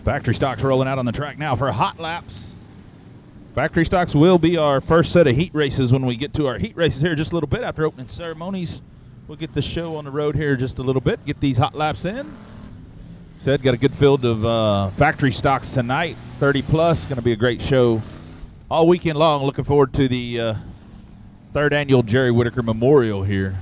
Factory stocks rolling out on the track now for hot laps. Factory stocks will be our first set of heat races when we get to our heat races here just a little bit after opening ceremonies. We'll get the show on the road here just a little bit, get these hot laps in. Said got a good field of factory stocks tonight, 30 plus. Going to be a great show all weekend long. Looking forward to the third annual Jerry Whiteaker Memorial here.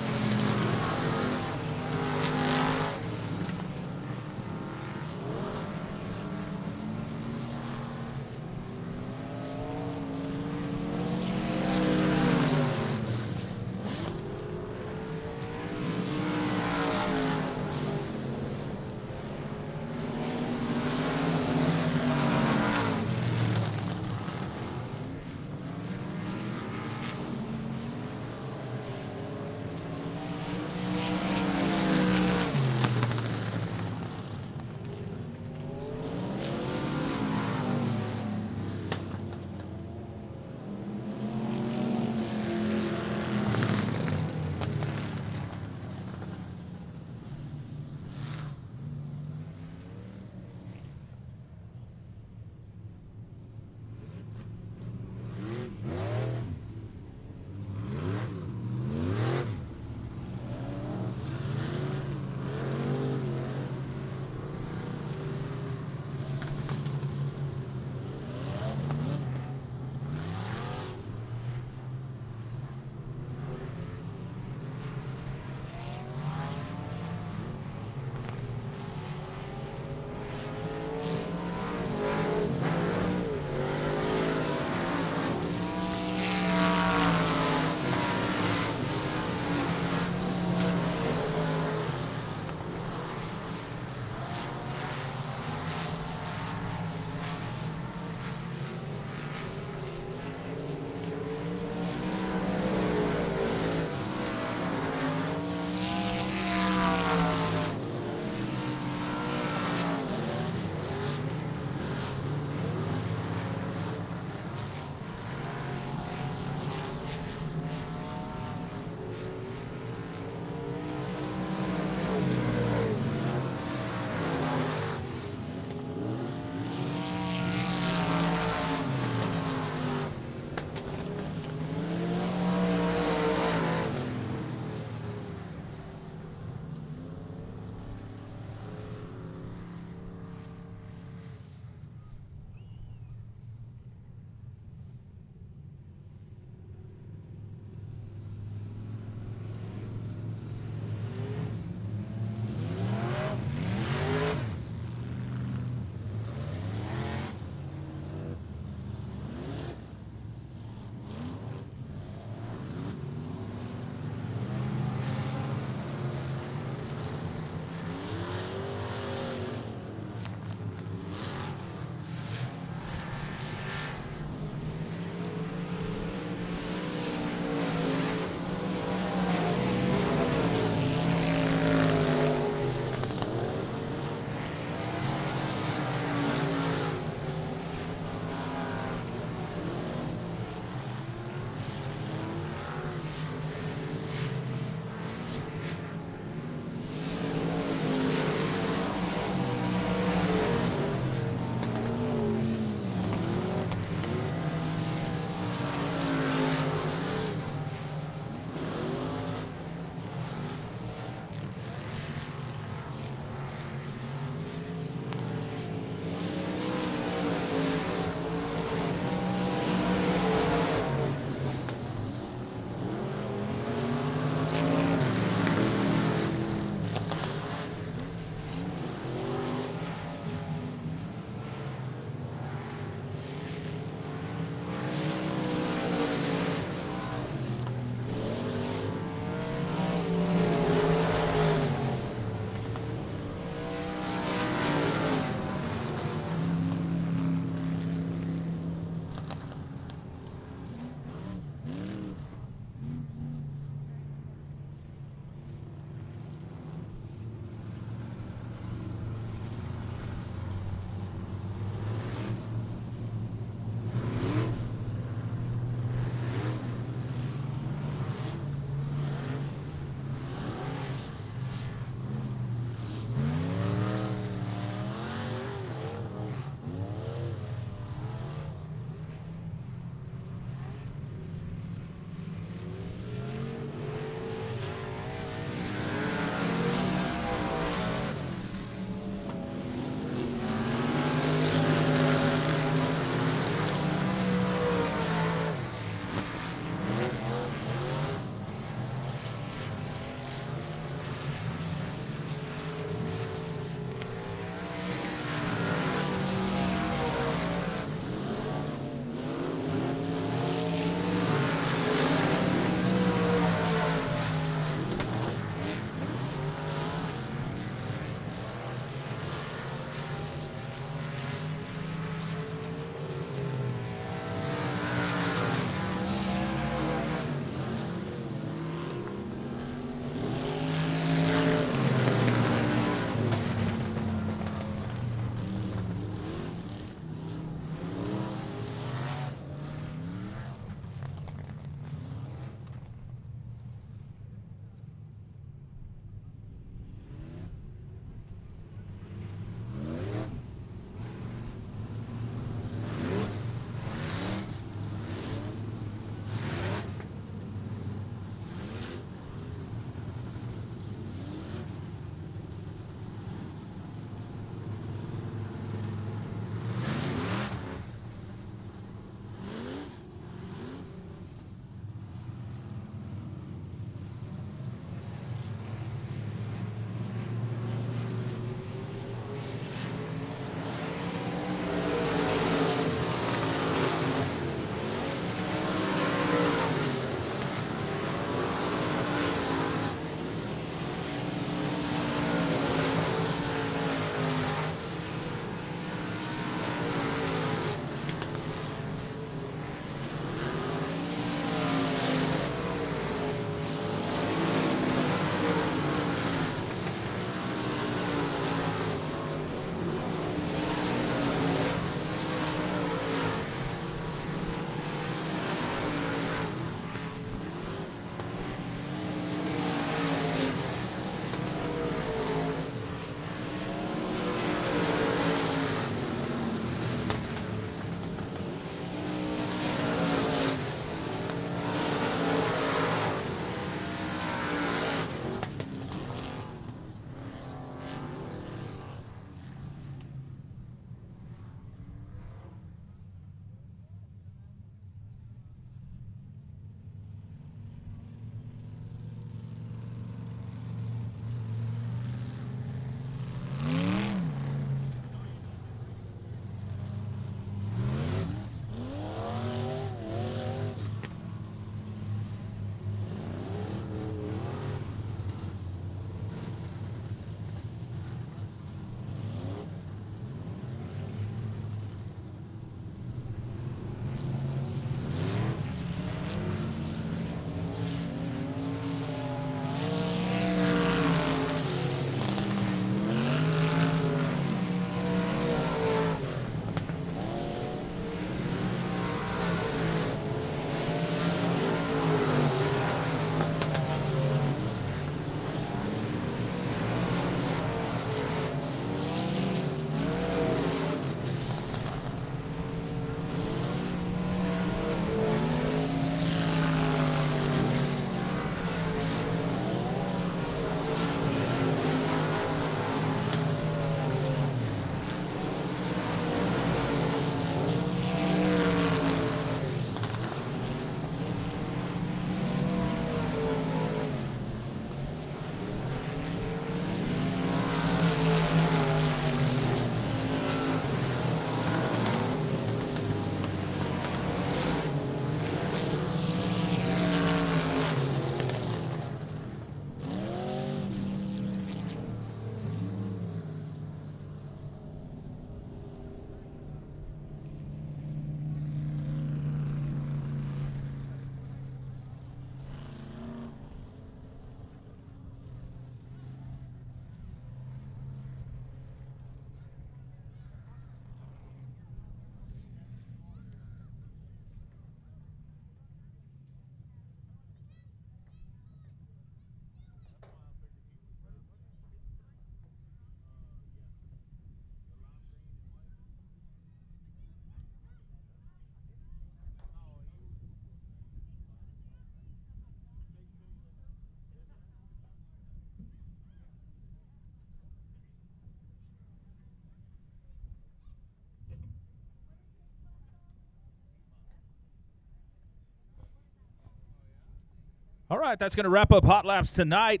All right, that's going to wrap up Hot Laps tonight.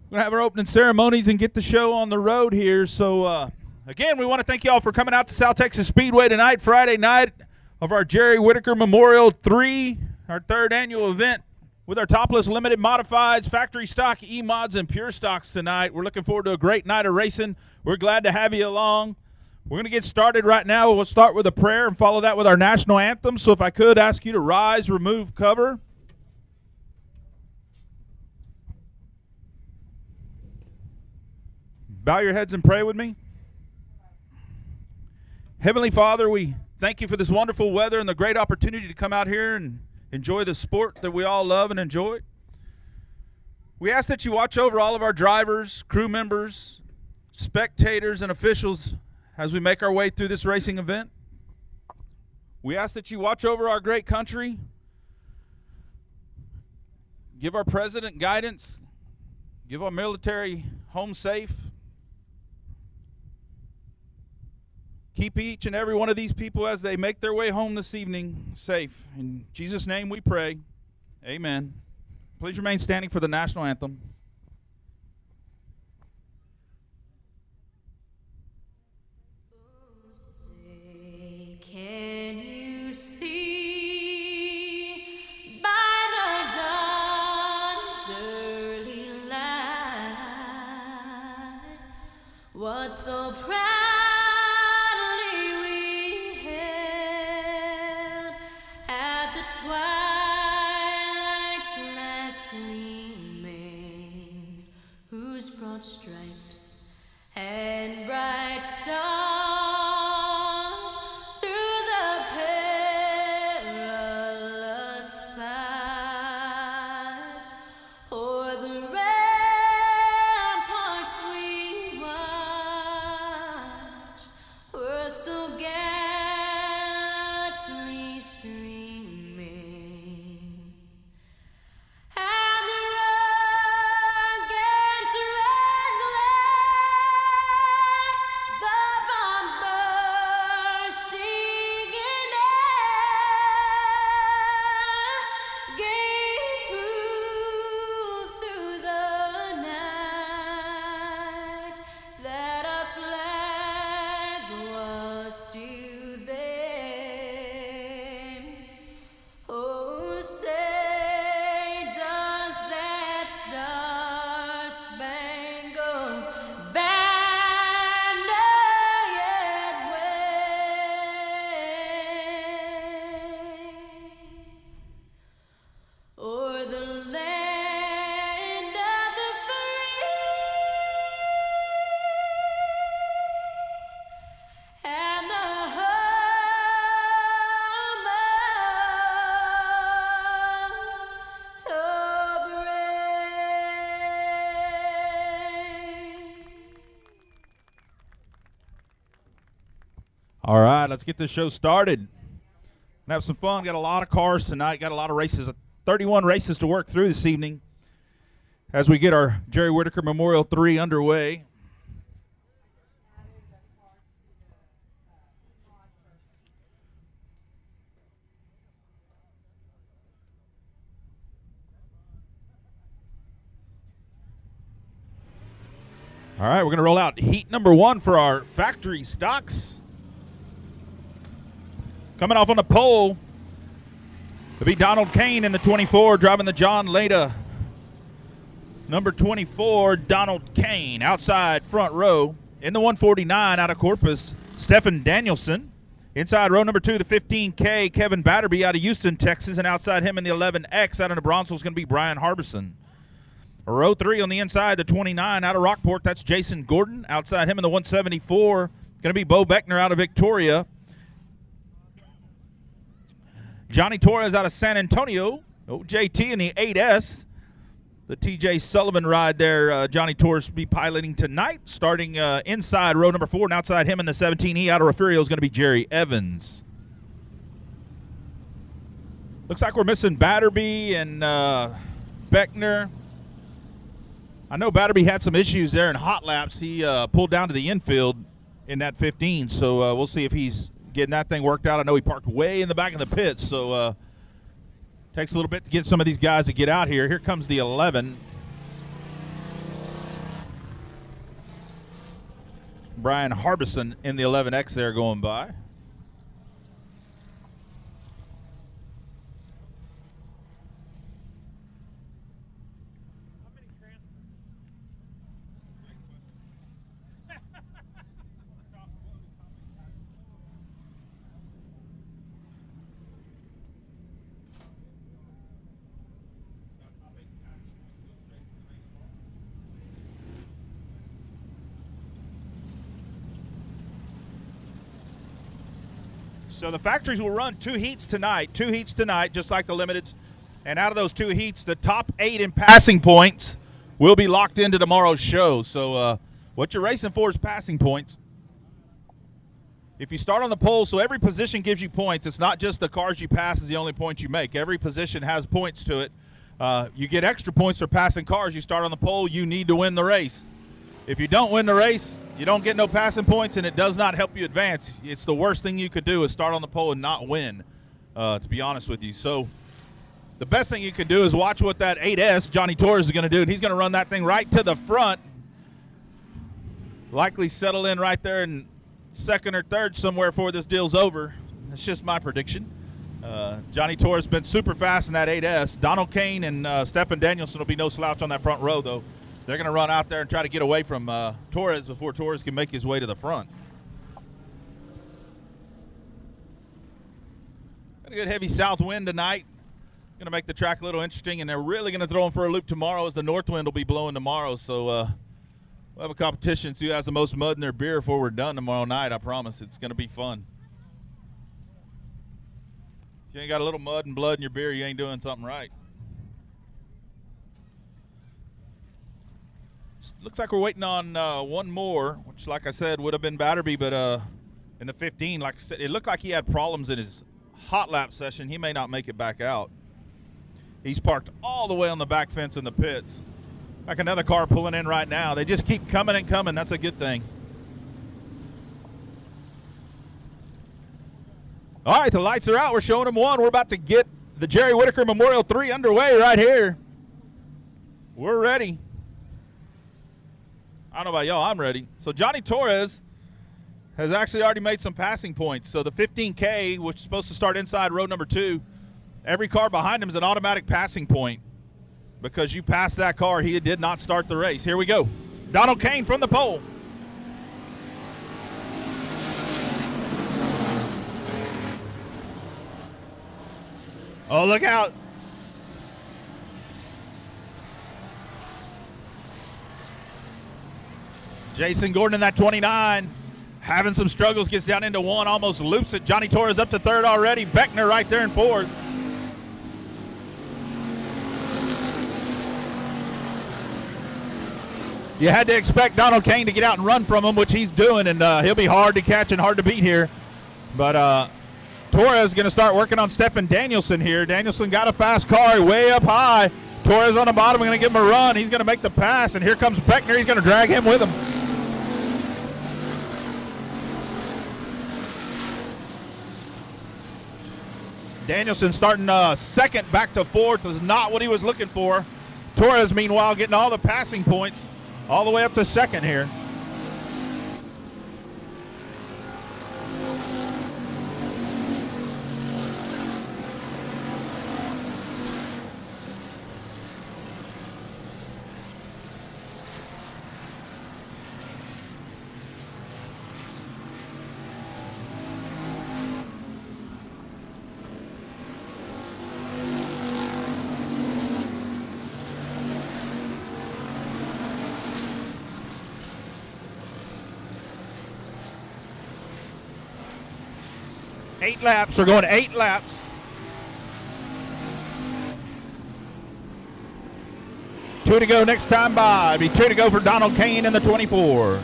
We're going to have our opening ceremonies and get the show on the road here. So, again, we want to thank you all for coming out to South Texas Speedway tonight, Friday night of our Jerry Whiteaker Memorial 3, our third annual event with our topless limited modifieds, factory stock, E-mods, and pure stocks tonight. We're looking forward to a great night of racing. We're glad to have you along. We're going to get started right now. We'll start with a prayer and follow that with our national anthem. So if I could ask you to rise, remove cover. Bow your heads and pray with me. Heavenly Father, we thank you for this wonderful weather and the great opportunity to come out here and enjoy the sport that we all love and enjoy. We ask that you watch over all of our drivers, crew members, spectators, and officials as we make our way through this racing event. We ask that you watch over our great country, give our president guidance, give our military home safe. Keep each and every one of these people as they make their way home this evening safe. In Jesus' name we pray. Amen. Please remain standing for the national anthem. Say, can you see by the dawn's early light what so proudly we hailed at the twilight's last gleaming, whose broad stripes and bright stars through the perilous fight o'er the ramparts we watched were so gallantly streaming. And the rugged red glare, the bombs bursting in air, gave proof through the night that our flag was still there. Oh, say, does that star-spangled banner yet wave o'er the land of the free and the home of the brave? All right, let's get this show started and have some fun. Got a lot of cars tonight. Got a lot of races. 31 races to work through this evening as we get our Jerry Whiteaker Memorial 3 underway. All right, we're going to roll out heat number 1 for our factory stocks. Coming off on the pole, it'll be Donald Kane in the 24, driving the John Leda. Number 24, Donald Kane, outside front row. In the 149 out of Corpus, Stephen Danielson. Inside row number 2, the 15K, Kevin Batterby out of Houston, Texas. And outside him in the 11X out of New Braunfels is going to be Brian Harbison. Row 3 on the inside, the 29 out of Rockport, that's Jason Gordon. Outside him in the 174, going to be Bo Beckner out of Victoria. Johnny Torres out of San Antonio. JT in the 8S. The TJ Sullivan ride there. Johnny Torres will be piloting tonight, starting inside row number 4. And outside him in the 17E out of Refugio is going to be Jerry Evans. Looks like we're missing Batterby and Beckner. I know Batterby had some issues there in hot laps. He pulled down to the infield in that 15, so we'll see if he's getting that thing worked out. I know he parked way in the back of the pits, so Takes a little bit to get some of these guys to get out here. Here comes the 11. Brian Harbison in the 11X there going by. So the factories will run two heats tonight, just like the limiteds. And out of those two heats, the top 8 in passing points will be locked into tomorrow's show. So what you're racing for is passing points. If you start on the pole, so every position gives you points. It's not just the cars you pass is the only points you make. Every position has points to it. You get extra points for passing cars. You start on the pole, you need to win the race. If you don't win the race, you don't get no passing points, and it does not help you advance. It's the worst thing you could do is start on the pole and not win, to be honest with you. So the best thing you can do is watch what that 8S, Johnny Torres, is going to do, and he's going to run that thing right to the front. Likely settle in right there in second or third somewhere before this deal's over. That's just my prediction. Johnny Torres has been super fast in that 8S. Donald Kane and Stephen Danielson will be no slouch on that front row, though. They're going to run out there and try to get away from Torres before Torres can make his way to the front. Got a good heavy south wind tonight. Going to make the track a little interesting, and they're really going to throw him for a loop tomorrow as the north wind will be blowing tomorrow. So we'll have a competition, see who has the most mud in their beer before we're done tomorrow night. I promise it's going to be fun. If you ain't got a little mud and blood in your beer, you ain't doing something right. Looks like we're waiting on one more, which, like I said, would have been Batterby, but in the 15, like I said, it looked like he had problems in his hot lap session. He may not make it back out. He's parked all the way on the back fence in the pits. Like another car pulling in right now. They just keep coming and coming. That's a good thing. All right, the lights are out. We're showing them one. We're about to get the Jerry Whitaker Memorial 3 underway right here. We're ready. I don't know about y'all, I'm ready. So Johnny Torres has actually already made some passing points. So the 15K, which is supposed to start inside row number 2, every car behind him is an automatic passing point. Because you passed that car, he did not start the race. Here we go. Donald Kane from the pole. Oh, look out. Jason Gordon in that 29, having some struggles, gets down into 1, almost loops it. Johnny Torres up to 3rd already. Beckner right there in 4th. You had to expect Donald Kane to get out and run from him, which he's doing, and he'll be hard to catch and hard to beat here. But Torres is going to start working on Stephen Danielson here. Danielson got a fast car way up high. Torres on the bottom, going to give him a run. He's going to make the pass, and here comes Beckner. He's going to drag him with him. Danielson starting second back to 4th is not what he was looking for. Torres, meanwhile, getting all the passing points all the way up to 2nd here. Eight laps. We're going 8 laps. Two to go next time by. It'll be 2 to go for Donald Kane in the 24.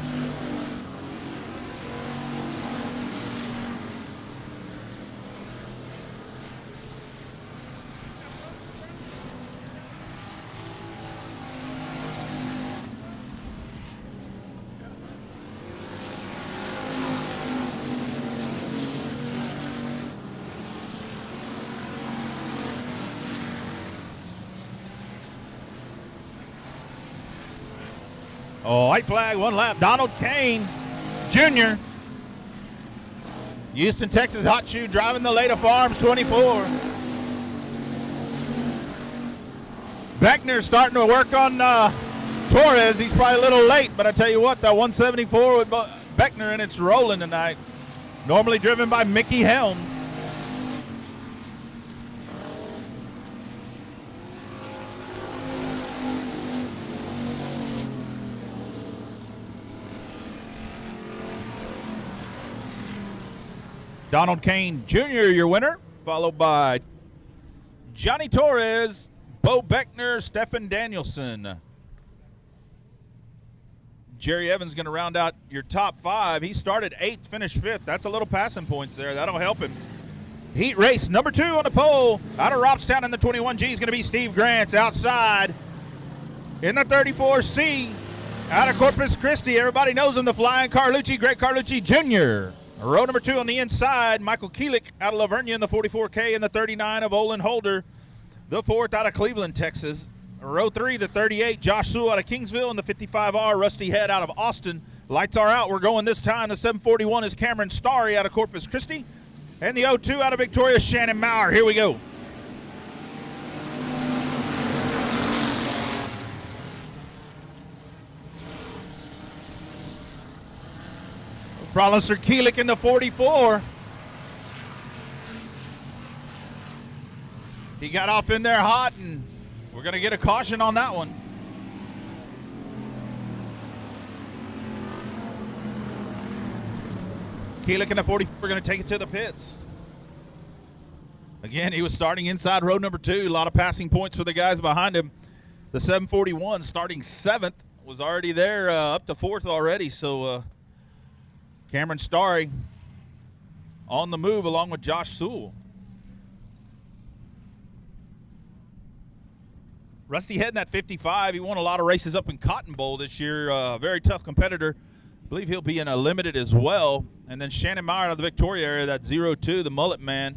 Oh, white flag, 1 lap. Donald Kane Jr. Houston, Texas hot shoe driving the Leda Farms 24. Beckner starting to work on Torres. He's probably a little late, but I tell you what, that 174 with Beckner, and it's rolling tonight. Normally driven by Mickey Helms. Donald Kane Jr., your winner, followed by Johnny Torres, Bo Beckner, Stephen Danielson. Jerry Evans going to round out your top 5. He started 8th, finished 5th. That's a little passing points there. That'll help him. Heat race number 2 on the pole. Out of Robstown in the 21G is going to be Steve Grants. Outside in the 34C, out of Corpus Christi, everybody knows him, the Flying Carlucci, Greg Carlucci Jr. Row number 2 on the inside, Michael Keelick out of Lavernia in the 44K, and the 39 of Olin Holder, the 4th out of Cleveland, Texas. Row 3, the 38, Josh Sewell out of Kingsville, and the 55R, Rusty Head out of Austin. Lights are out. We're going this time. The 741 is Cameron Starry out of Corpus Christi, and the 02 out of Victoria, Shannon Maurer. Here we go. Prolliser Keelick in the 44. He got off in there hot, and we're going to get a caution on that one. Keelick in the 44, we're going to take it to the pits. Again, he was starting inside row number 2. A lot of passing points for the guys behind him. The 741 starting 7th was already there, up to 4th already, so Cameron Starry on the move along with Josh Sewell. Rusty Head in that 55. He won a lot of races up in Cotton Bowl this year. Very tough competitor. I believe he'll be in a limited as well. And then Shannon Maurer out of the Victoria area, that 02, the mullet man.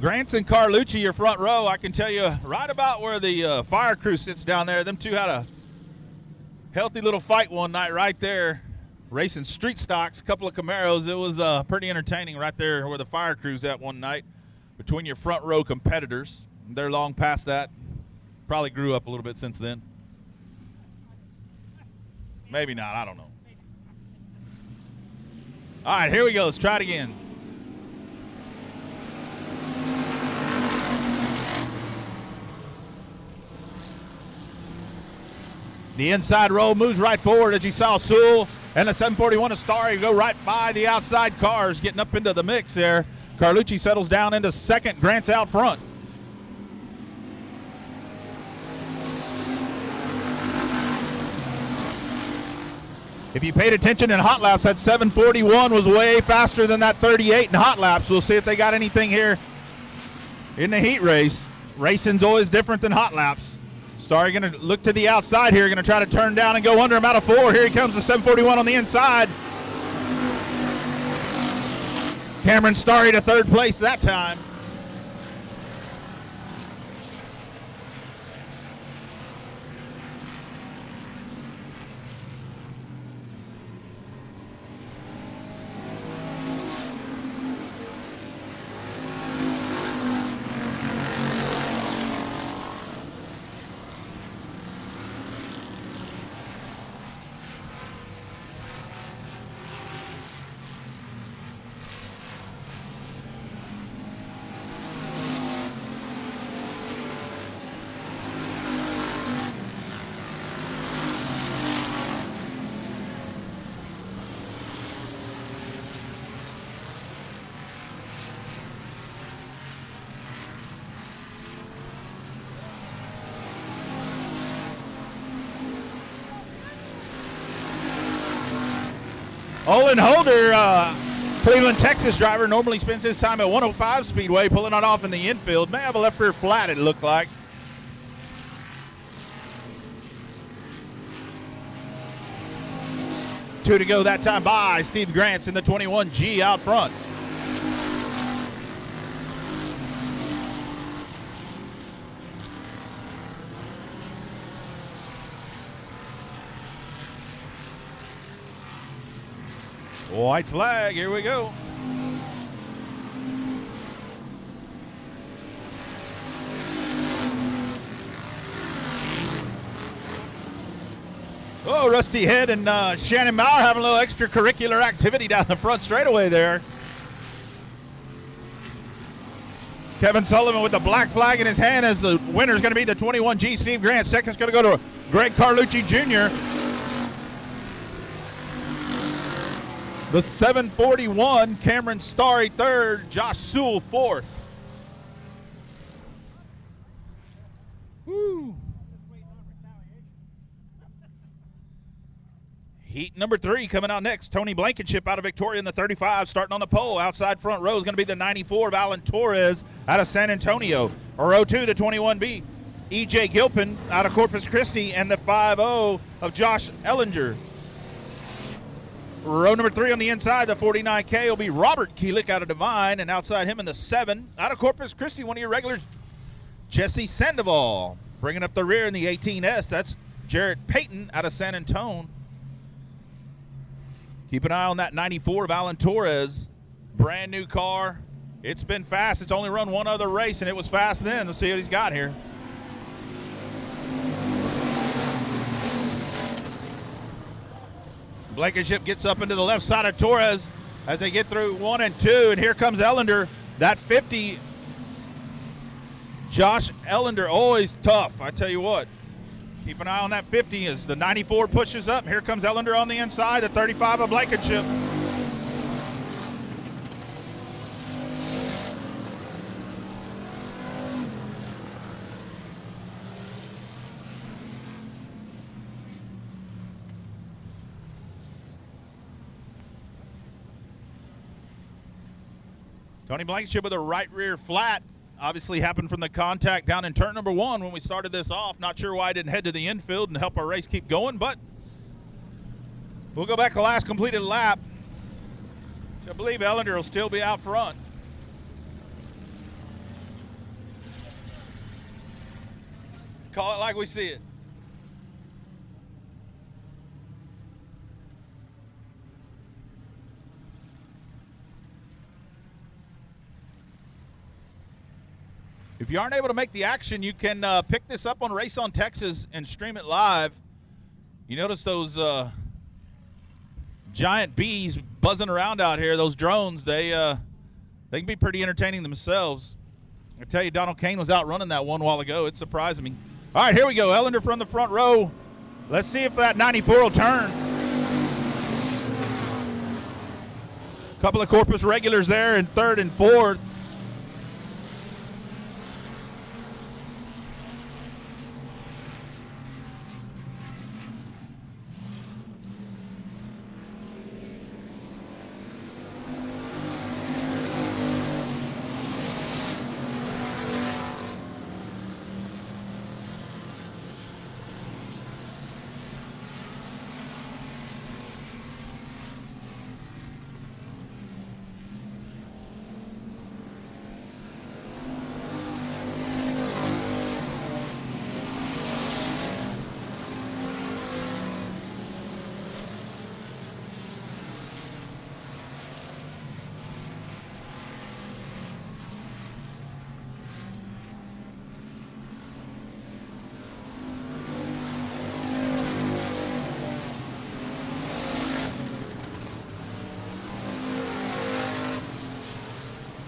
Grants and Carlucci, your front row. I can tell you right about where the fire crew sits down there. Them two had a healthy little fight one night right there, racing street stocks, a couple of Camaros. It was pretty entertaining right there where the fire crew's at one night between your front row competitors. They're long past that. Probably grew up a little bit since then. Maybe not. I don't know. All right, here we go. Let's try it again. The inside row moves right forward as you saw Sewell and the 741 of Starry go right by the outside cars, getting up into the mix there. Carlucci settles down into 2nd. Grant's out front. If you paid attention in hot laps, that 741 was way faster than that 38 in hot laps. We'll see if they got anything here in the heat race. Racing's always different than hot laps. Starry going to look to the outside here, going to try to turn down and go under him out of 4. Here he comes, the 741 on the inside. Cameron Starry to 3rd place that time. Olin Holder, Cleveland, Texas driver, normally spends his time at 105 Speedway, pulling it off in the infield. May have a left rear flat, it looked like. Two to go that time by Steve Grants in the 21G out front. White flag, here we go. Oh, Rusty Head and Shannon Mauer having a little extracurricular activity down the front straightaway there. Kevin Sullivan with the black flag in his hand as the winner is going to be the 21G Steve Grant. Second's going to go to Greg Carlucci Jr. The 741, Cameron Starry third, Josh Sewell fourth. Woo. Heat number 3 coming out next. Tony Blankenship out of Victoria in the 35, starting on the pole. Outside front row is going to be the 94 of Alan Torres out of San Antonio. Row 2, the 21B, E.J. Gilpin out of Corpus Christi, and the 5-0 of Josh Ellinger. Row number 3 on the inside, the 49K, will be Robert Keelick out of Divine, and outside him in the 7, out of Corpus Christi, one of your regulars, Jesse Sandoval. Bringing up the rear in the 18S, that's Jarrett Payton out of San Antonio. Keep an eye on that 94 of Alan Torres. Brand new car. It's been fast. It's only run one other race, and it was fast then. Let's see what he's got here. Blankenship gets up into the left side of Torres as they get through 1 and 2, and here comes Ellender. That 50, Josh Ellender, always tough, I tell you what. Keep an eye on that 50 as the 94 pushes up. Here comes Ellender on the inside, the 35 of Blankenship. Tony Blankenship with a right rear flat. Obviously happened from the contact down in turn number 1 when we started this off. Not sure why I didn't head to the infield and help our race keep going, but we'll go back to last completed lap. I believe Ellender will still be out front. Call it like we see it. If you aren't able to make the action, you can pick this up on Race on Texas and stream it live. You notice those giant bees buzzing around out here, those drones, they can be pretty entertaining themselves. I tell you, Donald Kane was out running that one while ago. It surprised me. All right, here we go. Ellender from the front row. Let's see if that 94 will turn. Couple of Corpus regulars there in third and fourth.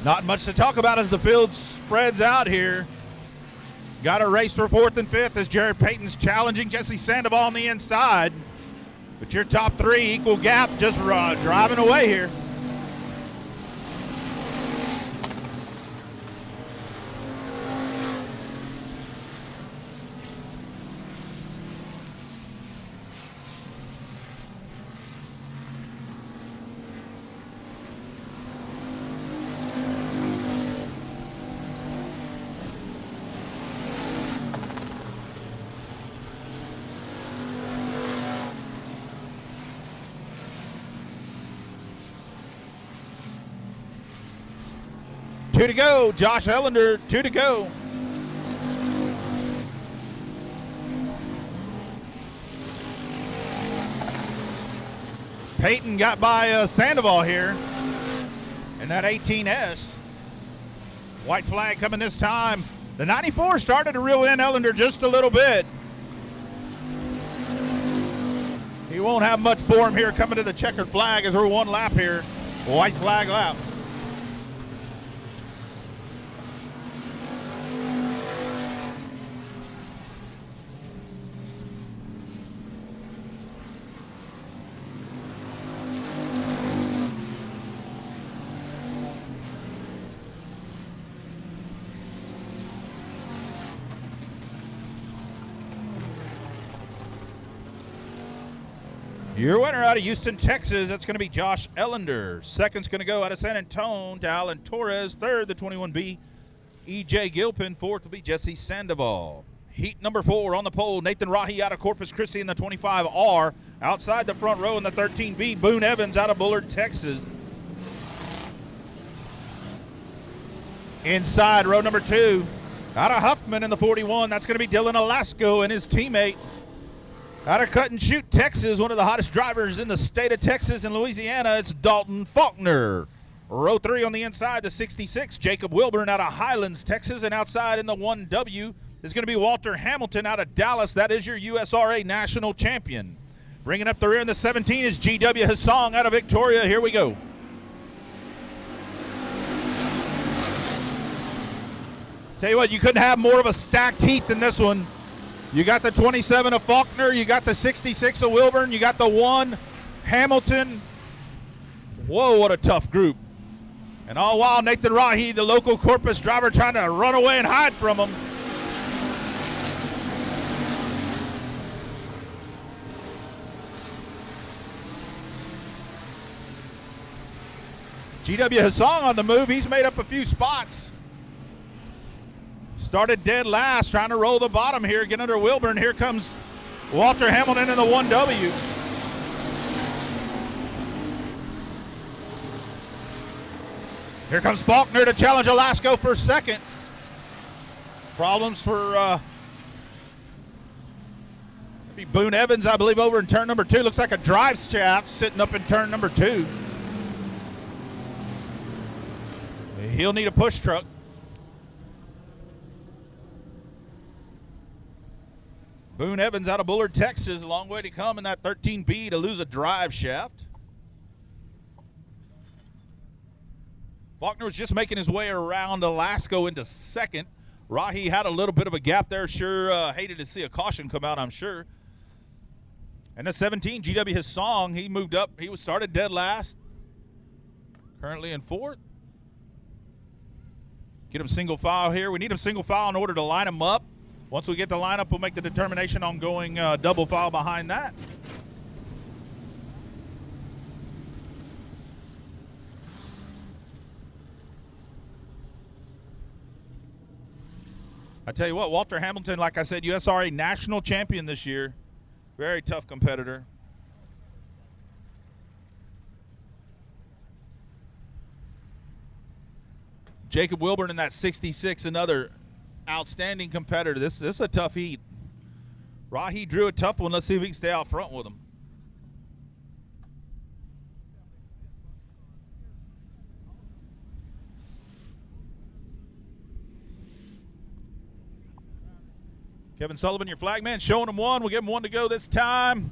Not much to talk about as the field spreads out here. Got a race for 4th and 5th as Jared Payton's challenging Jesse Sandoval on the inside. But your top 3, equal gap, just driving away here. Two to go. Josh Ellender, 2 to go. Peyton got by Sandoval here in that 18S. White flag coming this time. The 94 started to reel in Ellender just a little bit. He won't have much for him here coming to the checkered flag as we're one lap here. White flag lap. Your winner out of Houston, Texas, that's going to be Josh Ellender. Second's going to go out of San Antonio to Alan Torres. Third, the 21B, E.J. Gilpin. Fourth will be Jesse Sandoval. Heat number 4 on the pole, Nathan Rahi out of Corpus Christi in the 25R. Outside the front row in the 13B, Boone Evans out of Bullard, Texas. Inside row number 2, out of Huffman in the 41, that's going to be Dylan Alasko and his teammate. Out of Cut and Shoot, Texas, one of the hottest drivers in the state of Texas and Louisiana, it's Dalton Faulkner. Row 3 on the inside, the 66, Jacob Wilburn out of Highlands, Texas, and outside in the 1W is going to be Walter Hamilton out of Dallas. That is your USRA national champion. Bringing up the rear in the 17 is GW Hassong out of Victoria. Here we go. Tell you what, you couldn't have more of a stacked heat than this one. You got the 27 of Faulkner, you got the 66 of Wilburn, you got the 1 Hamilton. Whoa, what a tough group. And all while Nathan Rahi, the local Corpus driver, trying to run away and hide from them. GW Hassong on the move, he's made up a few spots. Started dead last, trying to roll the bottom here, get under Wilburn. Here comes Walter Hamilton in the 1W. Here comes Faulkner to challenge Alasko for second. Problems for maybe Boone Evans, I believe, over in turn number 2. Looks like a drive shaft sitting up in turn number 2. He'll need a push truck. Boone Evans out of Bullard, Texas. A long way to come in that 13B to lose a drive shaft. Faulkner was just making his way around Alasko into second. Rahi had a little bit of a gap there. Sure hated to see a caution come out, I'm sure. And the 17, GW Hassong, he moved up. He was started dead last. Currently in 4th. Get him single file here. We need him single file in order to line him up. Once we get the lineup, we'll make the determination on going double file behind that. I tell you what, Walter Hamilton, like I said, USRA national champion this year. Very tough competitor. Jacob Wilburn in that 66, another outstanding competitor. This is a tough heat. Rahi drew a tough one. Let's see if we can stay out front with him. Kevin Sullivan, your flagman, showing him one. We'll give him one to go this time.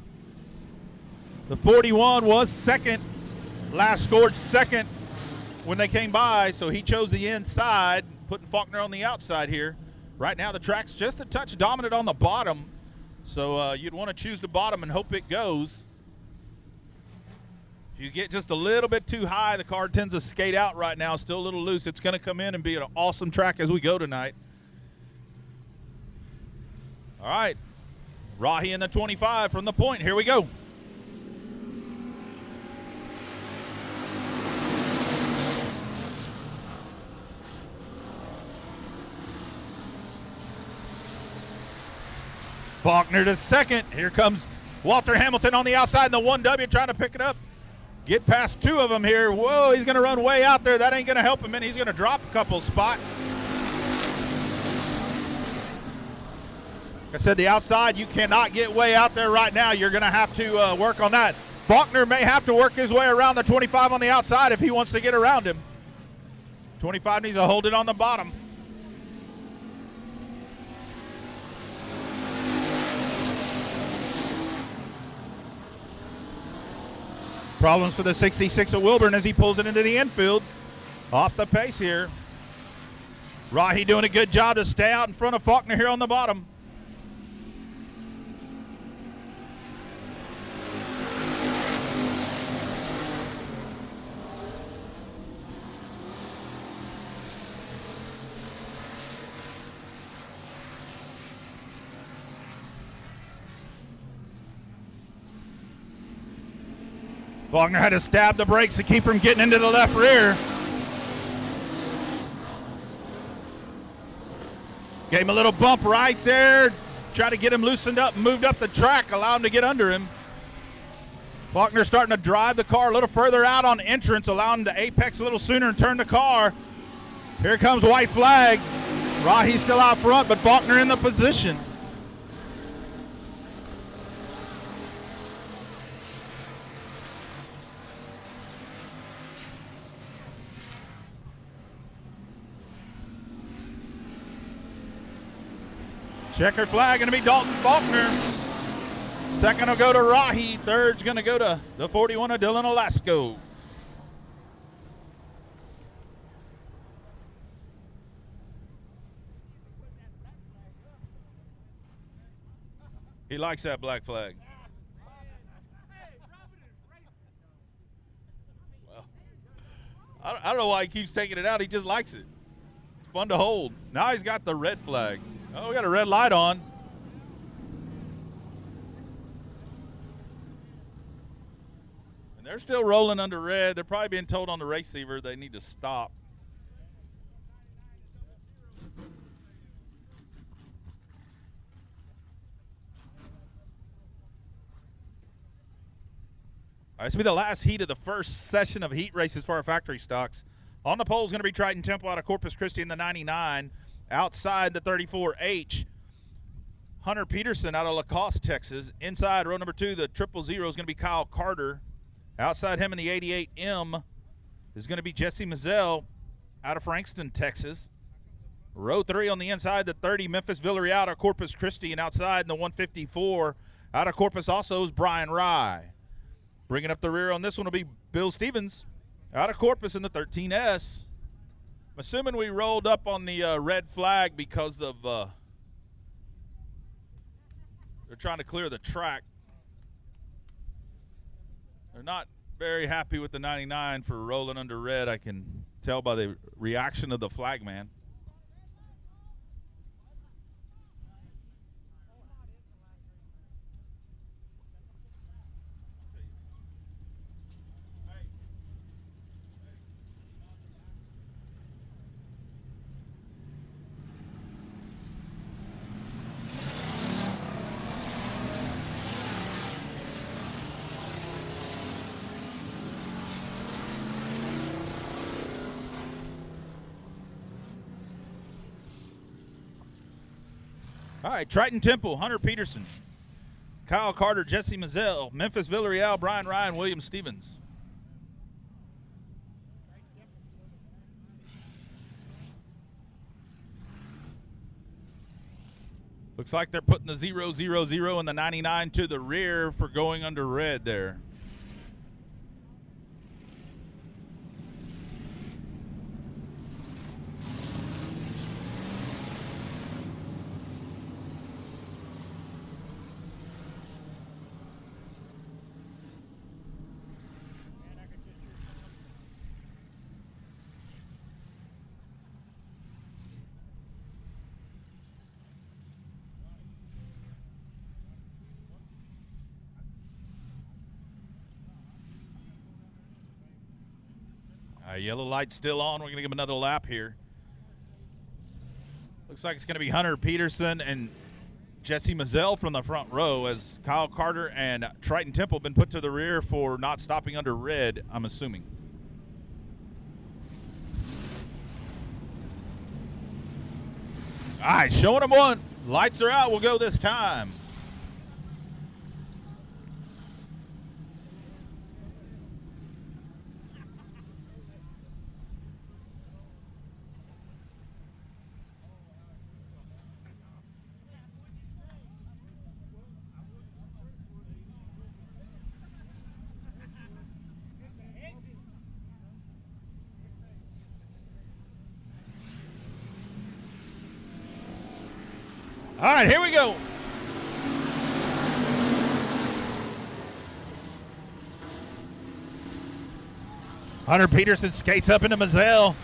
The 41 was second. Last scored second when they came by, so he chose the inside, putting Faulkner on the outside here. Right now the track's just a touch dominant on the bottom, so you'd want to choose the bottom and hope it goes. If you get just a little bit too high, the car tends to skate out right now, still a little loose. It's going to come in and be an awesome track as we go tonight. All right, Rahi in the 25 from the point. Here we go. Faulkner to second. Here comes Walter Hamilton on the outside in the 1W trying to pick it up. Get past 2 of them here. Whoa, he's going to run way out there. That ain't going to help him, and he's going to drop a couple spots. Like I said, the outside, you cannot get way out there right now. You're going to have to work on that. Faulkner may have to work his way around the 25 on the outside if he wants to get around him. 25 needs to hold it on the bottom. Problems for the 66 of Wilburn as he pulls it into the infield. Off the pace here. Rahi doing a good job to stay out in front of Faulkner here on the bottom. Faulkner had to stab the brakes to keep from getting into the left rear. Gave him a little bump right there. Try to get him loosened up and moved up the track, allow him to get under him. Faulkner starting to drive the car a little further out on entrance, allowing him to apex a little sooner and turn the car. Here comes white flag. Rahi's still out front, but Faulkner in the position. Checkered flag going to be Dalton Faulkner. Second will go to Rahi. Third's going to go to the 41 of Dylan Alasko. He likes that black flag. Well, I don't know why he keeps taking it out. He just likes it. It's fun to hold. Now he's got the red flag. Oh, we got a red light on. And they're still rolling under red. They're probably being told on the receiver they need to stop. All right, this will be the last heat of the first session of heat races for our factory stocks. On the pole is going to be Triton Temple out of Corpus Christi in the 99. Outside the 34H, Hunter Peterson out of La Crosse, Texas. Inside row number 2, the 000 is going to be Kyle Carter. Outside him in the 88M is going to be Jesse Mazzell out of Frankston, Texas. Row 3 on the inside, the 30, Memphis Villarreal out of Corpus Christi. And outside in the 154 out of Corpus also is Brian Rye. Bringing up the rear on this one will be Bill Stevens out of Corpus in the 13S. I'm assuming we rolled up on the red flag because of they're trying to clear the track. They're not very happy with the 99 for rolling under red. I can tell by the reaction of the flag man. All right, Triton Temple, Hunter Peterson, Kyle Carter, Jesse Mazzell, Memphis Villarreal, Brian Ryan, William Stevens. Looks like they're putting the 000 and the 99 to the rear for going under red there. Yellow light still on. We're going to give him another lap here. Looks like it's going to be Hunter Peterson and Jesse Mazzell from the front row as Kyle Carter and Triton Temple have been put to the rear for not stopping under red, I'm assuming. All right, showing them one. Lights are out. We'll go this time. All right, here we go. Hunter Peterson skates up into Mazzell.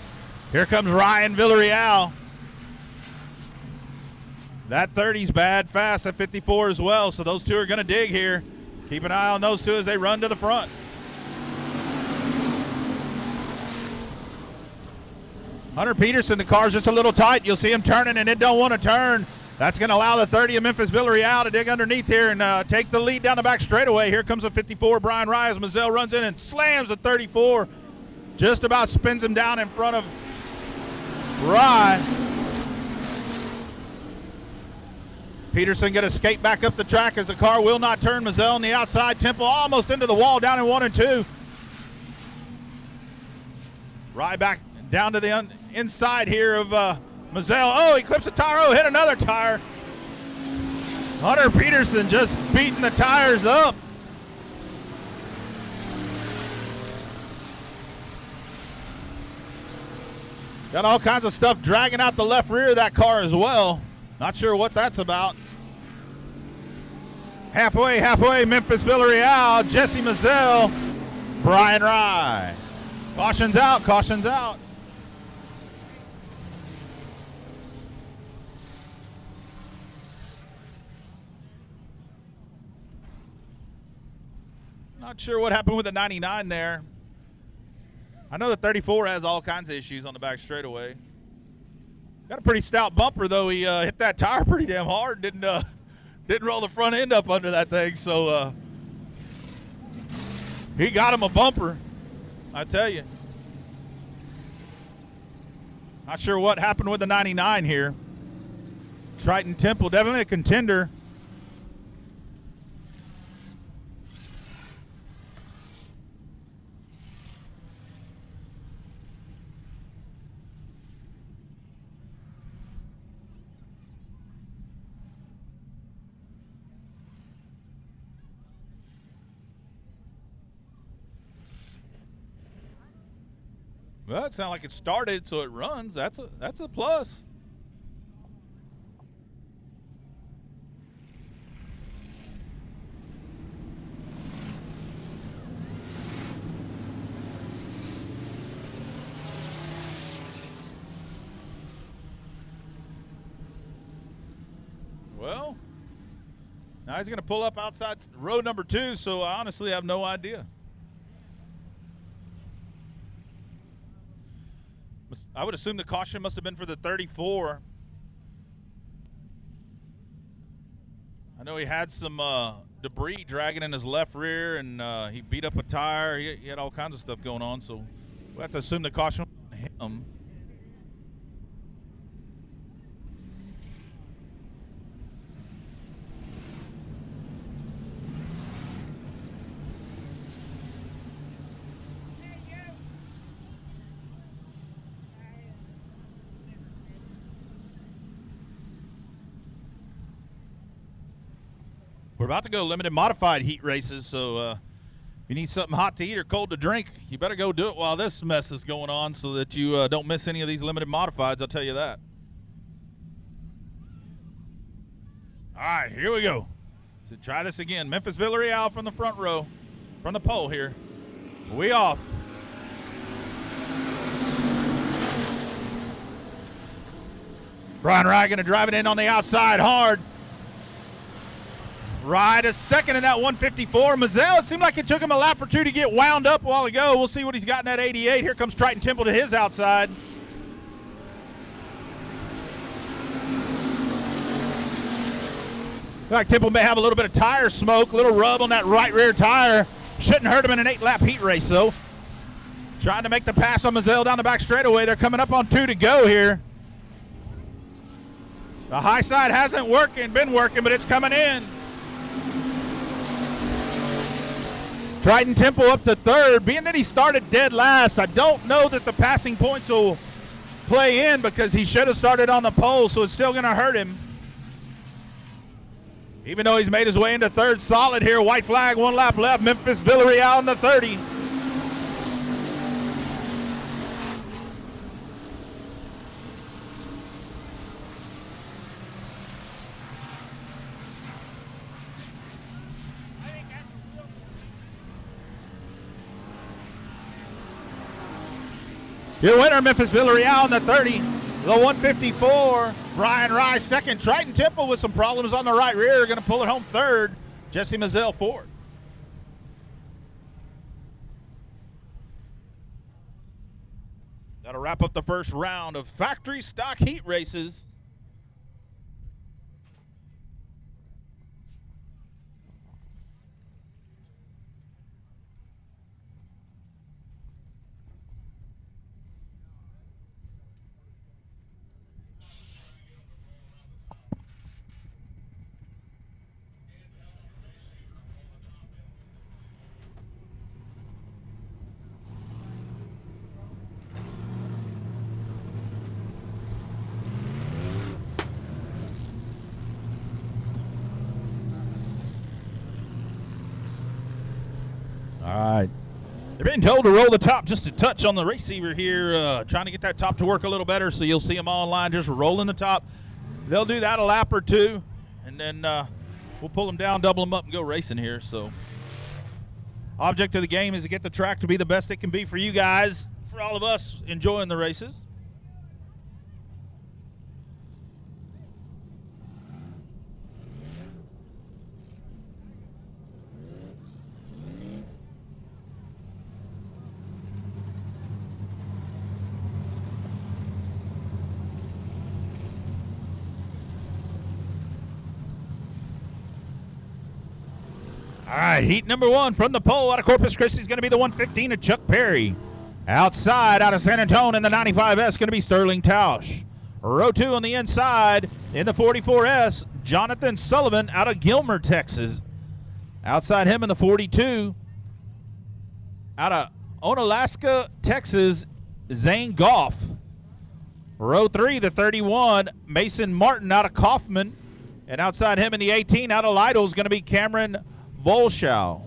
Here comes Ryan Villarreal. That 30's bad fast at 54 as well, so those two are going to dig here. Keep an eye on those two as they run to the front. Hunter Peterson, the car's just a little tight. You'll see him turning, and it don't want to turn. That's going to allow the 30 of Memphis Villarreal to dig underneath here and take the lead down the back straightaway. Here comes a 54, Brian Rye, as Mazzell runs in and slams a 34. Just about spins him down in front of Rye. Peterson going to skate back up the track as the car will not turn. Mazzell on the outside. Temple almost into the wall down in 1 and 2. Rye back down to the inside here of Mazzell. Oh, he clips a tire. Oh, hit another tire. Hunter Peterson just beating the tires up. Got all kinds of stuff dragging out the left rear of that car as well. Not sure what that's about. Halfway, Memphis Villarreal, Jesse Mazzell, Brian Rye. Caution's out, caution's out. Not sure what happened with the 99 there. I know the 34 has all kinds of issues on the back straightaway. Got a pretty stout bumper, though. He hit that tire pretty damn hard. Didn't roll the front end up under that thing. So he got him a bumper, I tell you. Not sure what happened with the 99 here. Triton Temple, definitely a contender. Well, it sounded like it started, so it runs. That's a plus. Well, now he's going to pull up outside road number 2, so I honestly have no idea. I would assume the caution must have been for the 34. I know he had some debris dragging in his left rear, and he beat up a tire. He had all kinds of stuff going on, so we have to assume the caution was on him. We're about to go limited modified heat races, so if you need something hot to eat or cold to drink, you better go do it while this mess is going on so that you don't miss any of these limited modifieds, I'll tell you that. All right, here we go. So try this again. Memphis Villarreal from the front row, from the pole here. We off. Brian Rye going to drive it in on the outside hard. Rye to second in that 154. Mazzell, it seemed like it took him a lap or two to get wound up a while ago. We'll see what he's got in that 88. Here comes Triton Temple to his outside. Looks like Temple may have a little bit of tire smoke, a little rub on that right rear tire. Shouldn't hurt him in an 8-lap heat race, though. Trying to make the pass on Mazzell down the back straightaway. They're coming up on 2 to go here. The high side hasn't been working, but it's coming in. Triton Temple up to 3rd. Being that he started dead last, I don't know that the passing points will play in because he should have started on the pole, so it's still going to hurt him. Even though he's made his way into 3rd solid here. White flag, 1 lap left. Memphis Villarreal in the 30. Your winner, Memphis Villarreal in the 30. The 154, Brian Rice second. Triton Temple with some problems on the right rear. Going to pull it home third. Jesse Mazzell fourth. That'll wrap up the first round of factory stock heat races. All right. They're being told to roll the top just a touch on the receiver here, trying to get that top to work a little better, so you'll see them all online just rolling the top. They'll do that a lap or two, and then we'll pull them down, double them up, and go racing here. So object of the game is to get the track to be the best it can be for you guys, for all of us enjoying the races. All right, heat number one from the pole out of Corpus Christi is going to be the 115 of Chuck Perry. Outside, out of San Antonio in the 95S, going to be Sterling Tausch. Row two on the inside in the 44S, Jonathan Sullivan out of Gilmer, Texas. Outside him in the 42, out of Onalaska, Texas, Zane Goff. Row three, the 31, Mason Martin out of Kaufman. And outside him in the 18, out of Lytle, is going to be Cameron Volschow.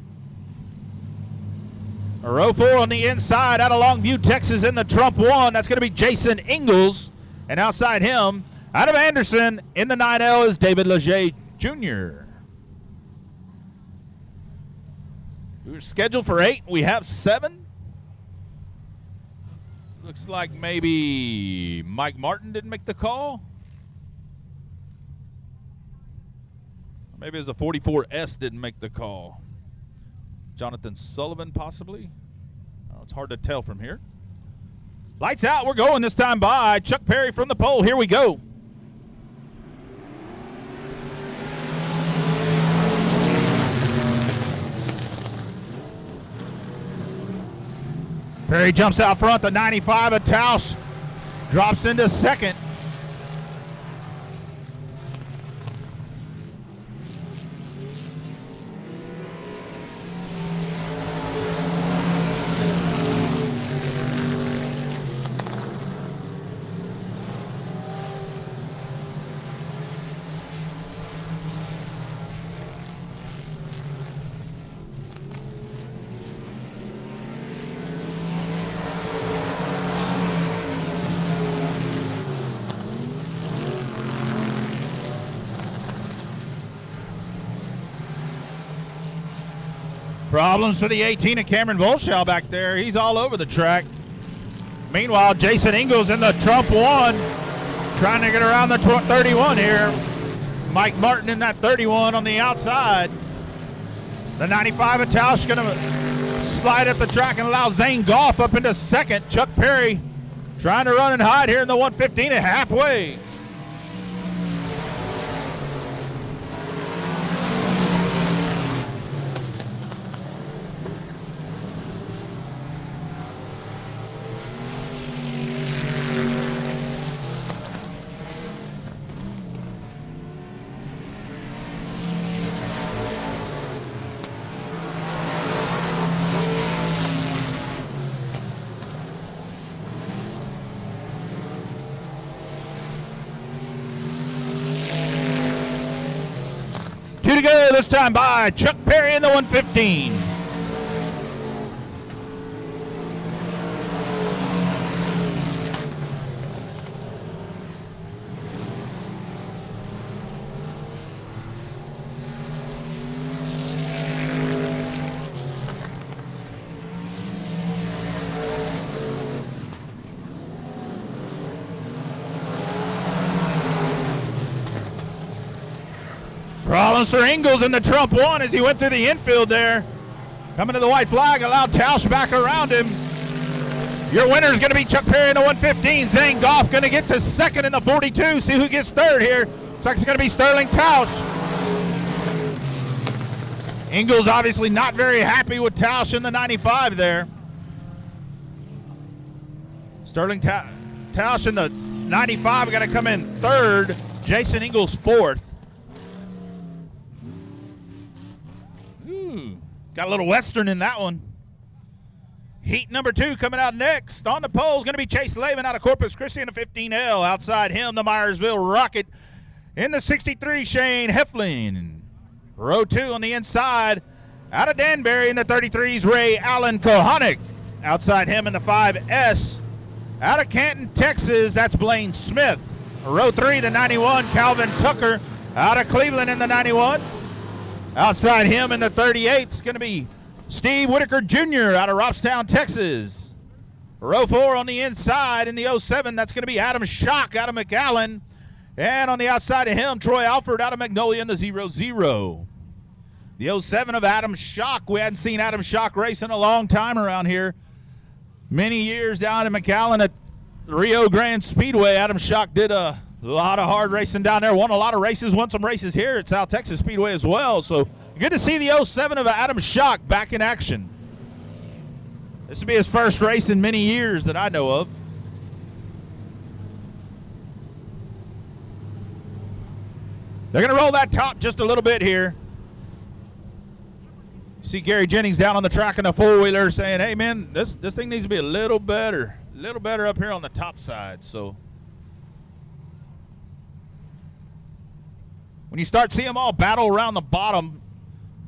Row four on the inside out of Longview, Texas in the Trump 1. That's going to be Jason Ingalls. And outside him, out of Anderson in the 9L is David Leger Jr. We were scheduled for 8. We have 7. Looks like maybe Mike Martin didn't make the call. Maybe it was a 44S didn't make the call. Jonathan Sullivan, possibly. Oh, it's hard to tell from here. Lights out. We're going this time by Chuck Perry from the pole. Here we go. Perry jumps out front. The 95 of Tausch drops into second. Problems for the 18 of Cameron Volschow back there. He's all over the track. Meanwhile, Jason Ingalls in the Trump 1, trying to get around the 31 here. Mike Martin in that 31 on the outside. The 95 of Tausch going to slide up the track and allow Zane Goff up into second. Chuck Perry trying to run and hide here in the 115 at halfway. Two to go this time by Chuck Perry in the 115. Problems for Ingles in the Trump 1 as he went through the infield there. Coming to the white flag, allowed Tausch back around him. Your winner is going to be Chuck Perry in the 115. Zane Goff going to get to second in the 42. See who gets third here. Looks like it's going to be Sterling Tausch. Ingles obviously not very happy with Tausch in the 95 there. Sterling Tausch in the 95 got to come in third. Jason Ingles fourth. Ooh, got a little Western in that one. Heat number 2 coming out next. On the pole is going to be Chase Lavin out of Corpus Christi in the 15L. Outside him, the Myersville Rocket in the 63, Shane Heflin. Row 2 on the inside, out of Danbury in the 33s, Ray Allen Kohanic. Outside him in the 5S, out of Canton, Texas, that's Blaine Smith. Row 3, the 91, Calvin Tucker out of Cleveland in the 91. Outside him in the 38 is going to be Steve Whitaker Jr. out of Robstown, Texas. Row 4 on the inside in the 07, that's going to be Adam Schock out of McAllen. And on the outside of him, Troy Alford out of Magnolia in the 00. The 07 of Adam Schock. We hadn't seen Adam Schock race in a long time around here. Many years down in McAllen at Rio Grande Speedway. Adam Schock did a lot of hard racing down there. Won a lot of races, won some races here at South Texas Speedway as well. So good to see the 07 of Adam Schock back in action. This will be his first race in many years that I know of. They're going to roll that top just a little bit here. See Gary Jennings down on the track in the four-wheeler saying, hey, man, this thing needs to be a little better up here on the top side. So when you start seeing them all battle around the bottom,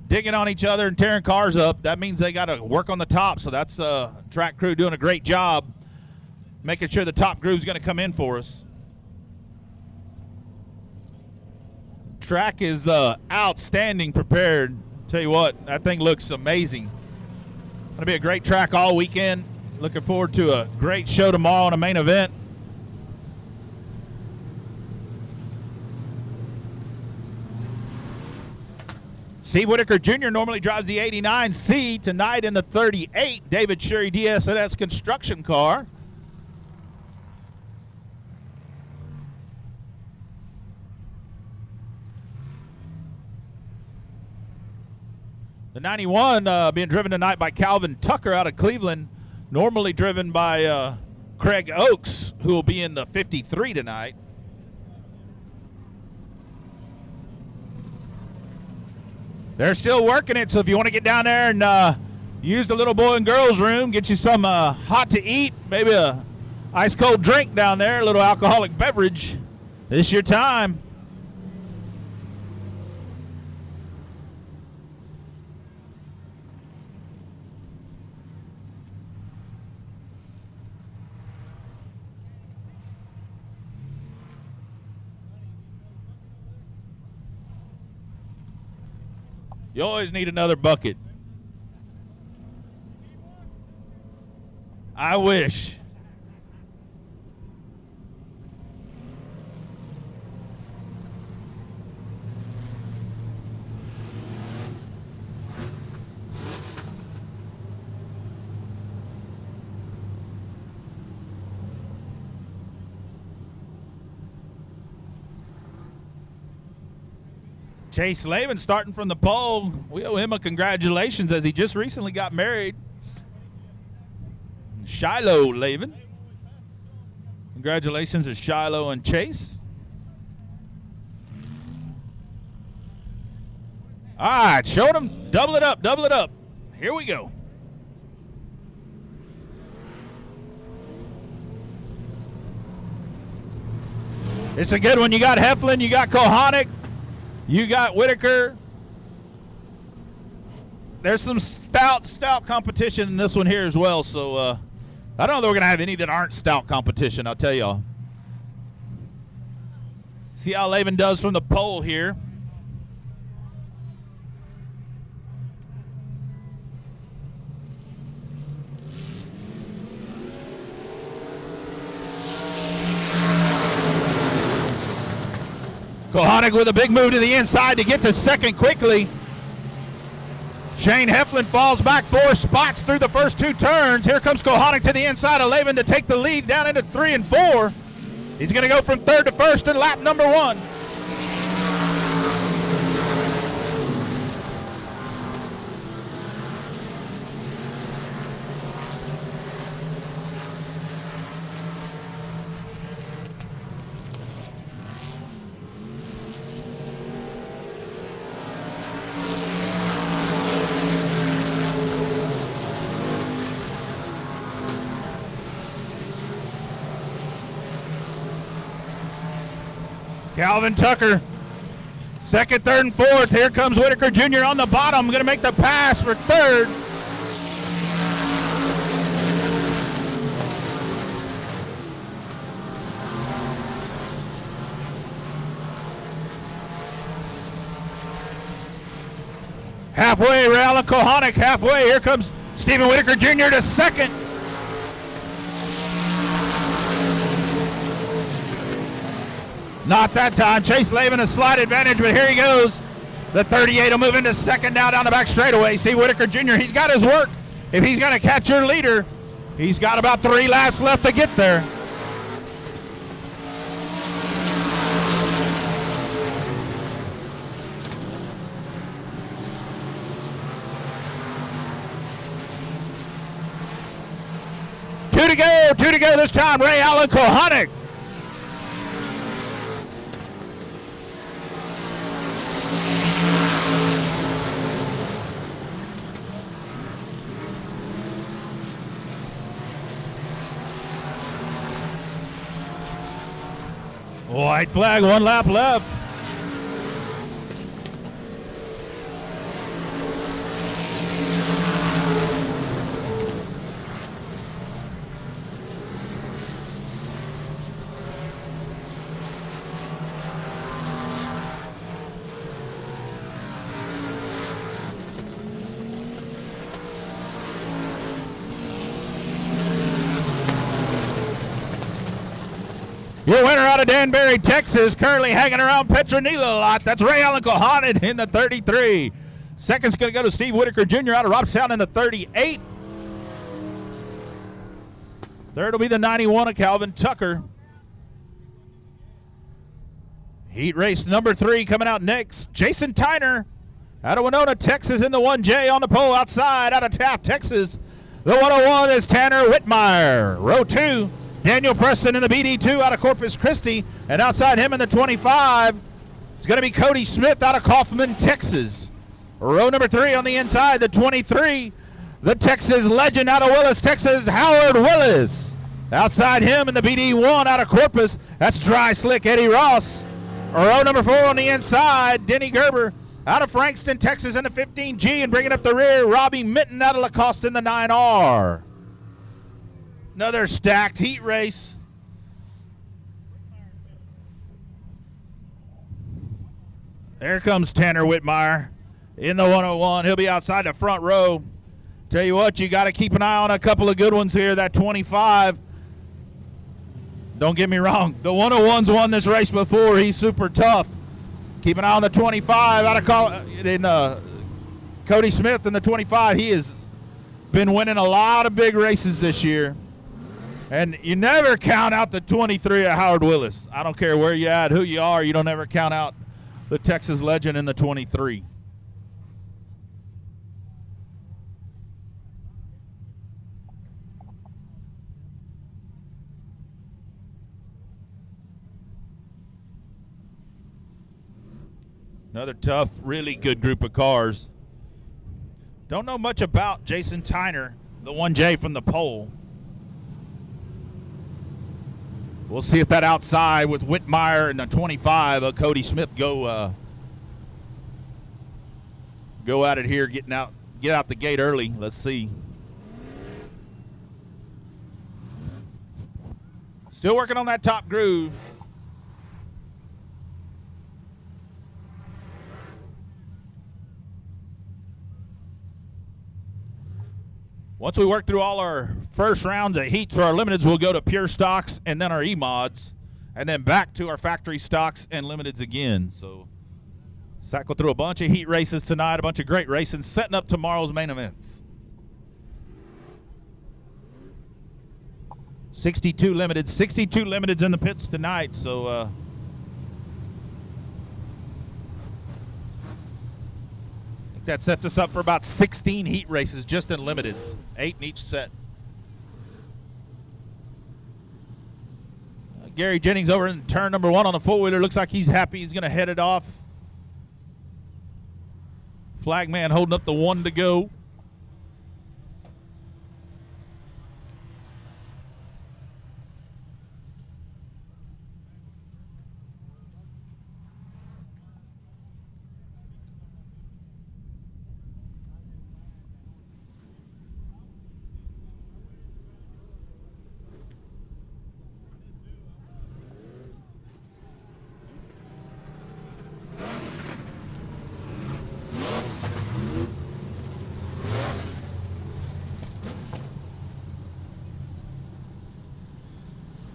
digging on each other and tearing cars up, that means they got to work on the top. So that's track crew doing a great job making sure the top groove's going to come in for us. Track is outstanding prepared. Tell you what, that thing looks amazing. Going to be a great track all weekend. Looking forward to a great show tomorrow in a main event. Steve Whitaker Jr. normally drives the 89C. Tonight in the 38, David Sherry DS&S construction car. The 91 being driven tonight by Calvin Tucker out of Cleveland, normally driven by Craig Oakes, who will be in the 53 tonight. They're still working it, so if you want to get down there and use the little boy and girls room, get you some hot to eat, maybe a ice cold drink down there, a little alcoholic beverage, this is your time. You always need another bucket. I wish. Chase Lavin starting from the pole. We owe him a congratulations as he just recently got married. Shiloh Lavin. Congratulations to Shiloh and Chase. All right, showed him. Double it up, double it up. Here we go. It's a good one. You got Heflin, you got Kohanic. You got Whitaker. There's some stout competition in this one here as well. So I don't know that we're going to have any that aren't stout competition, I'll tell y'all. See how Lavin does from the pole here. Kohanic with a big move to the inside to get to second quickly. Shane Heflin falls back 4 spots through the first 2 turns. Here comes Kohanic to the inside of Lavin to take the lead down into 3 and 4. He's going to go from 3rd to 1st in lap number 1. Calvin Tucker, 2nd, 3rd, and 4th. Here comes Whitaker Jr. on the bottom, going to make the pass for 3rd. Halfway, Ray Allen Kohanic, halfway. Here comes Stephen Whitaker Jr. to 2nd. Not that time. Chase Lavin a slight advantage, but here he goes. The 38 will move into 2nd now down the back straightaway. See Whitaker Jr., he's got his work. If he's going to catch your leader, he's got about 3 laps left to get there. Two to go this time. Ray Allen Kohanic. White flag, 1 lap left. Your winner out of Danbury, Texas, currently hanging around Petronila a lot. That's Ray Allen Kohanic in the 33. Second's going to go to Steve Whitaker Jr. out of Robstown in the 38. Third will be the 91 of Calvin Tucker. Heat race number 3 coming out next. Jason Tyner out of Winona, Texas in the 1J on the pole outside. Out of Taft, Texas, the 101 is Tanner Whitmire. Row 2. Daniel Preston in the BD2 out of Corpus Christi, and outside him in the 25 is going to be Cody Smith out of Kaufman, Texas. Row number 3 on the inside, the 23, the Texas legend out of Willis, Texas, Howard Willis. Outside him in the BD1 out of Corpus, that's Dry Slick Eddie Ross. Row number 4 on the inside, Denny Gerber out of Frankston, Texas in the 15G, and bringing up the rear, Robbie Minton out of Lacoste in the 9R. Another stacked heat race. There comes Tanner Whitmire in the 101. He'll be outside the front row. Tell you what, you got to keep an eye on a couple of good ones here. That 25. Don't get me wrong. The 101's won this race before. He's super tough. Keep an eye on the 25 out of Cody Smith in the 25. He has been winning a lot of big races this year. And you never count out the 23 of Howard Willis. I don't care where you're at, who you are, you don't ever count out the Texas legend in the 23. Another tough, really good group of cars. Don't know much about Jason Tyner, the 1J from the pole. We'll see if that outside with Whitmire and the 25 Cody Smith go at it here, get out the gate early. Let's see. Still working on that top groove. Once we work through all our first rounds of heats for our limiteds, we'll go to pure stocks and then our E-mods. and then back to our factory stocks and limiteds again. So cycle through a bunch of heat races tonight, a bunch of great racing, setting up tomorrow's main events. 62 limiteds in the pits tonight, so I think that sets us up for about 16 heat races just in limiteds, 8 in each set. Gary Jennings over in turn number 1 on the four-wheeler. Looks like he's happy. He's going to head it off. Flagman holding up the 1 to go.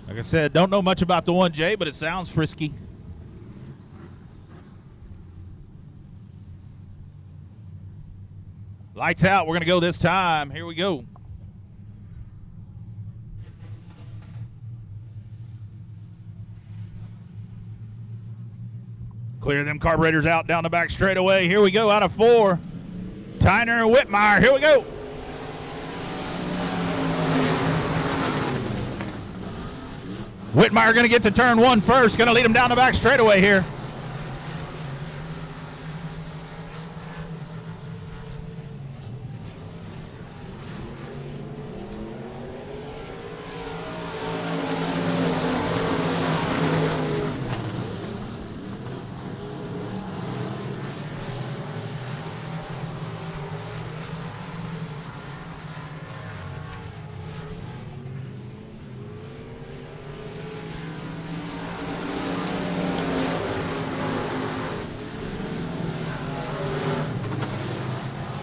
Like I said, don't know much about the 1J, but it sounds frisky. Lights out. We're going to go this time. Here we go. Clear them carburetors out down the back straightaway. Here we go out of 4. Tyner and Whitmire. Here we go. Whitmire going to get to turn 1 first. Going to lead him down the back straightaway here.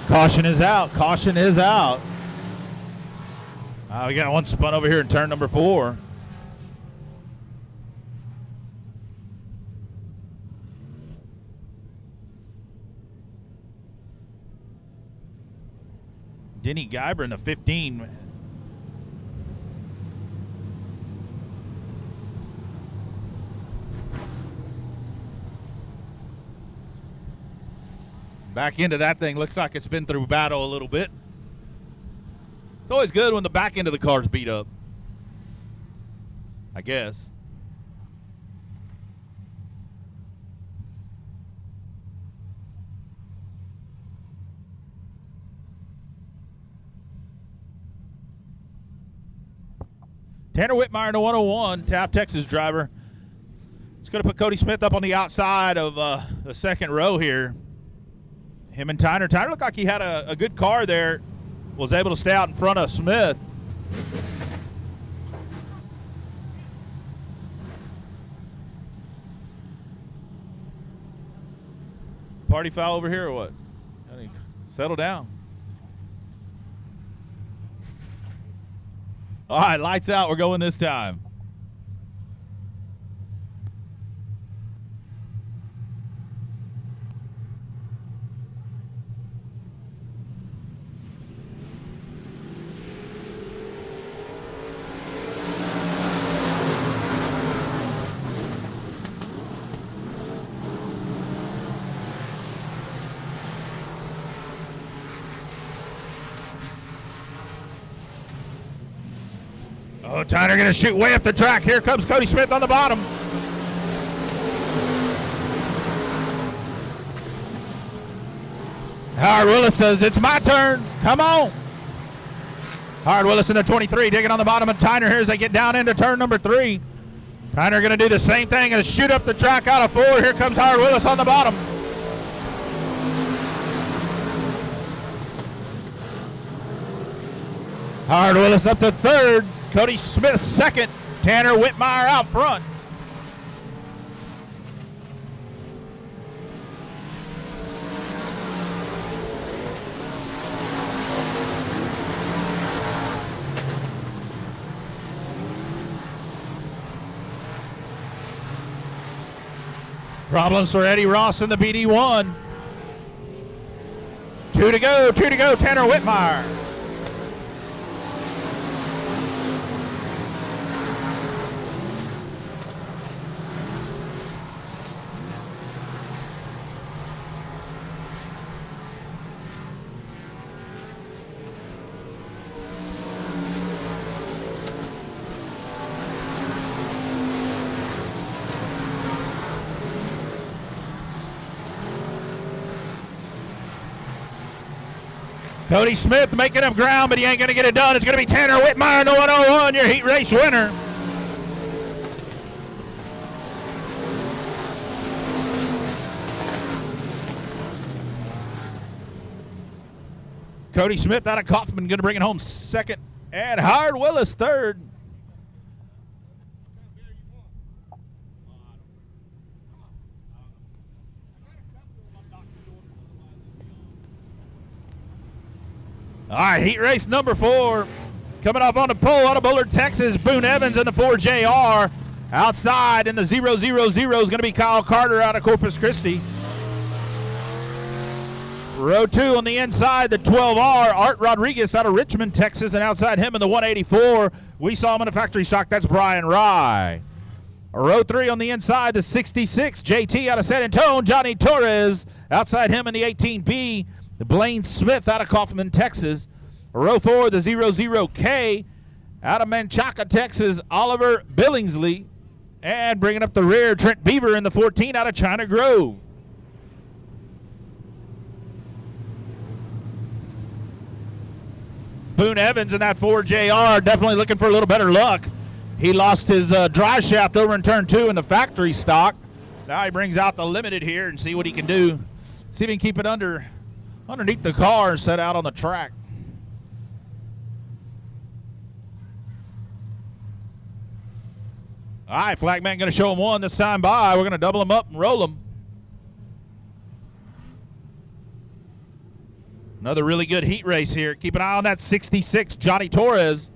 Caution is out. Caution is out. We got one spun over here in turn number 4. Denny Geiber in the 15. Back into that thing. Looks like it's been through battle a little bit. It's always good when the back end of the car's beat up, I guess. Tanner Whitmire in the 101, Taft, Texas driver. It's going to put Cody Smith up on the outside of the second row here. Him and Tyner. Tyner looked like he had a good car there. Was able to stay out in front of Smith. Party foul over here or what? Settle down. All right, lights out. We're going this time. Oh, Tyner going to shoot way up the track. Here comes Cody Smith on the bottom. Howard Willis says, it's my turn. Come on. Howard Willis in the 23, digging on the bottom of Tyner here as they get down into turn number 3. Tyner going to do the same thing and shoot up the track out of 4. Here comes Howard Willis on the bottom. Howard Willis up to 3rd. Cody Smith 2nd. Tanner Whitmire out front. Problems for Eddie Ross in the BD1. Two to go, Tanner Whitmire. Cody Smith making up ground, but he ain't going to get it done. It's going to be Tanner Whitmire, the 101, your heat race winner. Cody Smith out of Kaufman going to bring it home second, and Howard Willis third. All right, heat race number 4. Coming up on the pole out of Bullard, Texas, Boone Evans in the 4JR. Outside in the 000 is going to be Kyle Carter out of Corpus Christi. Row 2 on the inside, the 12R, Art Rodriguez out of Richmond, Texas, and outside him in the 184, we saw him in the factory stock, that's Brian Rye. Row 3 on the inside, the 66, JT out of San Antonio, Johnny Torres. Outside him in the 18B, Blaine Smith out of Kaufman, Texas. Row 4, the 00K out of Manchaca, Texas, Oliver Billingsley. And bringing up the rear, Trent Beaver in the 14 out of China Grove. Boone Evans in that 4JR, definitely looking for a little better luck. He lost his drive shaft over in turn 2 in the factory stock. Now he brings out the limited here and see what he can do. See if he can keep it underneath the car and set out on the track. All right, Flagman going to show him one this time by. We're going to double him up and roll him. Another really good heat race here. Keep an eye on that 66, Johnny Torres.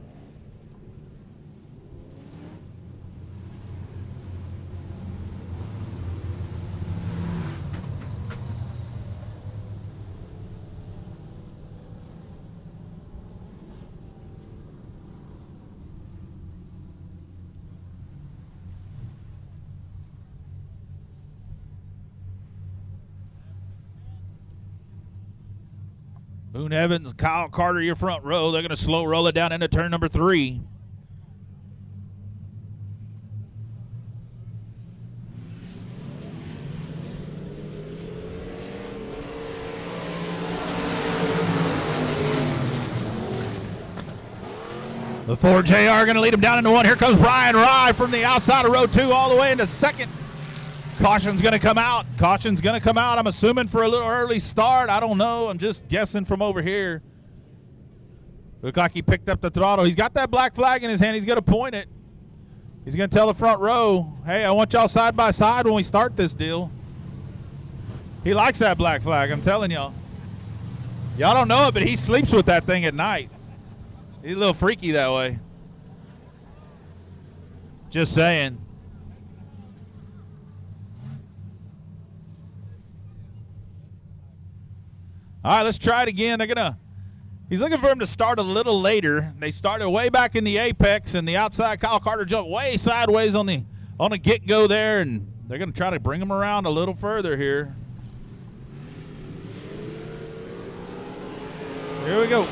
Boone Evans, Kyle Carter, your front row. They're going to slow roll it down into turn number 3. The 4JR going to lead him down into 1. Here comes Brian Rye from the outside of row 2 all the way into second. Caution's going to come out. Caution's going to come out. I'm assuming for a little early start. I don't know. I'm just guessing from over here. Look like he picked up the throttle. He's got that black flag in his hand. He's going to point it. He's going to tell the front row, hey, I want y'all side by side when we start this deal. He likes that black flag, I'm telling y'all. Y'all don't know it, but he sleeps with that thing at night. He's a little freaky that way. Just saying. All right, let's try it again. He's looking for him to start a little later. They started way back in the apex, and the outside Kyle Carter jumped way sideways on the get-go there, and they're going to try to bring him around a little further here. Here we go.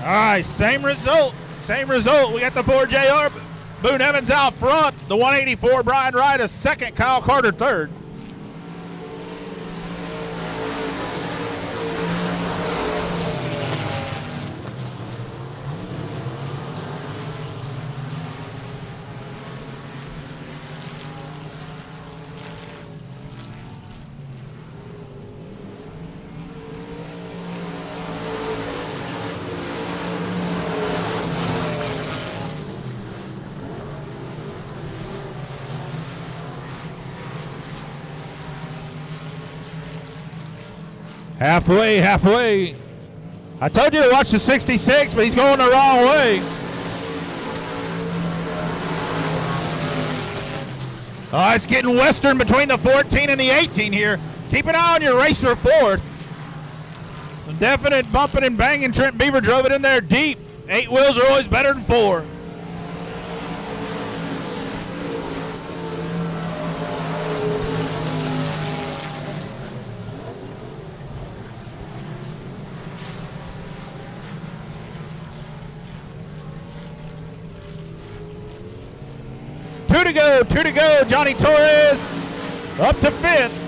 All right, same result. We got the 4JR. Boone Evans out front. The 184, Brian Wright is second. Kyle Carter third. Halfway, halfway. I told you to watch the 66, but he's going the wrong way. Oh, it's getting western between the 14 and the 18 here. Keep an eye on your racer forward. Some definite bumping and banging. Trent Beaver drove it in there deep. 8 wheels are always better than 4. Two to go. Johnny Torres up to 5th.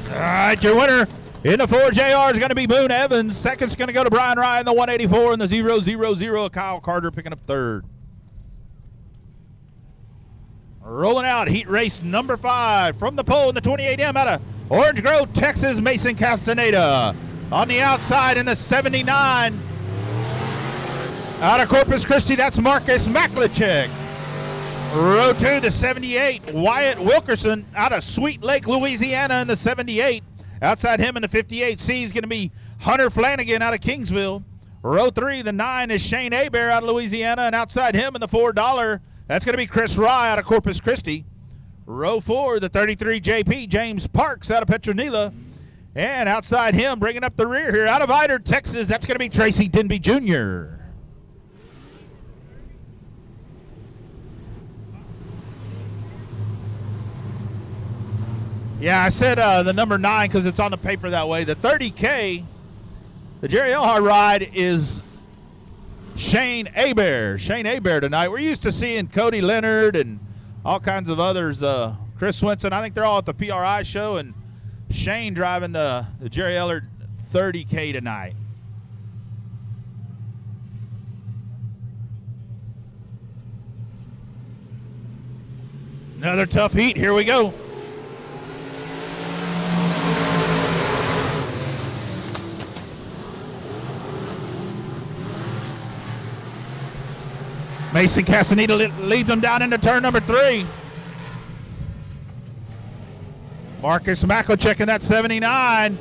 All right, your winner in the 4JR is going to be Boone Evans. Second's going to go to Brian Ryan, the 184, and the 000. Kyle Carter picking up 3rd. Rolling out heat race number 5 from the pole in the 28M out of Orange Grove, Texas, Mason Castaneda. On the outside in the 79 out of Corpus Christi, that's Marcus Maklicek. Row 2, the 78, Wyatt Wilkerson out of Sweet Lake, Louisiana in the 78. Outside him in the 58C is going to be Hunter Flanagan out of Kingsville. Row 3, the 9 is Shane Hebert out of Louisiana, and outside him in the $4, that's going to be Chris Rye out of Corpus Christi. Row 4, the 33 JP, James Parks out of Petronila. And outside him, bringing up the rear here out of Ider, Texas, that's going to be Tracy Denby Jr. Yeah, I said the number 9 because it's on the paper that way. The 30K, the Jerry Elhart ride is Shane Hebert. Shane Hebert tonight. We're used to seeing Cody Leonard and all kinds of others. Chris Swinson, I think they're all at the PRI show, and Shane driving the Jerry Elhart 30K tonight. Another tough heat. Here we go. Mason Castaneda leads them down into turn number 3. Marcus Maklicek in that 79.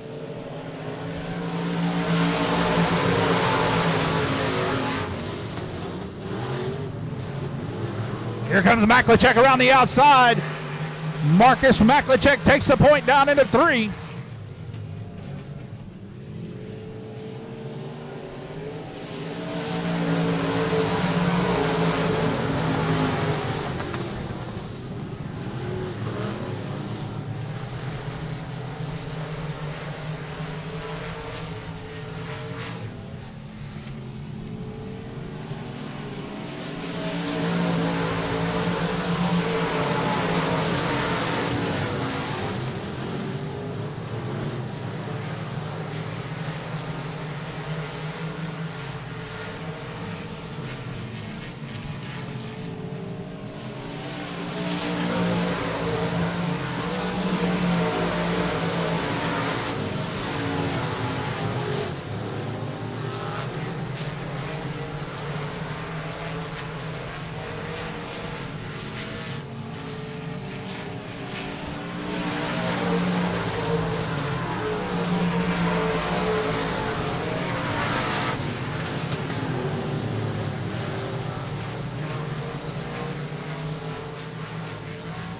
Here comes Maklicek around the outside. Marcus Maklicek takes the point down into 3.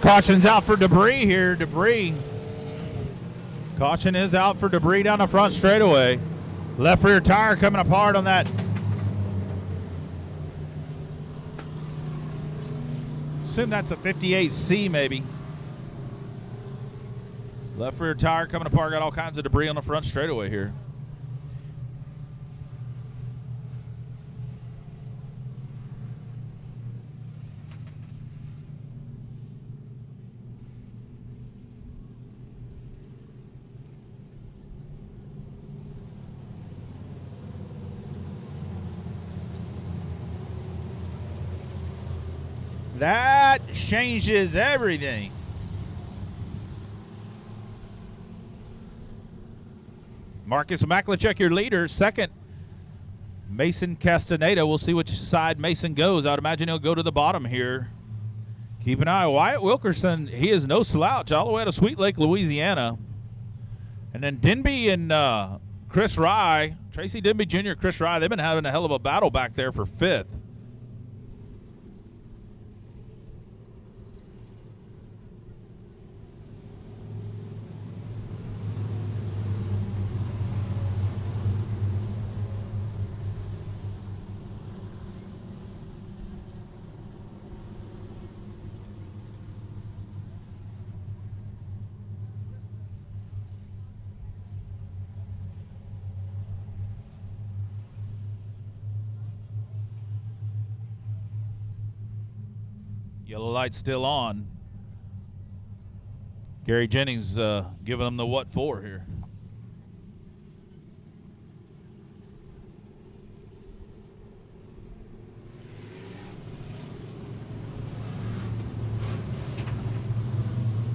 Caution's out for debris here. Caution is out for debris down the front straightaway. Left rear tire coming apart on that. Assume that's a 58C maybe. Left rear tire coming apart. Got all kinds of debris on the front straightaway here. That changes everything. Marcus Maklicek, your leader. Second, Mason Castaneda. We'll see which side Mason goes. I'd imagine he'll go to the bottom here. Keep an eye. Wyatt Wilkerson, he is no slouch all the way to Sweet Lake, Louisiana. And then Denby and Chris Rye, Tracy Denby Jr., Chris Rye, they've been having a hell of a battle back there for fifth. Yellow light still on. Gary Jennings giving them the what for here.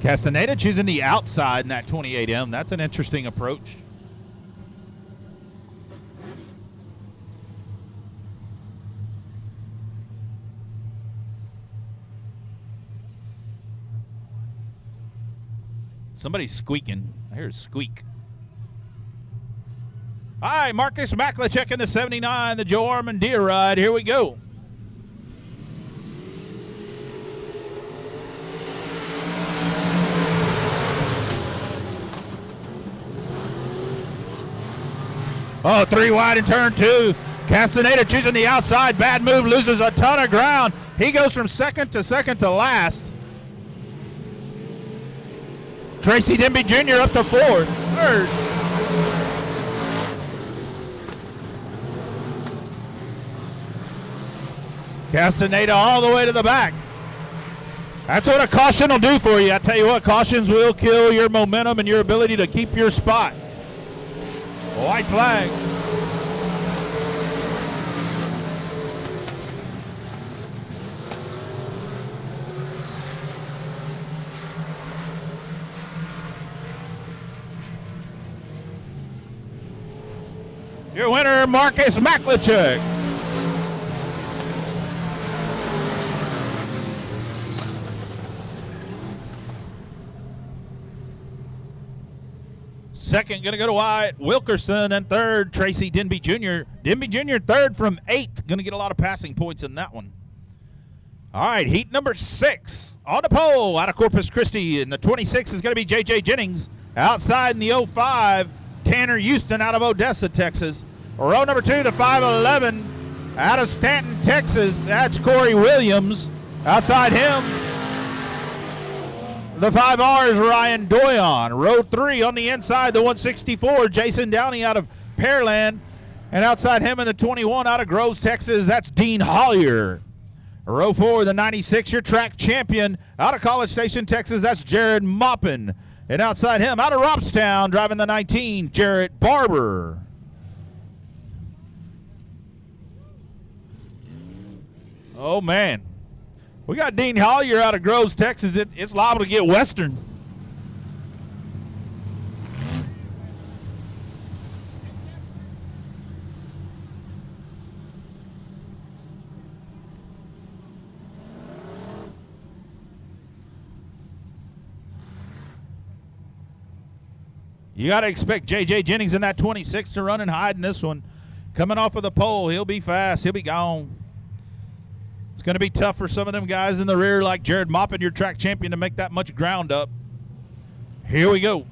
Castaneda choosing the outside in that 28M. That's an interesting approach. Somebody's squeaking. I hear a squeak. All right, Marcus Maklicek in the 79, the Joe Armandia ride. Here we go. Oh, 3 wide in turn 2. Castaneda choosing the outside. Bad move, loses a ton of ground. He goes from second to last. Tracy Denby Jr. up to fourth. Third. Castaneda all the way to the back. That's what a caution will do for you. I tell you what, cautions will kill your momentum and your ability to keep your spot. White flag. Your winner, Marcus Maklicek. Second, going to go to Wyatt Wilkerson, and third, Tracy Denby Jr. Denby Jr. third from 8th. Going to get a lot of passing points in that one. All right, heat number 6 on the pole out of Corpus Christi, and the 26 is going to be J.J. Jennings. Outside in the 05, Tanner Houston out of Odessa, Texas. Row number 2, the 5'11", out of Stanton, Texas. That's Corey Williams. Outside him, the 5R is Ryan Doyon. Row 3 on the inside, the 164, Jason Downey out of Pearland. And outside him in the 21 out of Groves, Texas, that's Dean Hollier. Row 4, the 96, your track champion out of College Station, Texas, that's Jared Maupin. And outside him, out of Robstown, driving the 19, Jarrett Barber. Oh, man. We got Dean Hollier out of Groves, Texas. It's liable to get Western. You got to expect J.J. Jennings in that 26 to run and hide in this one. Coming off of the pole, he'll be fast. He'll be gone. It's going to be tough for some of them guys in the rear like Jared Maupin, your track champion, to make that much ground up. Here we go.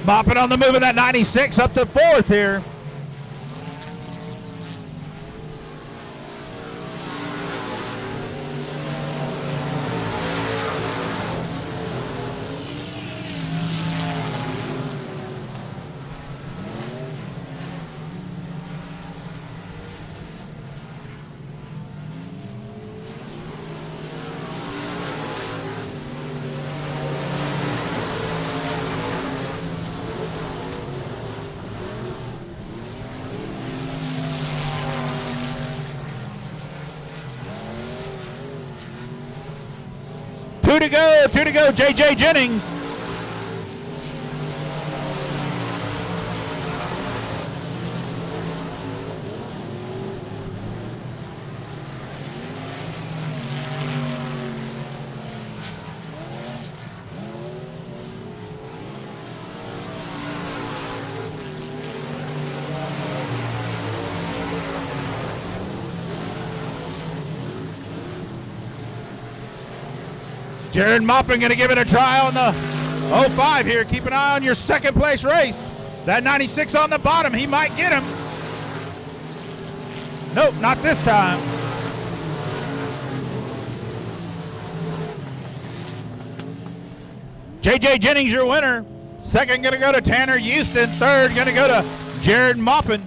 Mopping on the move in that 96 up to fourth here. Two to go, J.J. Jennings. Jared Moppin going to give it a try on the 05 here. Keep an eye on your second place race. That 96 on the bottom, he might get him. Nope, not this time. J.J. Jennings, your winner. Second going to go to Tanner Houston. Third going to go to Jared Moppin.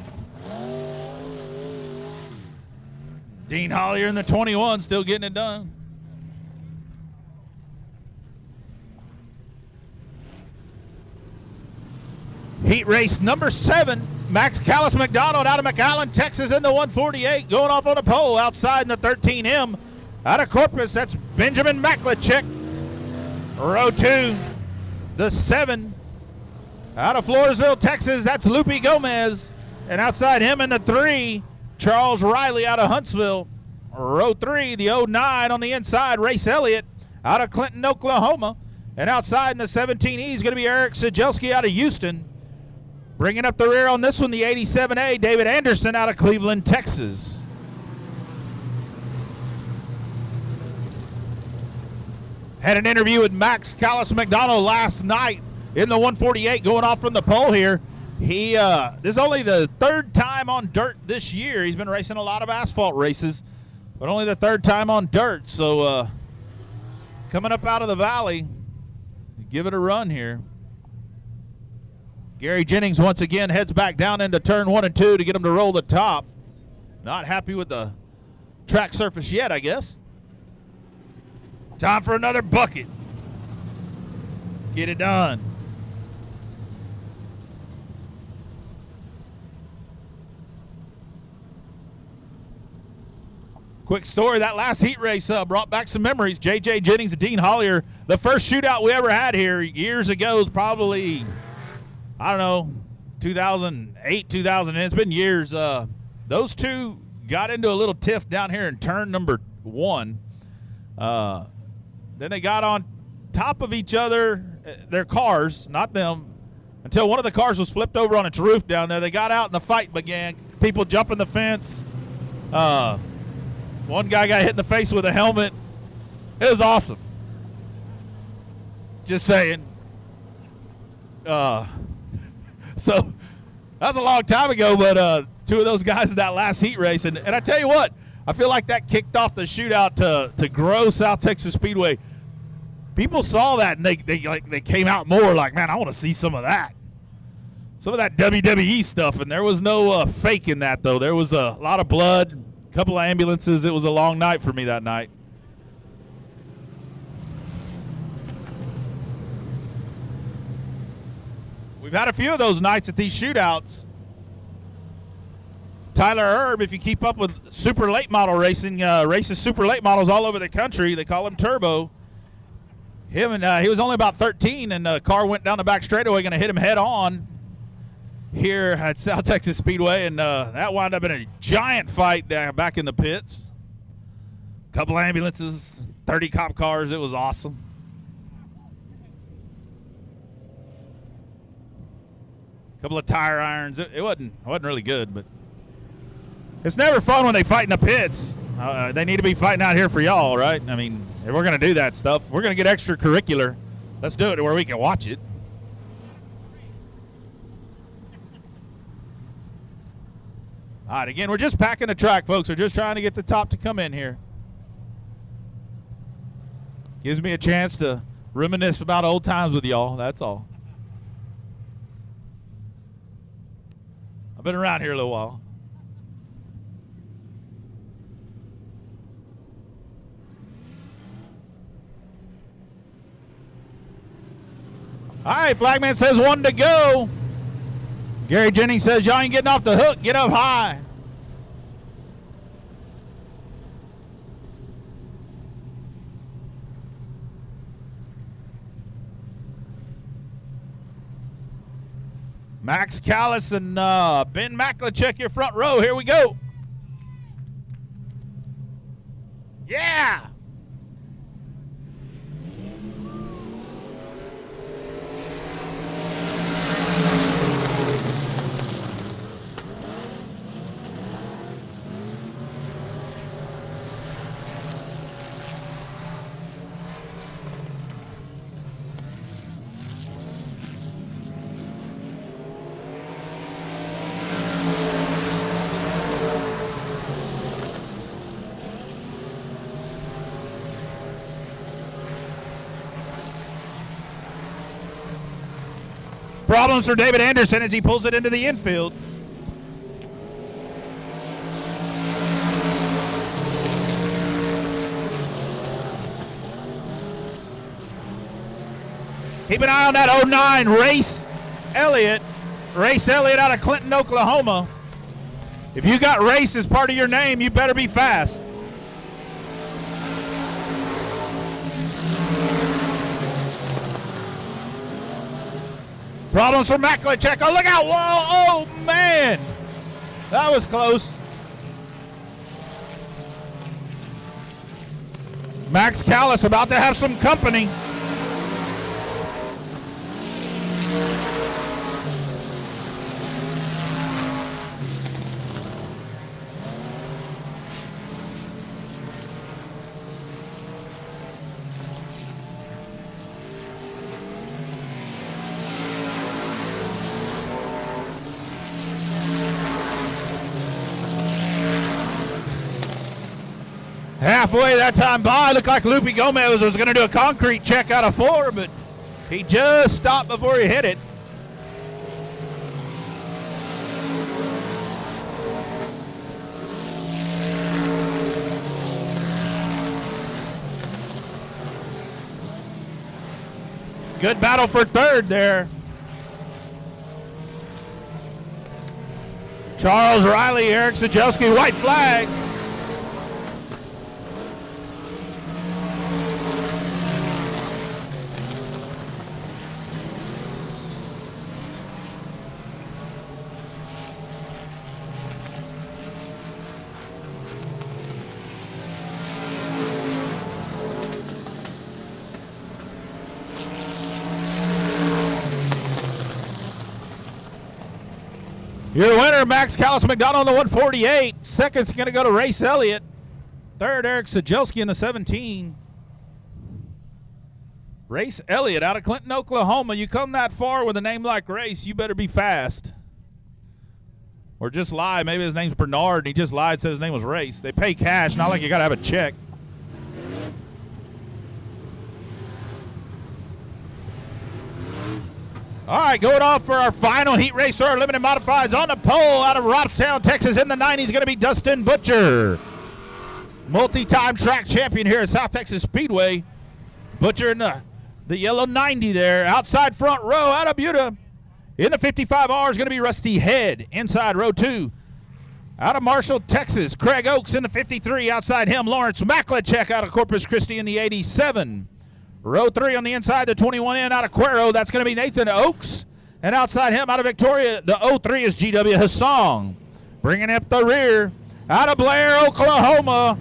Dean Hollier in the 21 still getting it done. Heat race number 7, Max Callis McDonald out of McAllen, Texas in the 148, going off on a pole outside in the 13M. Out of Corpus, that's Benjamin Maklachek. Row 2, the 7. Out of Floresville, Texas, that's Lupe Gomez. And outside him in the 3, Charles Riley out of Huntsville. Row 3, the 09 on the inside, Race Elliott out of Clinton, Oklahoma. And outside in the 17E is going to be Eric Sajelski out of Houston. Bringing up the rear on this one, the 87A, David Anderson out of Cleveland, Texas. Had an interview with Max Callis McDonald last night in the 148 going off from the pole here. This is only the third time on dirt this year. He's been racing a lot of asphalt races, but only the third time on dirt. So coming up out of the valley, give it a run here. Gary Jennings once again heads back down into turn 1 and 2 to get him to roll the top. Not happy with the track surface yet, I guess. Time for another bucket. Get it done. Quick story, that last heat race brought back some memories. J.J. Jennings and Dean Hollier, the first shootout we ever had here years ago, probably, I don't know, 2008, 2000, it's been years. Those two got into a little tiff down here in turn number 1. Then they got on top of each other, their cars, not them, until one of the cars was flipped over on its roof down there. They got out and the fight began. People jumping the fence. One guy got hit in the face with a helmet. It was awesome. Just saying. So that was a long time ago, but two of those guys in that last heat race. And I tell you what, I feel like that kicked off the shootout to grow South Texas Speedway. People saw that and they came out more like, man, I want to see some of that. Some of that WWE stuff. And there was no fake in that, though. There was a lot of blood, a couple of ambulances. It was a long night for me that night. We've had a few of those nights at these shootouts. Tyler Erb, if you keep up with super late model racing, races super late models all over the country. They call him Turbo. He was only about 13, and the car went down the back straightaway, going to hit him head on here at South Texas Speedway, and that wound up in a giant fight back in the pits. A couple ambulances, 30 cop cars. It was awesome. A couple of tire irons. It wasn't really good, but it's never fun when they fight in the pits. They need to be fighting out here for y'all, right? I mean, if we're going to do that stuff, we're going to get extracurricular. Let's do it where we can watch it. All right, again, we're just packing the track, folks. We're just trying to get the top to come in here. Gives me a chance to reminisce about old times with y'all. That's all. I've been around here a little while. All right, Flagman says 1 to go. Gary Jennings says, y'all ain't getting off the hook. Get up high. Max Callis and Ben Macklin, check your front row. Here we go. Yeah. Problems for David Anderson as he pulls it into the infield. Keep an eye on that 09 Race Elliott. Race Elliott out of Clinton, Oklahoma. If you got Race as part of your name, you better be fast. Problems for Maklicek. Oh, look out. Whoa. Oh, man. That was close. Max Callis about to have some company. Halfway that time by, looked like Lupe Gomez was going to do a concrete check out of 4, but he just stopped before he hit it. Good battle for third there. Charles Riley, Eric Sajelski, white flag. Your winner, Max Callis McDonald on the 148. Second's going to go to Race Elliott. Third, Eric Sajelski in the 17. Race Elliott out of Clinton, Oklahoma. You come that far with a name like Race, you better be fast. Or just lie. Maybe his name's Bernard, and he just lied, said his name was Race. They pay cash, not like you got to have a check. All right, going off for our final heat race or our limited modifieds on the pole out of Robstown, Texas in the 90s going to be Dustin Butcher. Multi-time track champion here at South Texas Speedway. Butcher in the yellow 90 there. Outside front row out of Buda. In the 55R is going to be Rusty Head. Inside row 2. Out of Marshall, Texas, Craig Oakes in the 53. Outside him, Lawrence Maklicek out of Corpus Christi in the 87. Row 3 on the inside, the 21 in out of Cuero. That's going to be Nathan Oakes. And outside him, out of Victoria, the 03 is GW Hassong. Bringing up the rear, out of Blair, Oklahoma.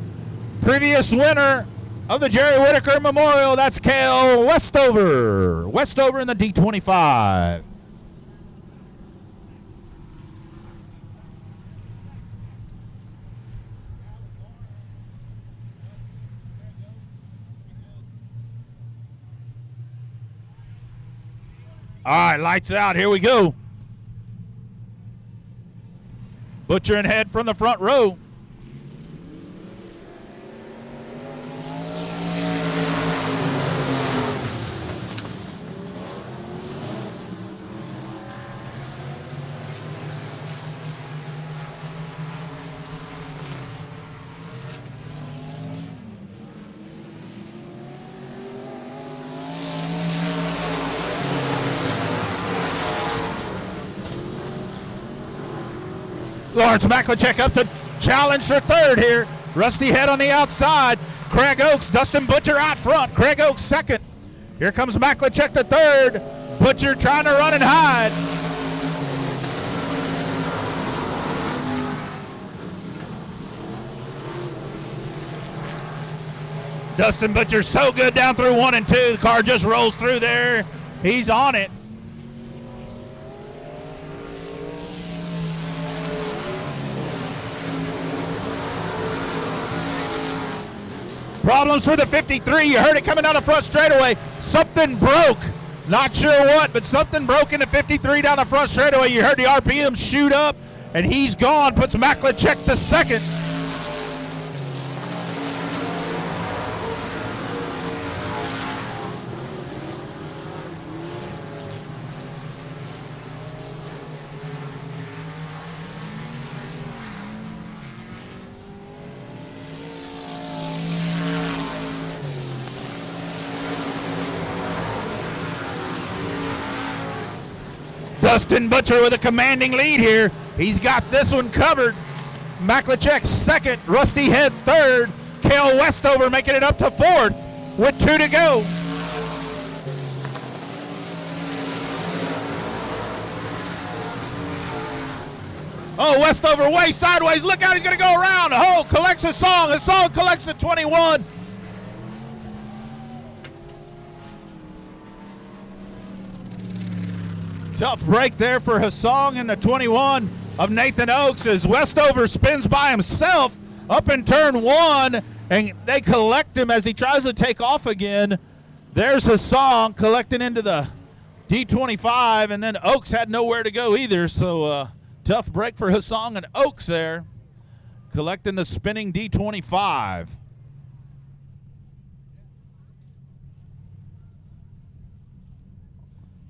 Previous winner of the Jerry Whitaker Memorial, that's Cale Westover. Westover in the D25. All right, lights out. Here we go. Butcher and Head from the front row. Lawrence Maklicek up to challenge for third here. Rusty Head on the outside. Craig Oaks, Dustin Butcher out front. Craig Oaks second. Here comes Maklicek to third. Butcher trying to run and hide. Dustin Butcher so good down through 1 and 2. The car just rolls through there. He's on it. Problems for the 53. You heard it coming down the front straightaway. Something broke. Not sure what, but something broke in the 53 down the front straightaway. You heard the RPM shoot up, and he's gone. Puts Maklicek to second. Dustin Butcher with a commanding lead here. He's got this one covered. Maklicek second, Rusty Head third, Cale Westover making it up to fourth with 2 to go. Oh, Westover way sideways. Look out, he's going to go around. Oh, collects a song. Hassan collects a 21. Tough break there for Hassan in the 21 of Nathan Oaks as Westover spins by himself up in turn 1, and they collect him as he tries to take off again. There's Hassan collecting into the D25, and then Oaks had nowhere to go either, so tough break for Hassan and Oaks there, collecting the spinning D25.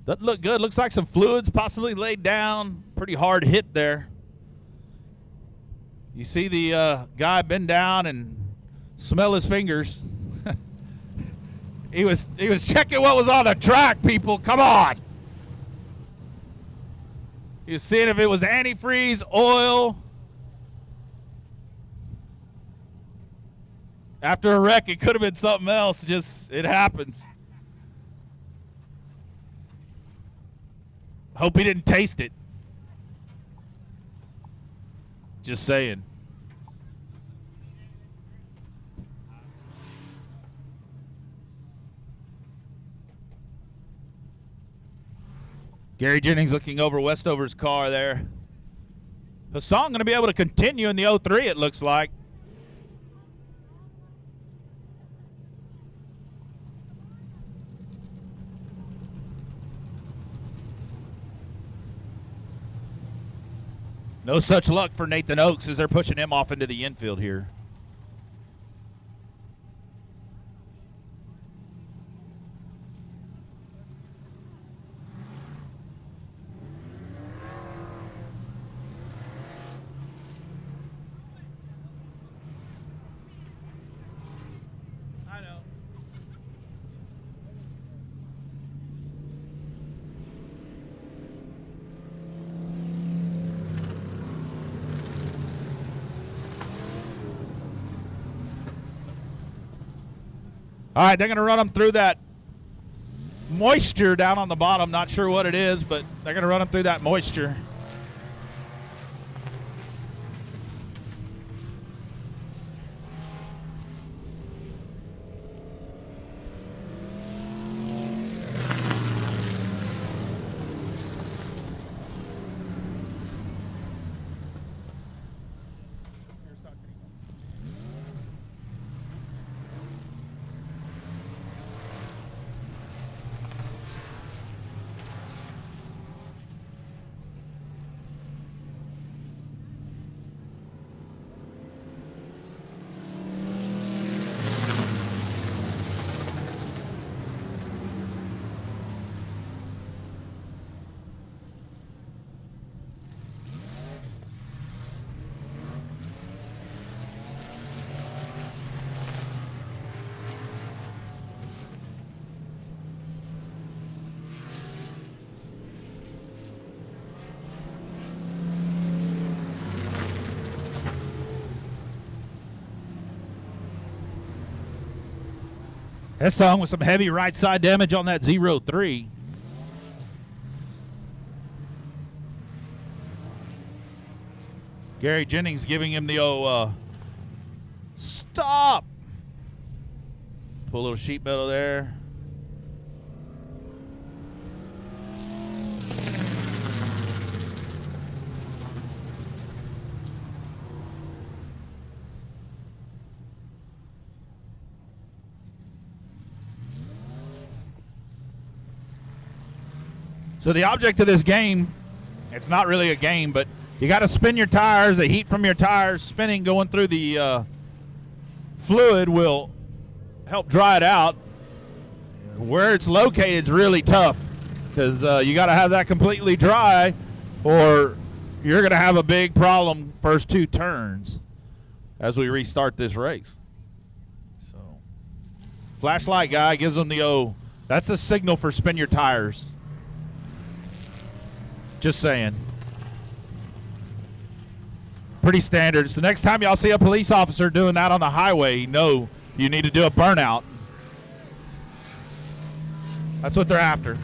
Doesn't look good. Looks like some fluids possibly laid down. Pretty hard hit there. You see the guy bend down and smell his fingers. He was checking what was on the track, people. Come on. He was seeing if it was antifreeze, oil. After a wreck, it could have been something else. Just, it happens. Hope he didn't taste it. Just saying. Gary Jennings looking over Westover's car there. Hassan going to be able to continue in the 03, it looks like. No such luck for Nathan Oaks as they're pushing him off into the infield here. All right, they're going to run them through that moisture down on the bottom. Not sure what it is, but they're going to run them through that moisture. Hessong with some heavy right side damage on that 0-3. Gary Jennings giving him the stop. Pull a little sheet metal there. So the object of this game, it's not really a game, but you got to spin your tires. The heat from your tires spinning going through the fluid will help dry it out. Where it's located is really tough because you got to have that completely dry or you're going to have a big problem first 2 turns as we restart this race. So flashlight guy gives them the O. That's a signal for spin your tires. Just saying. Pretty standard. So next time y'all see a police officer doing that on the highway, you know you need to do a burnout. That's what they're after.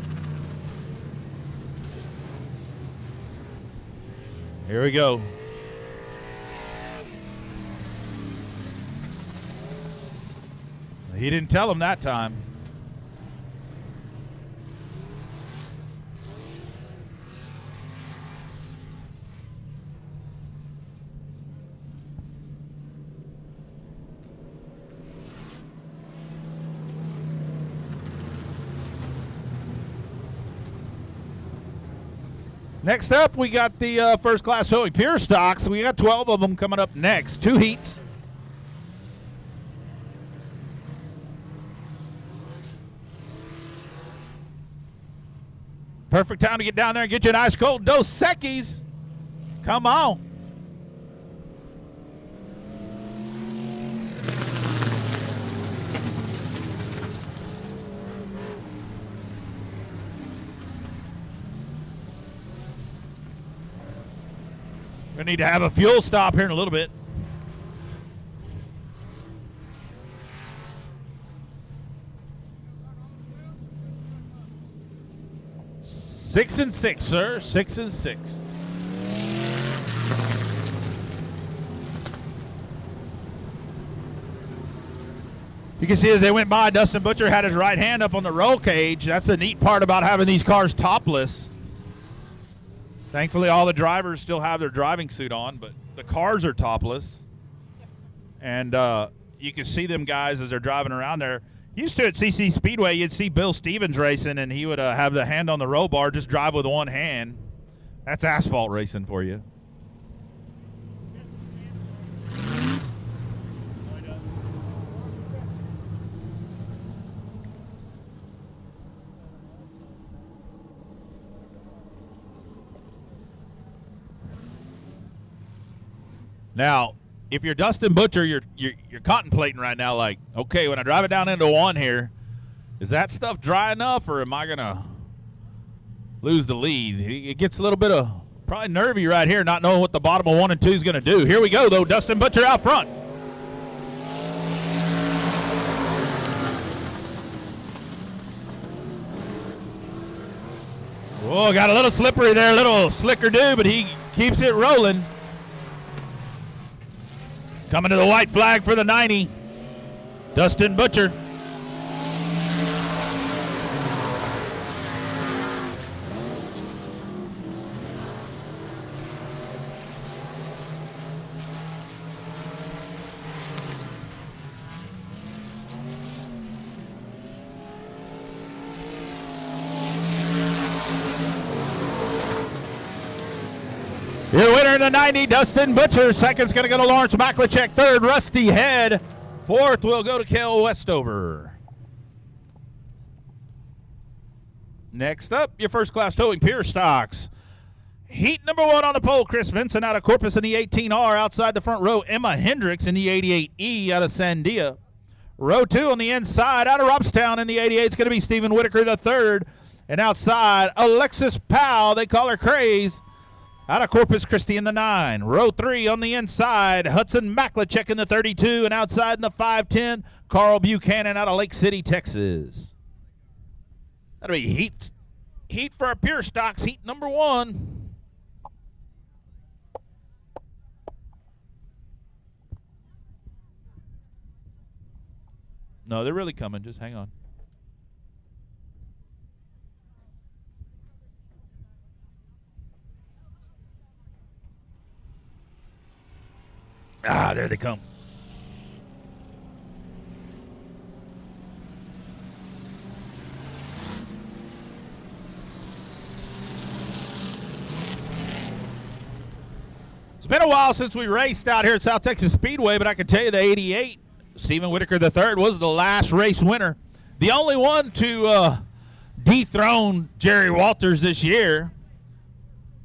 Here we go. He didn't tell him that time. Next up, we got the first class towing pure stocks. We got 12 of them coming up next. 2 heats. Perfect time to get down there and get you an ice cold Dos Equis. Come on. We need to have a fuel stop here in a little bit. Six and 6, sir. 6 and 6. You can see as they went by, Dustin Butcher had his right hand up on the roll cage. That's the neat part about having these cars topless. Thankfully, all the drivers still have their driving suit on, but the cars are topless. And you can see them guys as they're driving around there. Used to at CC Speedway, you'd see Bill Stevens racing, and he would have the hand on the roll bar, just drive with one hand. That's asphalt racing for you. Now, if you're Dustin Butcher, you're contemplating right now, like, okay, when I drive it down into 1 here, is that stuff dry enough, or am I gonna lose the lead? It gets a little bit of probably nervy right here, not knowing what the bottom of 1 and 2 is gonna do. Here we go, though. Dustin Butcher out front. Oh, got a little slippery there, a little slicker do, but he keeps it rolling. Coming to the white flag for the 90, Dustin Butcher. Your winner in the 90, Dustin Butcher. Second's going to go to Lawrence Maklicek. Third, Rusty Head. Fourth will go to Cale Westover. Next up, your first class towing pure stocks. Heat number 1 on the pole, Chris Vincent out of Corpus in the 18R. Outside the front row, Emma Hendricks in the 88E out of Sandia. Row 2 on the inside out of Robstown in the 88. It's going to be Stephen Whiteaker the third. And outside, Alexis Powell, they call her Craze, out of Corpus Christi in the 9. Row 3 on the inside, Hudson Maklachek in the 32, and outside in the 510, Carl Buchanan out of Lake City, Texas. That'll be heat for our pure stocks, heat number 1. No, they're really coming. Just hang on. Ah, there they come. It's been a while since we raced out here at South Texas Speedway, but I can tell you the 88, Stephen Whitaker III, was the last race winner. The only one to dethrone Jerry Walters this year.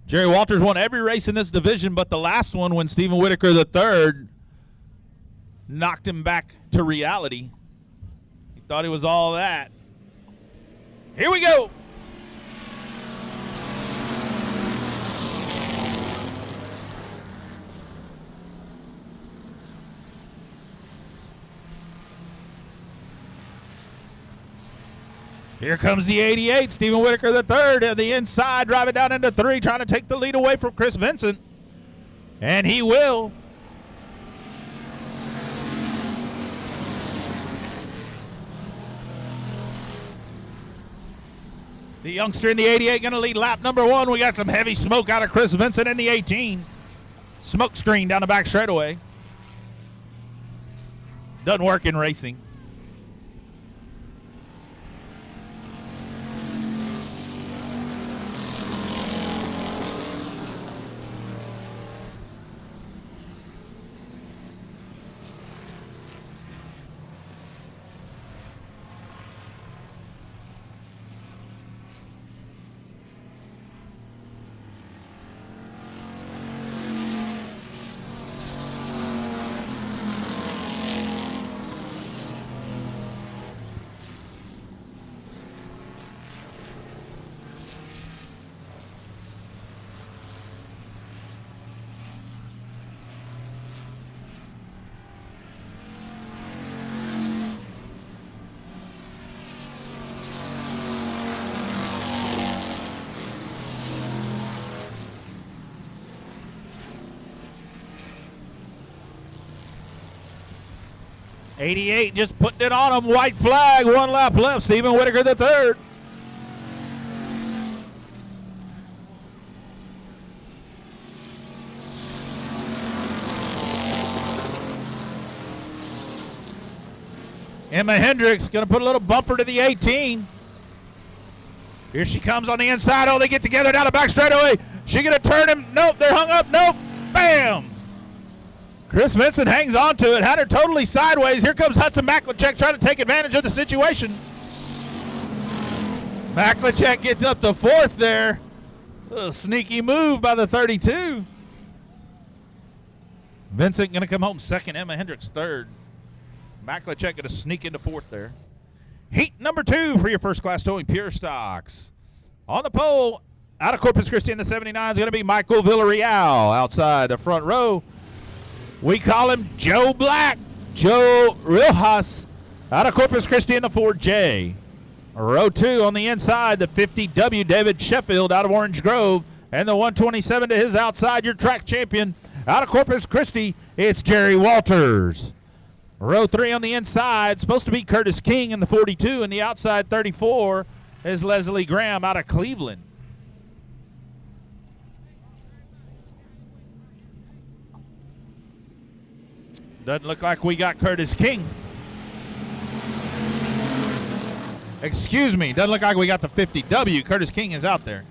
Jerry Walters won every race in this division, but the last one when Stephen Whitaker III knocked him back to reality. He thought he was all that. Here we go. Here comes the 88, Stephen Whitaker III on the inside, driving down into 3, trying to take the lead away from Chris Vincent. And he will. The youngster in the 88 going to lead lap number 1. We got some heavy smoke out of Chris Vincent in the 18. Smoke screen down the back straightaway. Doesn't work in racing. '88 just putting it on him. White flag, 1 lap left. Stephen Whitaker III. Emma Hendricks going to put a little bumper to the 18. Here she comes on the inside. Oh, they get together down the back straightaway. She going to turn him. Nope, they're hung up. Nope. Bam. Chris Vincent hangs on to it. Had her totally sideways. Here comes Hudson Maklachek trying to take advantage of the situation. Maklachek gets up to 4th there. A little sneaky move by the 32. Vincent going to come home 2nd. Emma Hendricks 3rd. Maklachek going to sneak into 4th there. Heat number 2 for your first class towing pure stocks. On the pole, out of Corpus Christi in the 79 is going to be Michael Villarreal outside the front row. We call him Joe Black. Joe Rojas out of Corpus Christi in the 4J. Row 2 on the inside, the 50W David Sheffield out of Orange Grove. And the 127 to his outside, your track champion out of Corpus Christi, it's Jerry Walters. Row 3 on the inside, supposed to be Curtis King in the 42, and the outside 34 is Leslie Graham out of Cleveland. Doesn't look like we got Curtis King. Excuse me, doesn't look like we got the 50W. Curtis King is out there.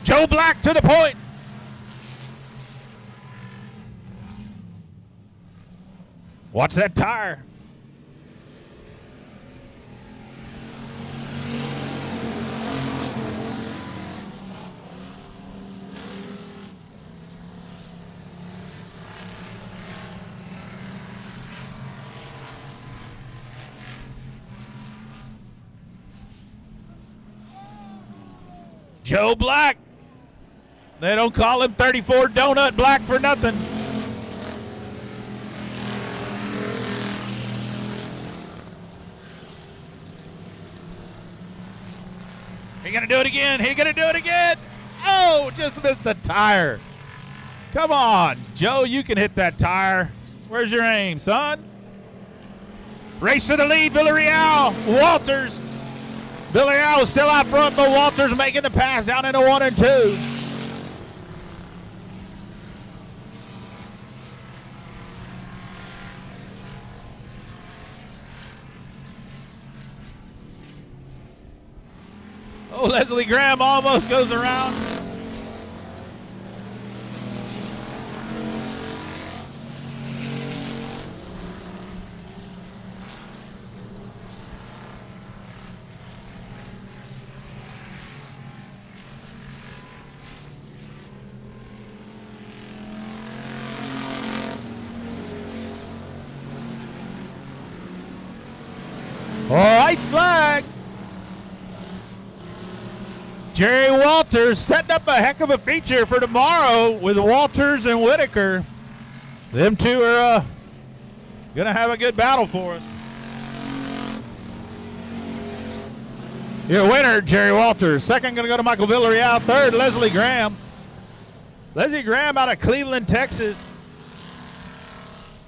Joe Black to the point. Watch that tire. Joe Black. They don't call him 34 Donut Black for nothing. He gonna do it again. He gonna do it again. Oh, just missed the tire. Come on, Joe, you can hit that tire. Where's your aim, son? Race to the lead, Villarreal. Walters. Villarreal is still out front, but Walters making the pass down into 1 and 2. Oh, Leslie Graham almost goes around. All right, flag. Jerry Walters setting up a heck of a feature for tomorrow with Walters and Whiteaker. Them two are going to have a good battle for us. Your winner, Jerry Walters. Second going to go to Michael Villarreal. Third, Leslie Graham. Leslie Graham out of Cleveland, Texas.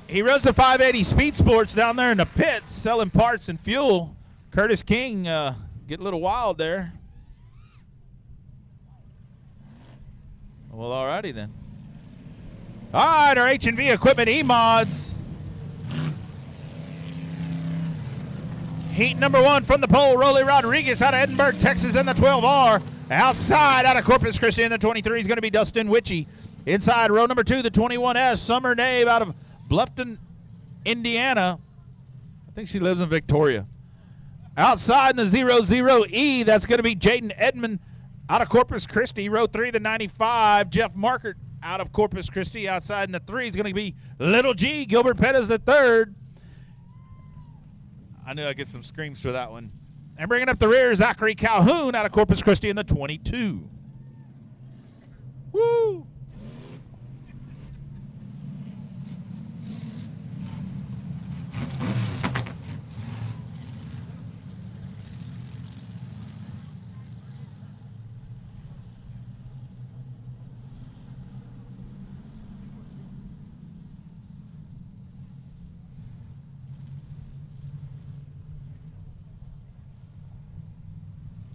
He runs the 580 Speed Sports down there in the pits selling parts and fuel. Curtis King get a little wild there. Well, all righty then. All right, our H&V Equipment E-Mods. Heat number 1 from the pole, Rolly Rodriguez out of Edinburgh, Texas in the 12R. Outside out of Corpus Christi in the 23 is going to be Dustin Witchey. Inside row number 2, the 21S, Summer Nave out of Bluffton, Indiana. I think she lives in Victoria. Outside in the 00E, that's going to be Jaden Edmond out of Corpus Christi. Row 3, the 95, Jeff Markert out of Corpus Christi. Outside in the 3 is going to be Little G, Gilbert Pettis the third. I knew I'd get some screams for that one. And bringing up the rear, Zachary Calhoun out of Corpus Christi in the 22. Woo!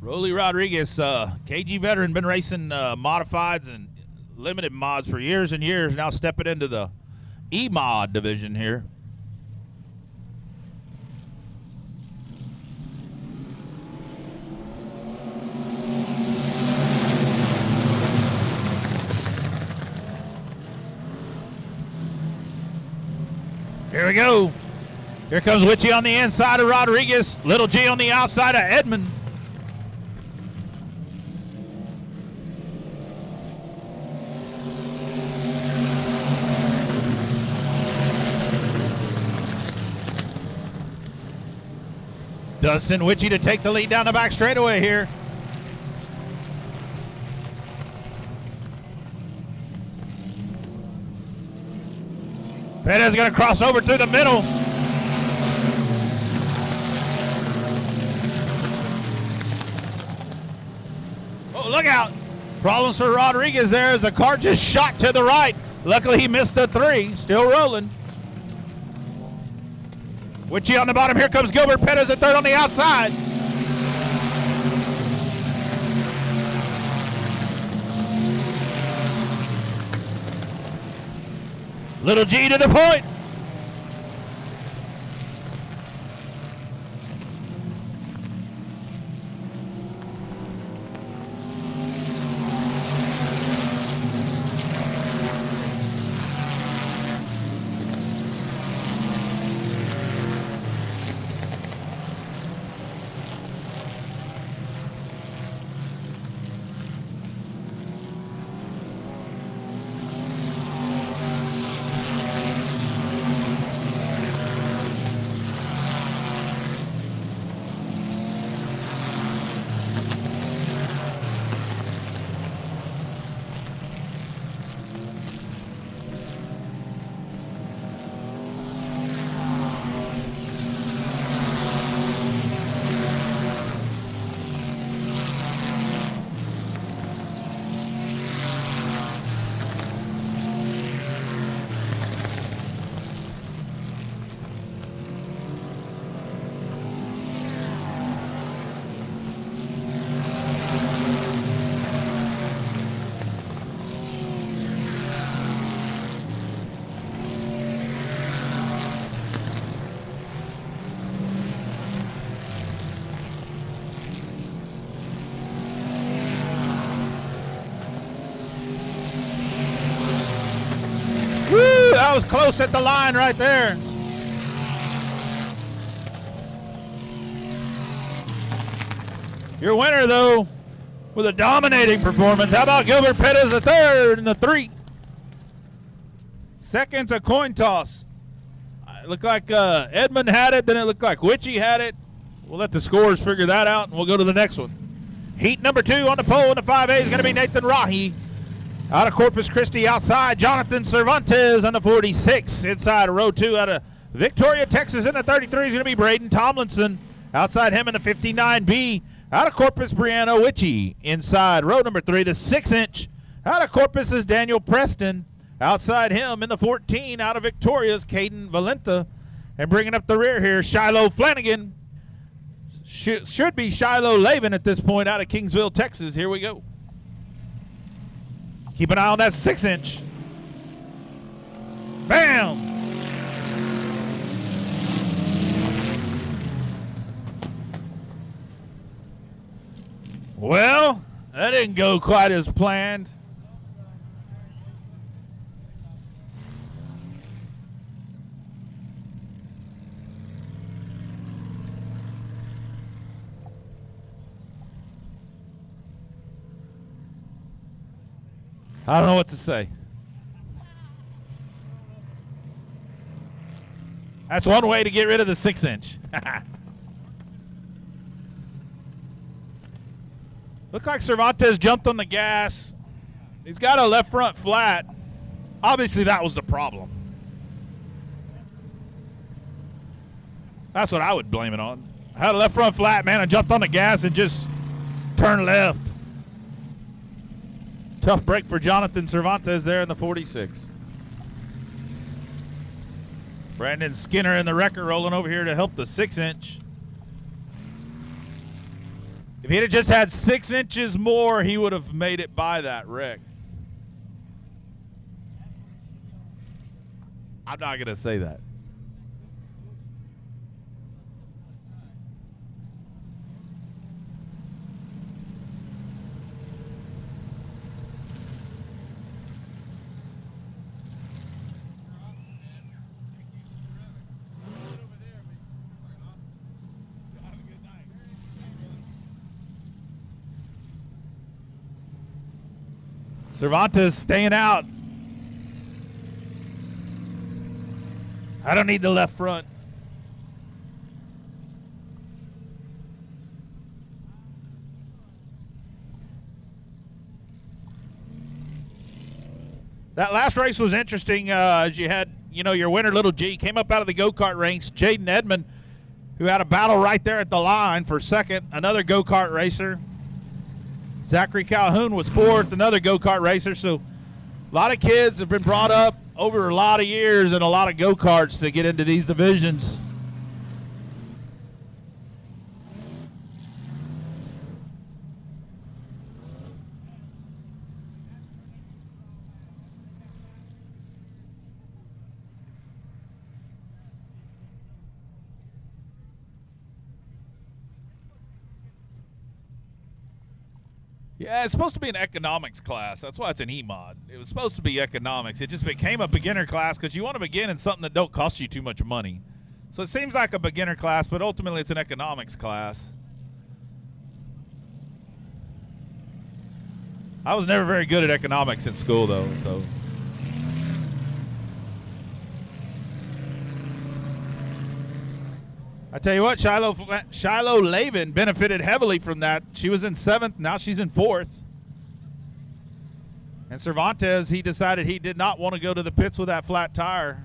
Rolly Rodriguez, KG veteran, been racing modifieds and limited mods for years and years, now stepping into the E-Mod division here. Here we go. Here comes Witchy on the inside of Rodriguez, Little G on the outside of Edmond. Dustin Witchy to take the lead down the back straightaway here. Pettis going to cross over through the middle. Oh, look out. Problems for Rodriguez there as the car just shot to the right. Luckily, he missed the 3. Still rolling. Witchy on the bottom. Here comes Gilbert Pettis at third on the outside. Little G to the point. was close at the line right there. Your winner, though, with a dominating performance. How about Gilbert Pettis, the third and the 3? Second's a coin toss. It looked like Edmund had it, then it looked like Witchy had it. We'll let the scorers figure that out, and we'll go to the next one. Heat number 2 on the pole in the 5A is going to be Nathan Rahi. Out of Corpus Christi, outside Jonathan Cervantes on the 46. Inside row 2 out of Victoria, Texas in the 33 is going to be Braden Tomlinson. Outside him in the 59B. Out of Corpus, Brianna Witchy. Inside row number 3, the 6-inch. Out of Corpus is Daniel Preston. Outside him in the 14, out of Victoria's Caden Valenta. And bringing up the rear here, Shiloh Flanagan. Should be Shiloh Lavin at this point out of Kingsville, Texas. Here we go. Keep an eye on that 6-inch. Bam! Well, that didn't go quite as planned. I don't know what to say. That's one way to get rid of the 6-inch. Looked like Cervantes jumped on the gas. He's got a left front flat. Obviously, that was the problem. That's what I would blame it on. I had a left front flat, man. I jumped on the gas and just turned left. Tough break for Jonathan Cervantes there in the 46. Brandon Skinner in the wrecker rolling over here to help the 6-inch. If he'd have just had 6 inches more, he would have made it by that wreck. I'm not going to say that. Cervantes staying out. I don't need the left front. That last race was interesting as you had, your winner, Little G, came up out of the go-kart ranks. Jaden Edmond, who had a battle right there at the line for second, another go-kart racer. Zachary Calhoun was fourth, another go-kart racer. So a lot of kids have been brought up over a lot of years in a lot of go-karts to get into these divisions. Yeah, it's supposed to be an economics class. That's why it's an E-mod. It was supposed to be economics. It just became a beginner class because you want to begin in something that don't cost you too much money. So it seems like a beginner class, but ultimately it's an economics class. I was never very good at economics in school, though, so. I tell you what, Shiloh Lavin benefited heavily from that. She was in 7th. Now she's in 4th. And Cervantes, he decided he did not want to go to the pits with that flat tire.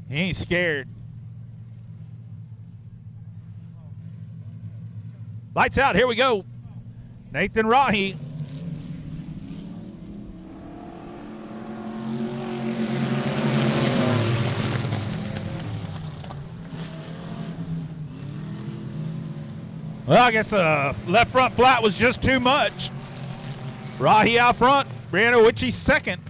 He ain't scared. Lights out. Here we go. Nathan Rahi. Well, I guess left front flat was just too much. Rahi out front. Brianna Witchy second.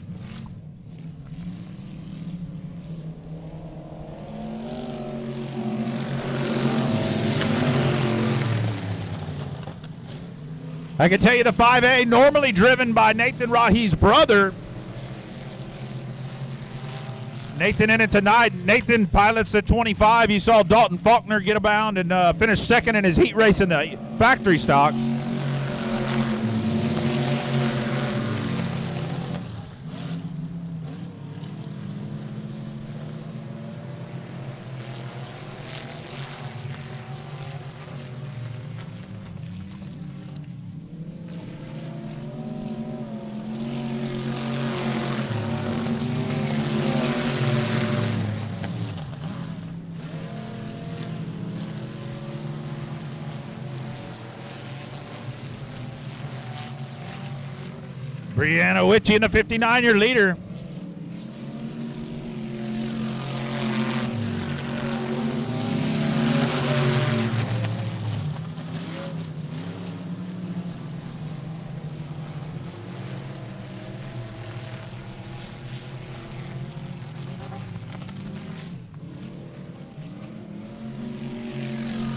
I can tell you the 5A, normally driven by Nathan Rahi's brother. Nathan in it tonight. Nathan pilots at 25. You saw Dalton Faulkner get a bound and finish second in his heat race in the factory stocks. Brianna Witchy in the 59, your leader.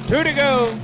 Two to go.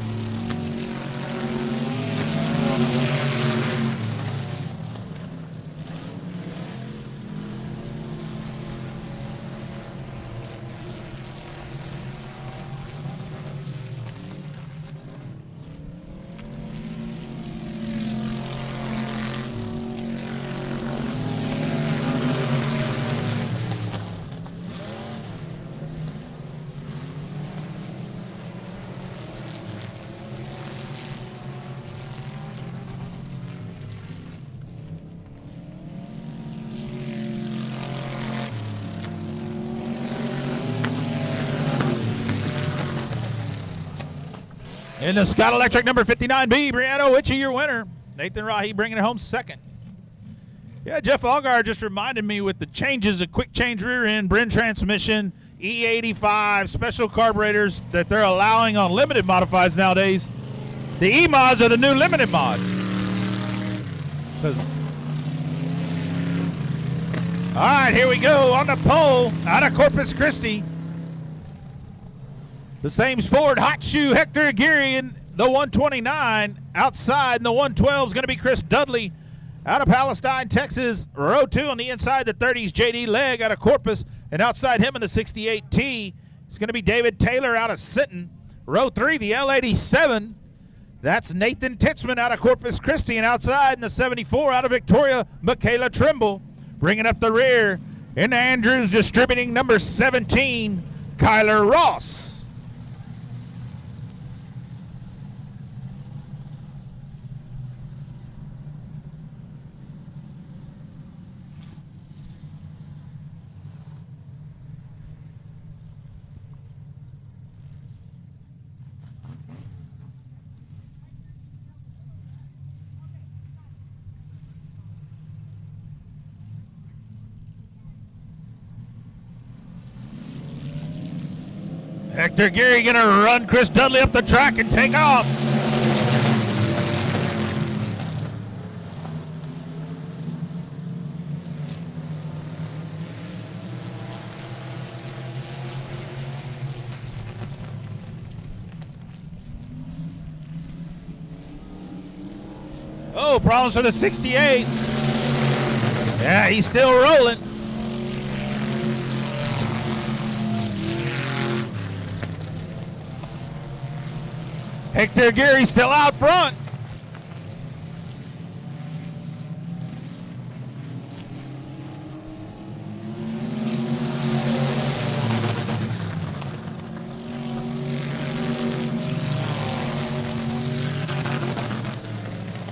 In the Scott Electric number 59B, Brianna Witchy, your winner. Nathan Rahi bringing it home second. Yeah, Jeff Allgaier just reminded me with the changes of quick change rear end, Brin transmission, E85, special carburetors that they're allowing on limited modifieds nowadays. The E-mods are the new limited mod. All right, here we go on the pole out of Corpus Christi. The same Ford hot shoe Hector Aguirre in the 129. Outside in the 112 is going to be Chris Dudley out of Palestine, Texas. Row 2 on the inside, the 30s, J.D. Legg out of Corpus. And outside him in the 68T is going to be David Taylor out of Sinton. Row 3, the L87. That's Nathan Titzman out of Corpus Christi. And outside in the 74 out of Victoria, Michaela Trimble. Bringing up the rear in Andrews, distributing number 17, Kyler Ross. Hector Geary going to run Chris Dudley up the track and take off. Oh, problems for the 68. Yeah, he's still rolling. Hector Geary still out front.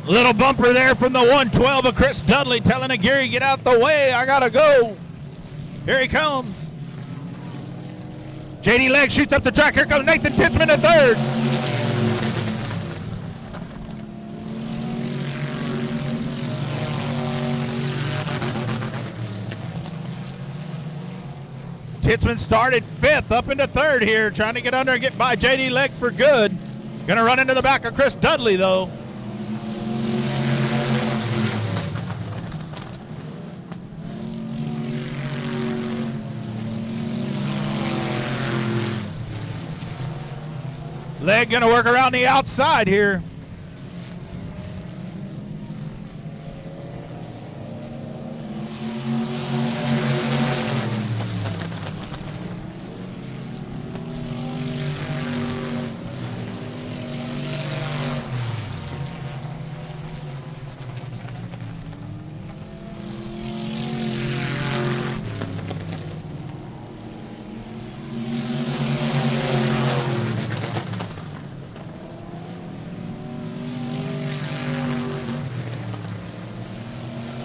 Little bumper there from the 112 of Chris Dudley telling Aguirre, get out the way, I gotta go. Here he comes. J.D. Legg shoots up the track. Here comes Nathan Titzman in third. Titzman started fifth, up into third here, trying to get under and get by J.D. Legg for good. Gonna run into the back of Chris Dudley, though. Legg gonna work around the outside here.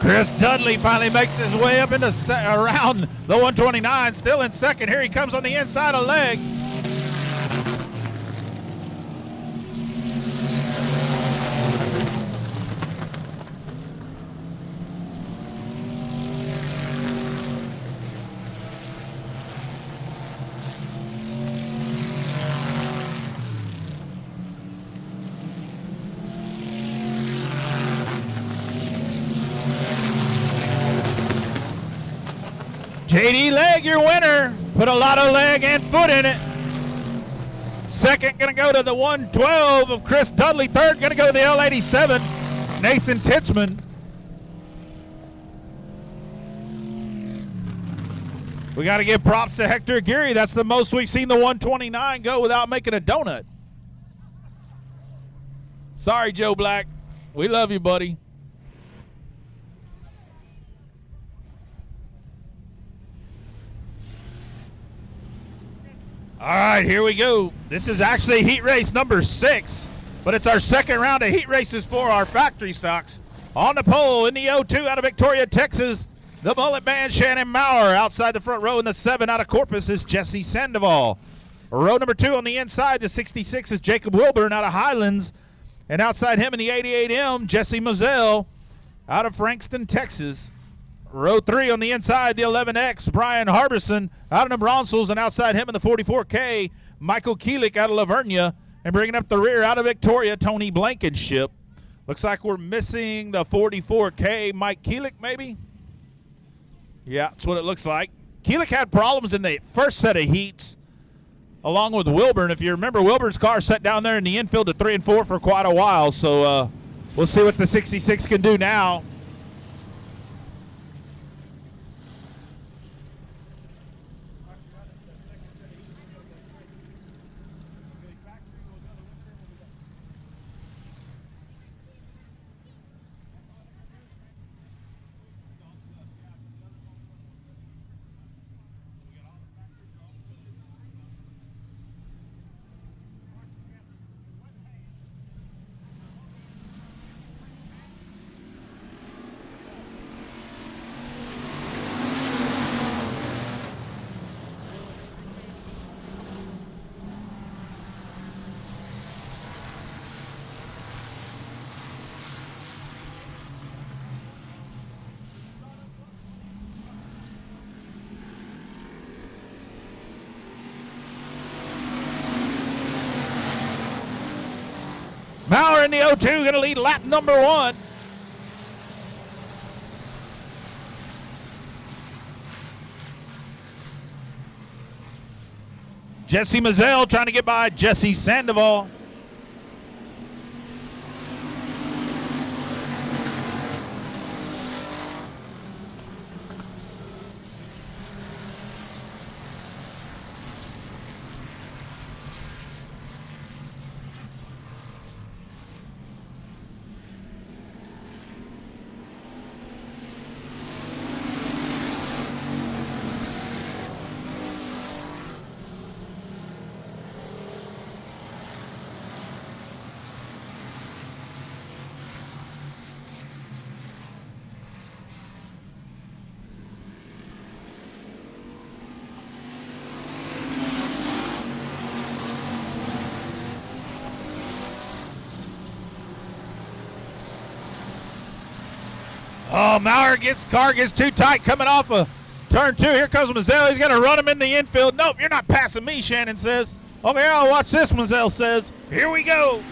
Chris Dudley finally makes his way up into around the 129, still in second. Here he comes on the inside of leg. JD Leg, your winner. Put a lot of leg and foot in it. Second going to go to the 112 of Chris Dudley. Third going to go to the L87, Nathan Titzman. We got to give props to Hector Aguirre. That's the most we've seen the 129 go without making a donut. Sorry, Joe Black. We love you, buddy. All right, here we go. This is actually heat race number 6, but it's our second round of heat races for our factory stocks. On the pole in the 02 out of Victoria, Texas, the mullet man Shannon Maurer. Outside the front row in the 7 out of Corpus is Jesse Sandoval. Row number 2 on the inside, the 66 is Jacob Wilburn out of Highlands. And outside him in the 88M, Jesse Moselle out of Frankston, Texas. Row 3 on the inside, the 11X, Brian Harbison out of New Braunfels, and outside him in the 44K, Michael Keelik out of Lavernia, and bringing up the rear out of Victoria, Tony Blankenship. Looks like we're missing the 44K, Mike Keelik maybe? Yeah, that's what it looks like. Keelik had problems in the first set of heats, along with Wilburn. If you remember, Wilburn's car sat down there in the infield at 3 and 4 for quite a while, so we'll see what the 66 can do now. Maurer in the 02 going to lead lap number 1. Jesse Moselle trying to get by Jesse Sandoval. Oh, Maurer car gets too tight coming off of turn 2. Here comes Moselle. He's going to run him in the infield. Nope, you're not passing me, Shannon says. Okay, I'll watch this, Moselle says. Here we go.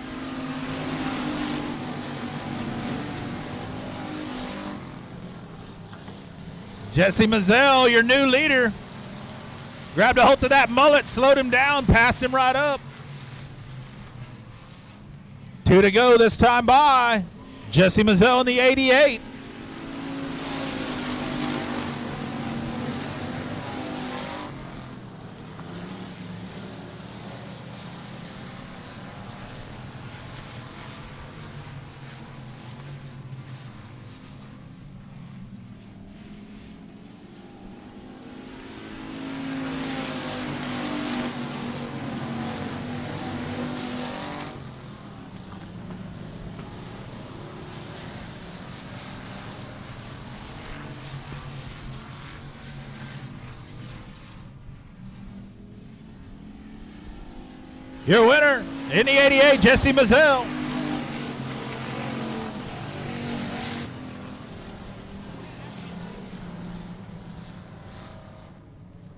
Jesse Moselle, your new leader. Grabbed a hold of that mullet, slowed him down, passed him right up. 2 to go this time by. Jesse Moselle in the 88. Your winner in the 88, Jesse Mazzell.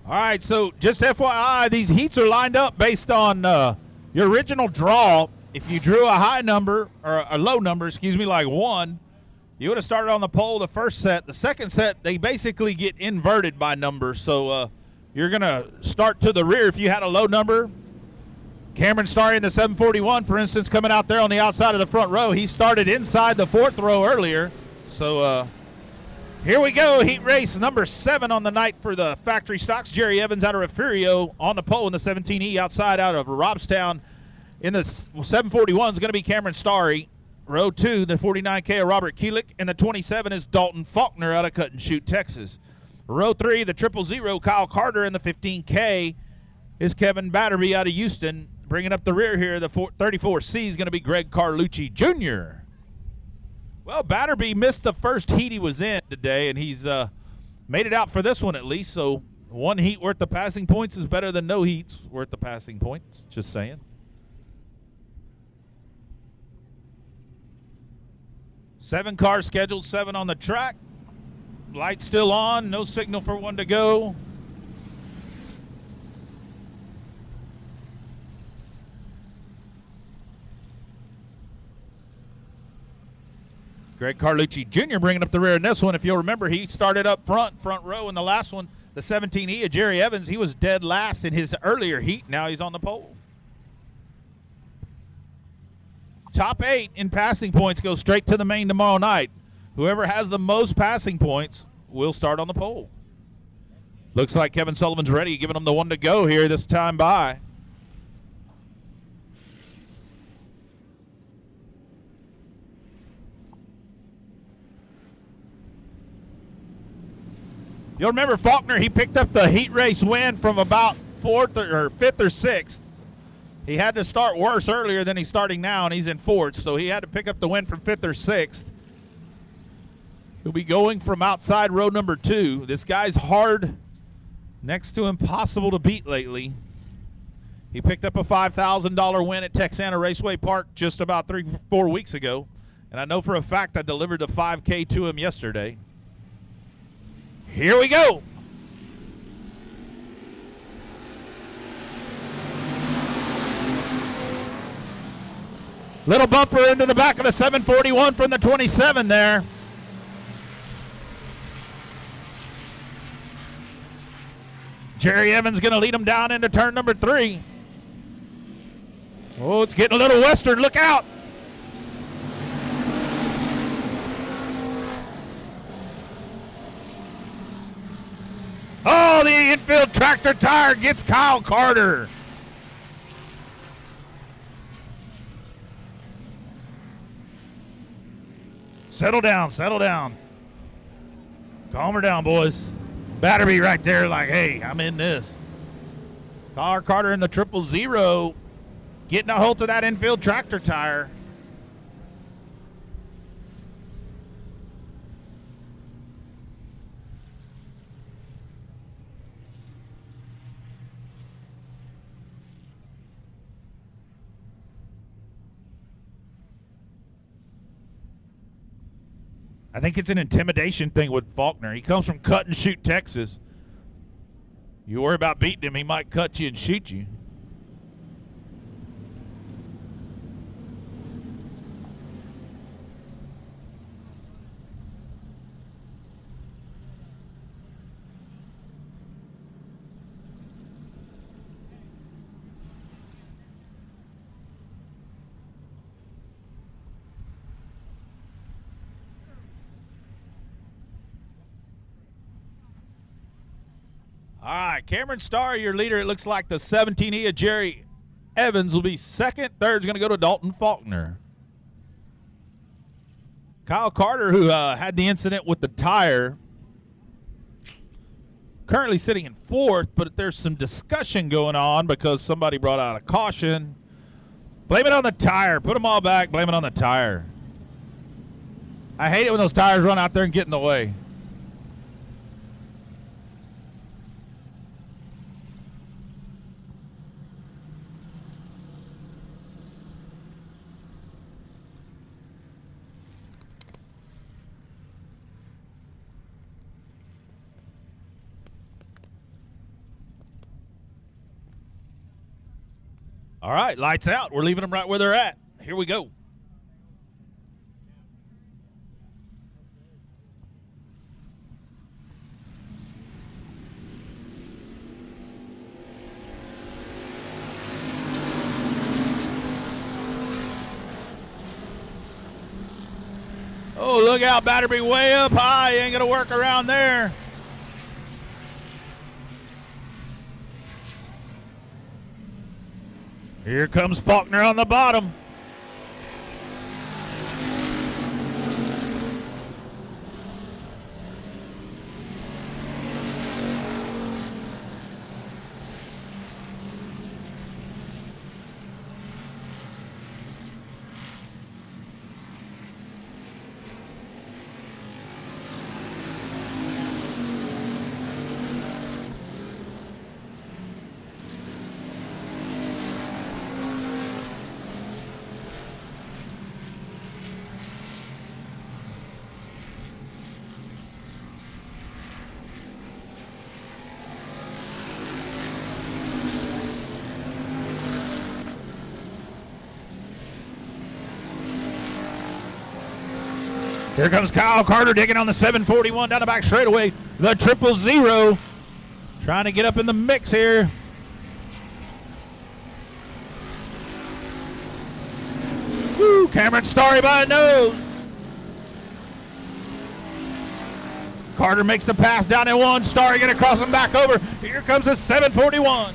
All right, so just FYI, these heats are lined up based on your original draw. If you drew a high number, or a low number, excuse me, like 1, you would have started on the pole the first set. The second set, they basically get inverted by numbers. So you're going to start to the rear if you had a low number. Cameron Starry in the 741, for instance, coming out there on the outside of the front row. He started inside the 4th row earlier. So here we go, heat race number 7 on the night for the factory stocks. Jerry Evans out of Refugio on the pole in the 17E, outside out of Robstown. In the 741 is going to be Cameron Starry. Row 2, the 49K of Robert Keelick, and the 27 is Dalton Faulkner out of Cut and Shoot, Texas. Row 3, the 000, Kyle Carter, and the 15K is Kevin Batterby out of Houston. Bringing up the rear here, the 34C is going to be Greg Carlucci Jr. Well, Batterby missed the first heat he was in today, and he's made it out for this one at least. So 1 heat worth the passing points is better than no heats worth the passing points. Just saying. Seven cars scheduled, 7 on the track. Light still on, no signal for 1 to go. Greg Carlucci Jr. bringing up the rear in this one. If you'll remember, he started up front row in the last one, the 17E of Jerry Evans. He was dead last in his earlier heat. Now he's on the pole. Top 8 in passing points go straight to the main tomorrow night. Whoever has the most passing points will start on the pole. Looks like Kevin Sullivan's ready, giving him the 1 to go here this time by. You'll remember Faulkner, he picked up the heat race win from about 4th or 5th or 6th. He had to start worse earlier than he's starting now, and he's in 4th, so he had to pick up the win from 5th or 6th. He'll be going from outside row number 2. This guy's hard, next to impossible to beat lately. He picked up a $5,000 win at Texana Raceway Park just about 3-4 weeks ago, and I know for a fact I delivered the 5K to him yesterday. Here we go. Little bumper into the back of the 741 from the 27 there. Jerry Evans going to lead him down into turn number 3. Oh, it's getting a little western. Look out. Oh, the infield tractor tire gets Kyle Carter. Settle down, settle down. Calm her down, boys. Batterby right there like, hey, I'm in this. Kyle Carter in the 000, getting a hold of that infield tractor tire. I think it's an intimidation thing with Faulkner. He comes from Cut and Shoot, Texas. You worry about beating him, he might cut you and shoot you. All right, Cameron Starr, your leader. It looks like the 17E of Jerry Evans will be second. Third's going to go to Dalton Faulkner. Kyle Carter, who had the incident with the tire, currently sitting in 4th, but there's some discussion going on because somebody brought out a caution. Blame it on the tire. Put them all back. Blame it on the tire. I hate it when those tires run out there and get in the way. All right, lights out. We're leaving them right where they're at. Here we go. Oh, look out, Batterby way up high. Ain't going to work around there. Here comes Faulkner on the bottom. Here comes Kyle Carter digging on the 741 down the back straightaway. The 000 trying to get up in the mix here. Woo, Cameron Starry by a nose. Carter makes the pass down in one. Starry going to cross him back over. Here comes the 741.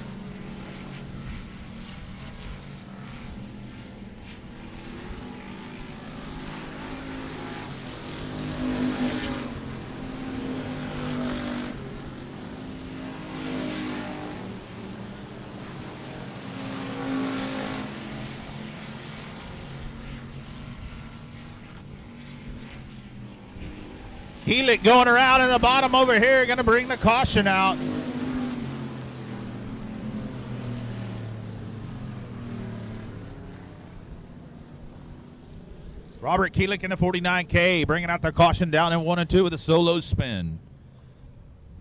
Keelik going around in the bottom over here, going to bring the caution out. Robert Keelik in the 49K, bringing out the caution down in 1 and 2 with a solo spin.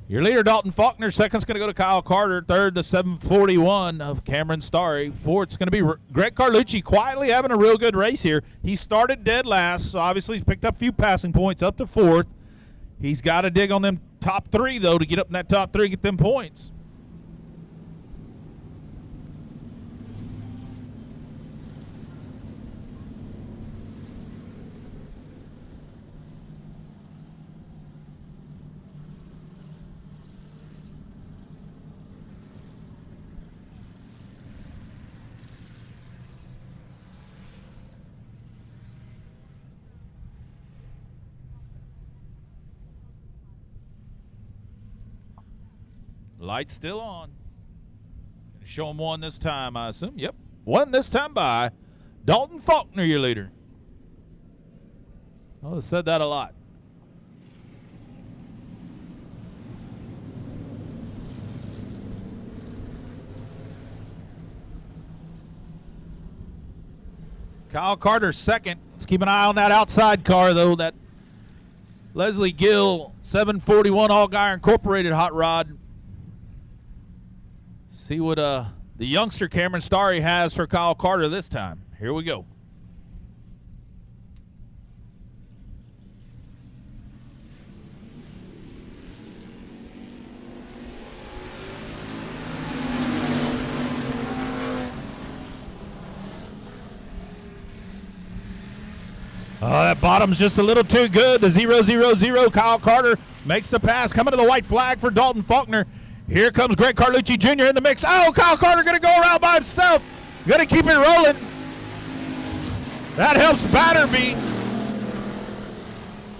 Your leader, Dalton Faulkner. Second's going to go to Kyle Carter. Third, the 741 of Cameron Starry. Fourth's going to be Greg Carlucci, quietly having a real good race here. He started dead last, so obviously he's picked up a few passing points up to fourth. He's got to dig on them top three, though, to get up in that top three, get them points. Lights still on. Show him one this time, I assume. Yep, one this time by Dalton Faulkner, your leader. Oh, I said that a lot. Kyle Carter second. Let's keep an eye on that outside car, though. That Leslie Gill 741 All Gear Incorporated hot rod. See what the youngster Cameron Starry has for Kyle Carter this time. Here we go. Oh, that bottom's just a little too good. The 0-0-0. Kyle Carter makes the pass. Coming to the white flag for Dalton Faulkner. Here comes Greg Carlucci Jr. in the mix. Oh, Kyle Carter going to go around by himself. Going to keep it rolling. That helps Batterby.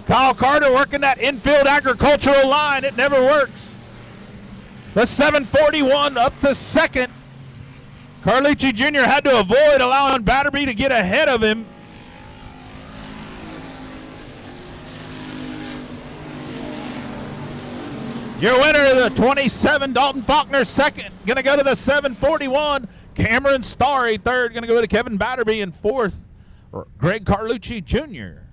Kyle Carter working that infield agricultural line. It never works. The 741 up to second. Carlucci Jr. had to avoid allowing Batterby to get ahead of him. Your winner, the 27, Dalton Faulkner, second. Going to go to the 741, Cameron Starry. Third, going to go to Kevin Batterby. And fourth, Greg Carlucci Jr.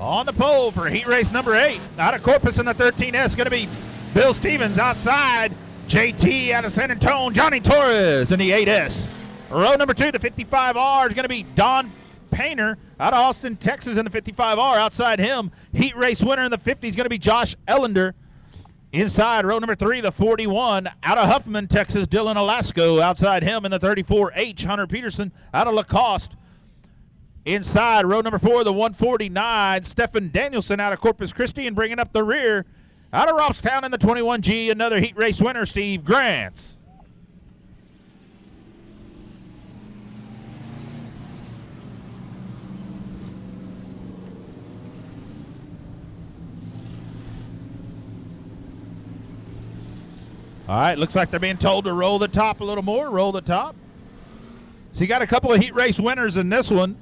On the pole for heat race number 8. Out of Corpus in the 13S, going to be Bill Stevens outside. JT out of San Antonio, Johnny Torres in the 8S. Row number 2, the 55R, is going to be Don Painter out of Austin, Texas in the 55R. Outside him, heat race winner in the 50 is going to be Josh Ellender. Inside row number 3, the 41 out of Huffman, Texas, Dylan Alasco. Outside him in the 34H, Hunter Peterson out of Lacoste. Inside row number 4, the 149, Stephen Danielson out of Corpus Christi, and bringing up the rear out of Robstown in the 21G, another heat race winner, Steve Grants. All right, looks like they're being told to roll the top a little more, roll the top. So you got a couple of heat race winners in this one.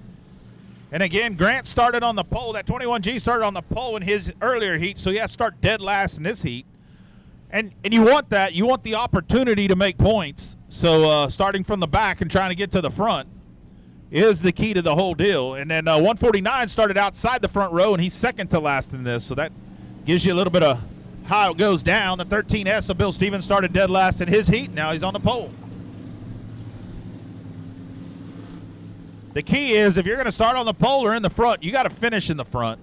And again, Grant started on the pole. That 21G started on the pole in his earlier heat, so he has to start dead last in this heat. And you want that. You want the opportunity to make points. So starting from the back and trying to get to the front is the key to the whole deal. And then 149 started outside the front row, and he's second to last in this. So that gives you a little bit of how it goes down. The 13S of Bill Stevens started dead last in his heat. Now he's on the pole. The key is if you're going to start on the pole or in the front, you got to finish in the front.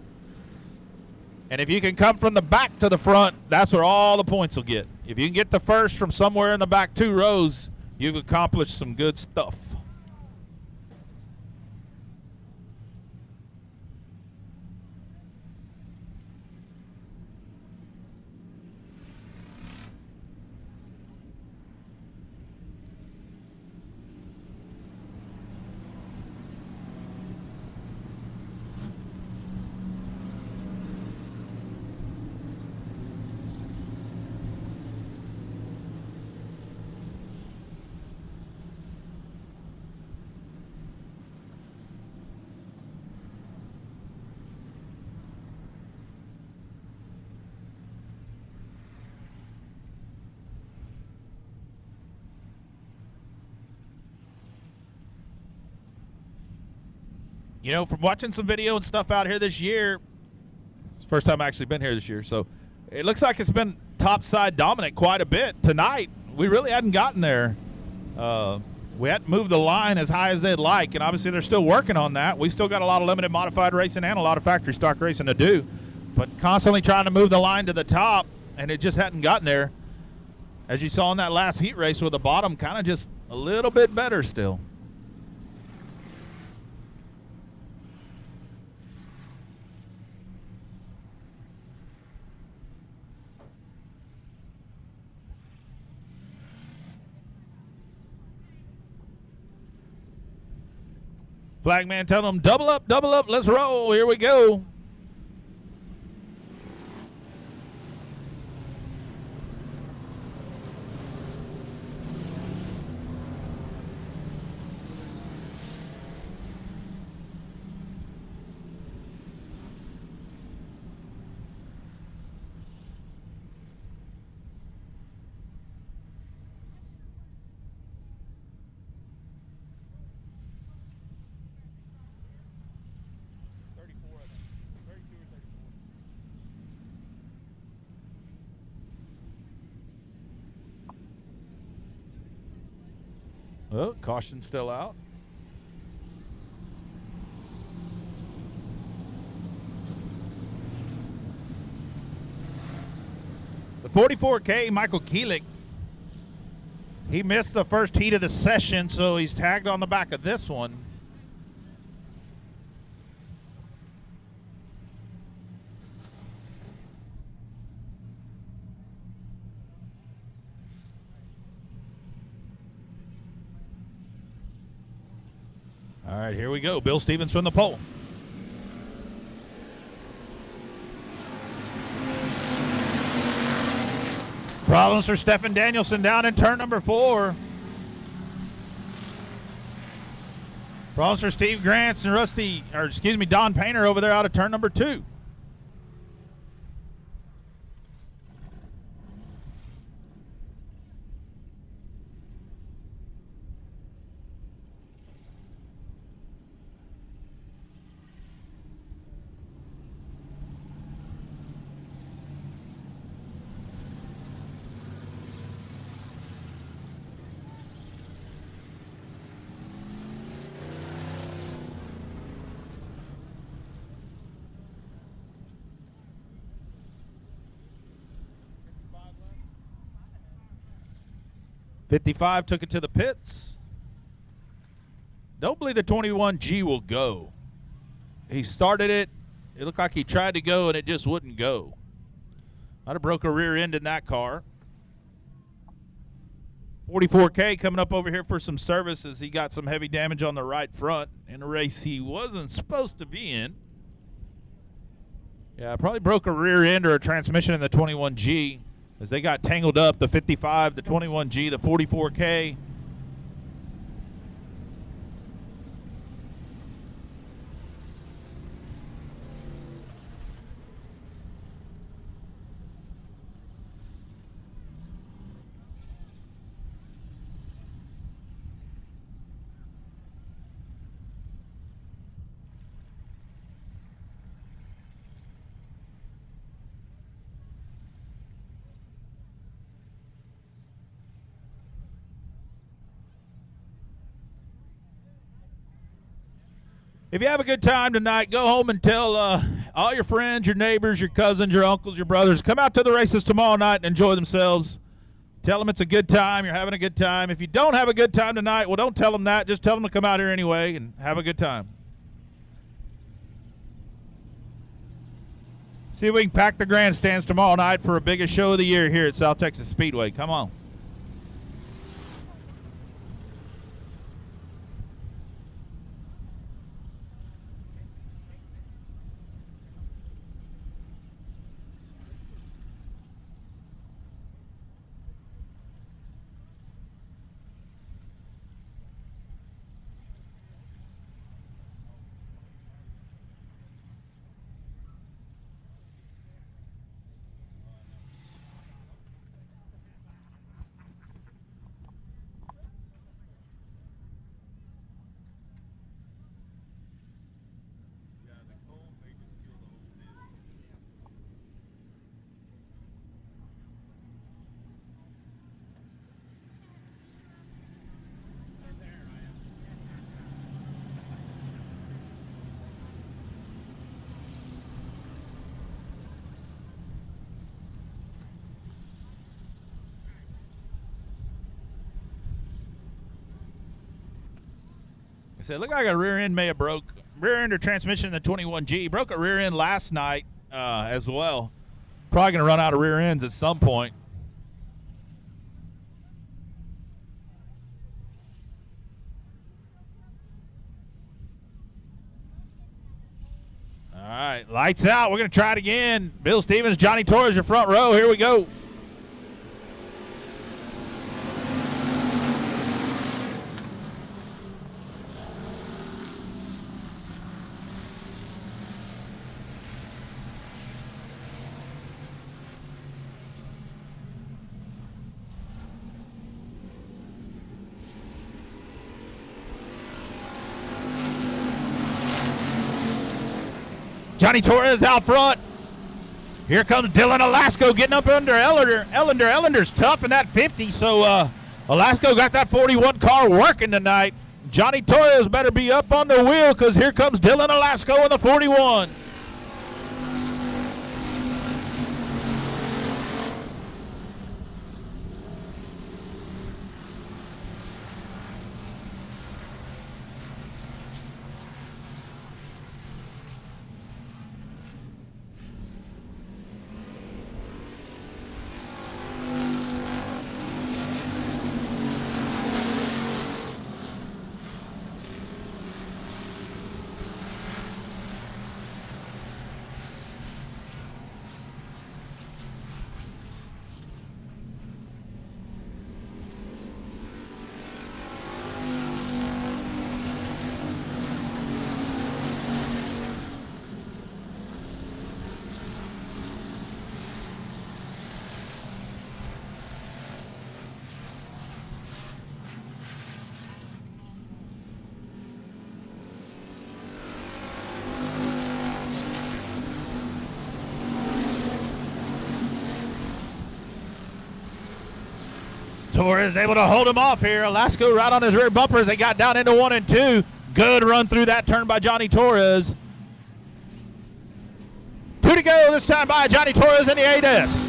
And if you can come from the back to the front, that's where all the points will get. If you can get the first from somewhere in the back 2 rows, you've accomplished some good stuff. You know, from watching some video and stuff out here this year, it's the first time I've actually been here this year, so it looks like it's been topside dominant quite a bit. Tonight, we really hadn't gotten there. We hadn't moved the line as high as they'd like, and obviously they're still working on that. We still got a lot of limited modified racing and a lot of factory stock racing to do, but constantly trying to move the line to the top, and it just hadn't gotten there. As you saw in that last heat race where the bottom kind of just a little bit better still. Flagman telling them, double up, let's roll. Here we go. Oh, caution still out. The 44K, Michael Keelick, he missed the first heat of the session, so he's tagged on the back of this one. All right, here we go. Bill Stevens from the pole. Problems for Stephen Danielson down in turn number 4. Problems for Steve Grants and Don Painter over there out of turn number 2. 55 took it to the pits. Don't believe the 21G will go. He started it. It looked like he tried to go, and it just wouldn't go. Might have broke a rear end in that car. 44K coming up over here for some services. He got some heavy damage on the right front in a race he wasn't supposed to be in. Yeah, probably broke a rear end or a transmission in the 21G as they got tangled up, the 55, the 21G, the 44K. If you have a good time tonight, go home and tell all your friends, your neighbors, your cousins, your uncles, your brothers, come out to the races tomorrow night and enjoy themselves. Tell them it's a good time. You're having a good time. If you don't have a good time tonight, well, don't tell them that. Just tell them to come out here anyway and have a good time. See if we can pack the grandstands tomorrow night for a biggest show of the year here at South Texas Speedway. Come on. It looked like a rear end may have broke. Rear end or transmission in the 21G. Broke a rear end last night as well. Probably going to run out of rear ends at some point. All right, lights out. We're going to try it again. Bill Stevens, Johnny Torres, your front row. Here we go. Johnny Torres out front. Here comes Dylan Alasko getting up under Ellender. Ellender's tough in that 50, so Alasko got that 41 car working tonight. Johnny Torres better be up on the wheel because here comes Dylan Alasko in the 41. Torres able to hold him off here. Alasko right on his rear bumper as they got down into 1 and 2. Good run through that turn by Johnny Torres. 2 to go this time by Johnny Torres in the 8S.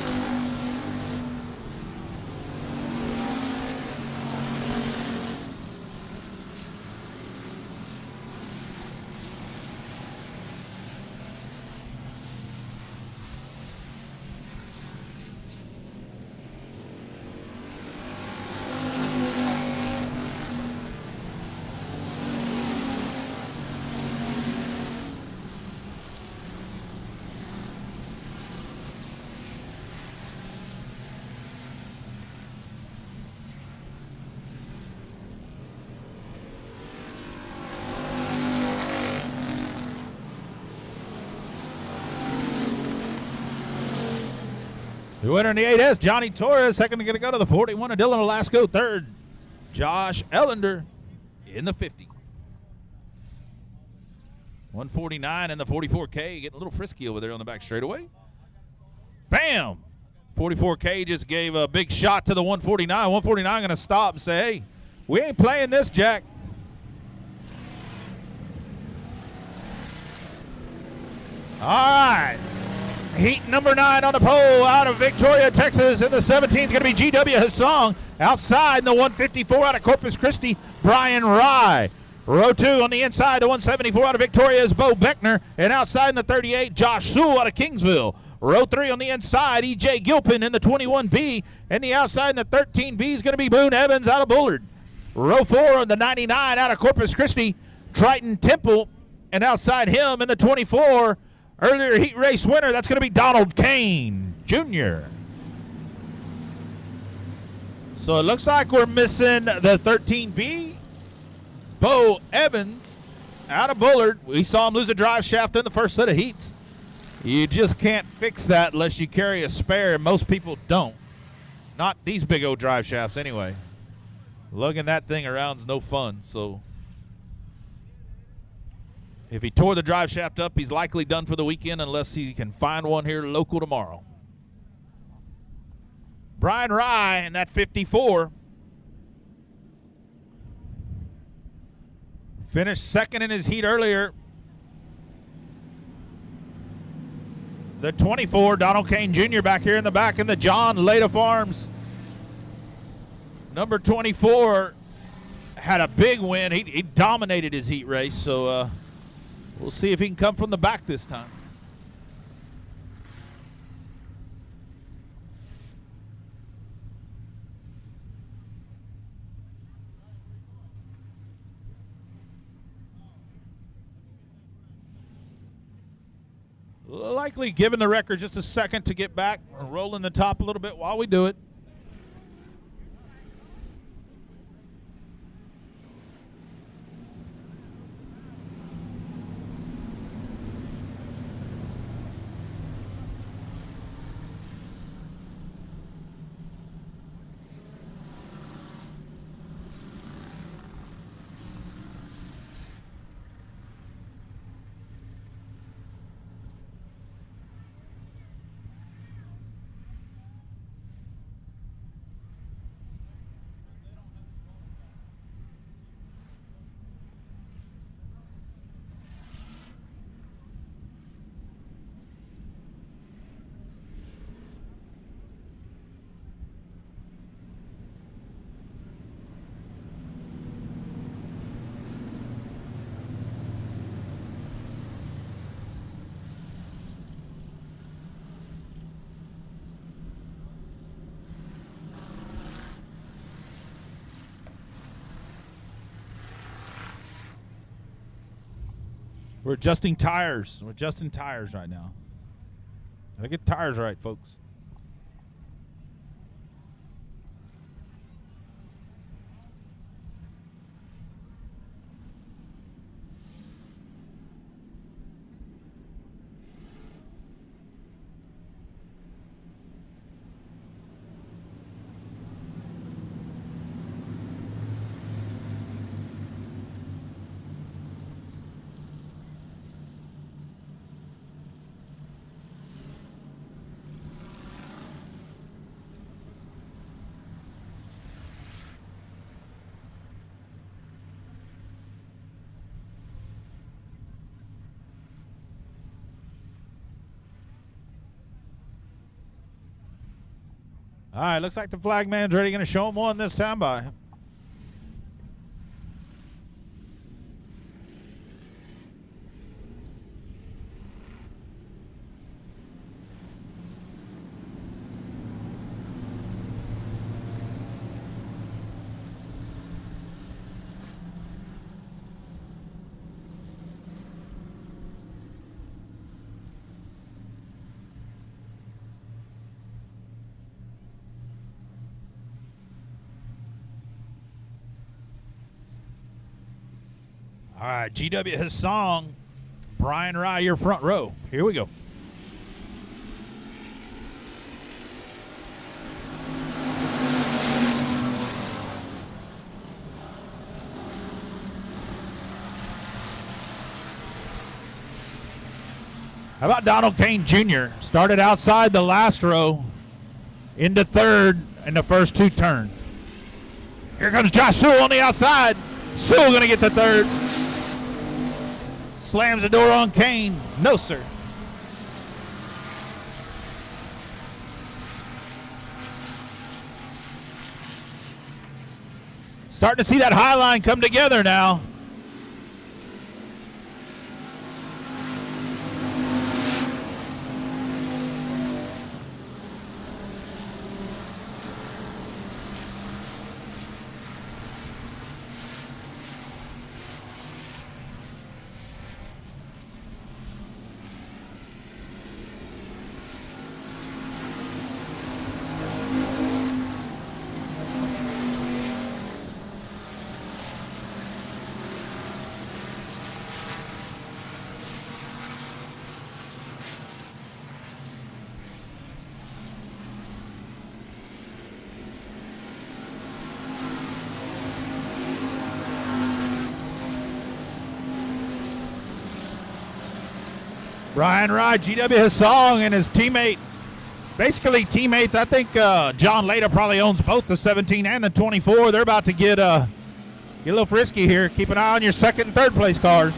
The winner in the 8S, Johnny Torres. Second, going to go to the 41 of Dylan Velasco. Third, Josh Ellender in the 50. 149 and the 44K getting a little frisky over there on the back straightaway. Bam! 44K just gave a big shot to the 149. 149 going to stop and say, hey, we ain't playing this, Jack. All right. Heat number 9 on the pole out of Victoria, Texas. In the 17 is going to be GW Hassong. Outside in the 154 out of Corpus Christi, Brian Rye. Row 2 on the inside, the 174 out of Victoria is Bo Beckner. And outside in the 38, Josh Sewell out of Kingsville. Row 3 on the inside, E.J. Gilpin in the 21B. And the outside in the 13B is going to be Boone Evans out of Bullard. Row 4 on the 99 out of Corpus Christi, Triton Temple. And outside him in the 24, earlier heat race winner, that's going to be Donald Kane Jr. So it looks like we're missing the 13B. Bo Evans out of Bullard. We saw him lose a drive shaft in the first set of heats. You just can't fix that unless you carry a spare, and most people don't. Not these big old drive shafts anyway. Lugging that thing around is no fun, so if he tore the drive shaft up, he's likely done for the weekend unless he can find one here local tomorrow. Brian Rye in that 54. Finished second in his heat earlier. The 24, Donald Kane Jr. back here in the back in the John Leda Farms. Number 24 had a big win. He dominated his heat race, so we'll see if he can come from the back this time. Likely giving the record just a second to get back, rolling the top a little bit while we do it. We're adjusting tires. We're adjusting tires right now. Gotta get tires right, folks. All right, looks like the flag man's ready. Going to show him one this time by. All right, GW Hassong, Brian Rye, your front row. Here we go. How about Donald Kane Jr.? Started outside the last row into third in the first two turns. Here comes Josh Sewell on the outside. Sewell going to get to third. Slams the door on Kane. No, sir. Starting to see that high line come together now. Brian Rye, GW Hassong, and his teammate, basically teammates. I think John Leda probably owns both the 17 and the 24. They're about to get a little frisky here. Keep an eye on your second and third place cars.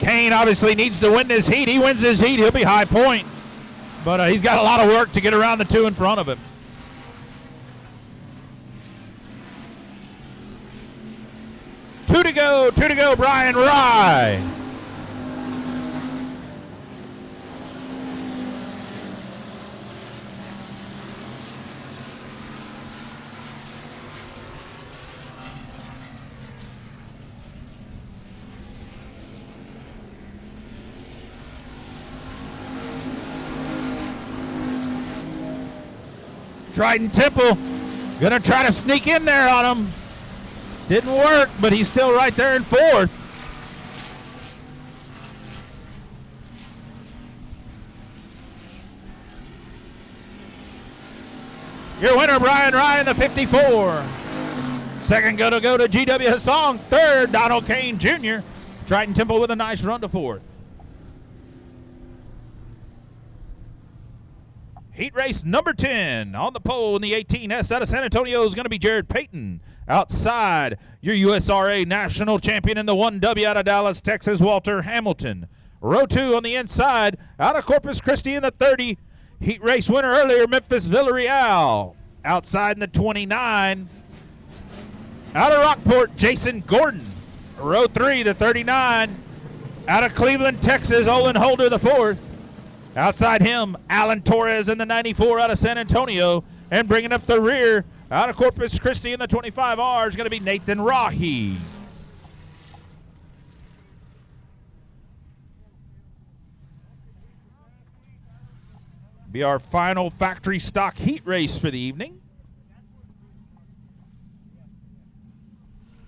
Kane obviously needs to win this heat. He wins this heat, he'll be high point. But he's got a lot of work to get around the two in front of him. Two to go, Brian Rye. Trident Temple gonna try to sneak in there on him. Didn't work, but he's still right there in fourth. Your winner, Brian Rye, in the 54. Second go to GW Hassong. Third, Donald Kane Jr. Trident Temple with a nice run to fourth. Heat race number 10 on the pole in the 18S out of San Antonio is going to be Jared Payton. Outside, your USRA national champion in the 1W out of Dallas, Texas, Walter Hamilton. Row 2 on the inside, out of Corpus Christi in the 30. Heat race winner earlier, Memphis Villarreal. Outside in the 29, out of Rockport, Jason Gordon. Row 3, the 39, out of Cleveland, Texas, Olin Holder, the 4th. Outside him, Alan Torres in the 94 out of San Antonio. And bringing up the rear, out of Corpus Christi in the 25R is going to be Nathan Rahi. Be our final factory stock heat race for the evening.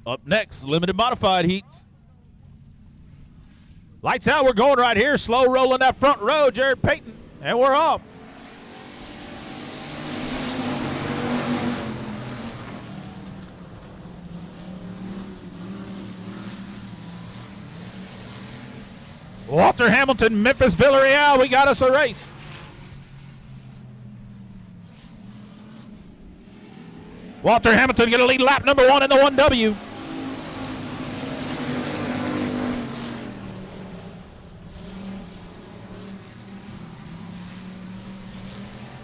Up next, limited modified heats. Lights out, we're going right here. Slow rolling that front row, Jared Payton, and we're off. Walter Hamilton, Memphis Villarreal, we got us a race. Walter Hamilton going to lead lap number 1 in the 1W.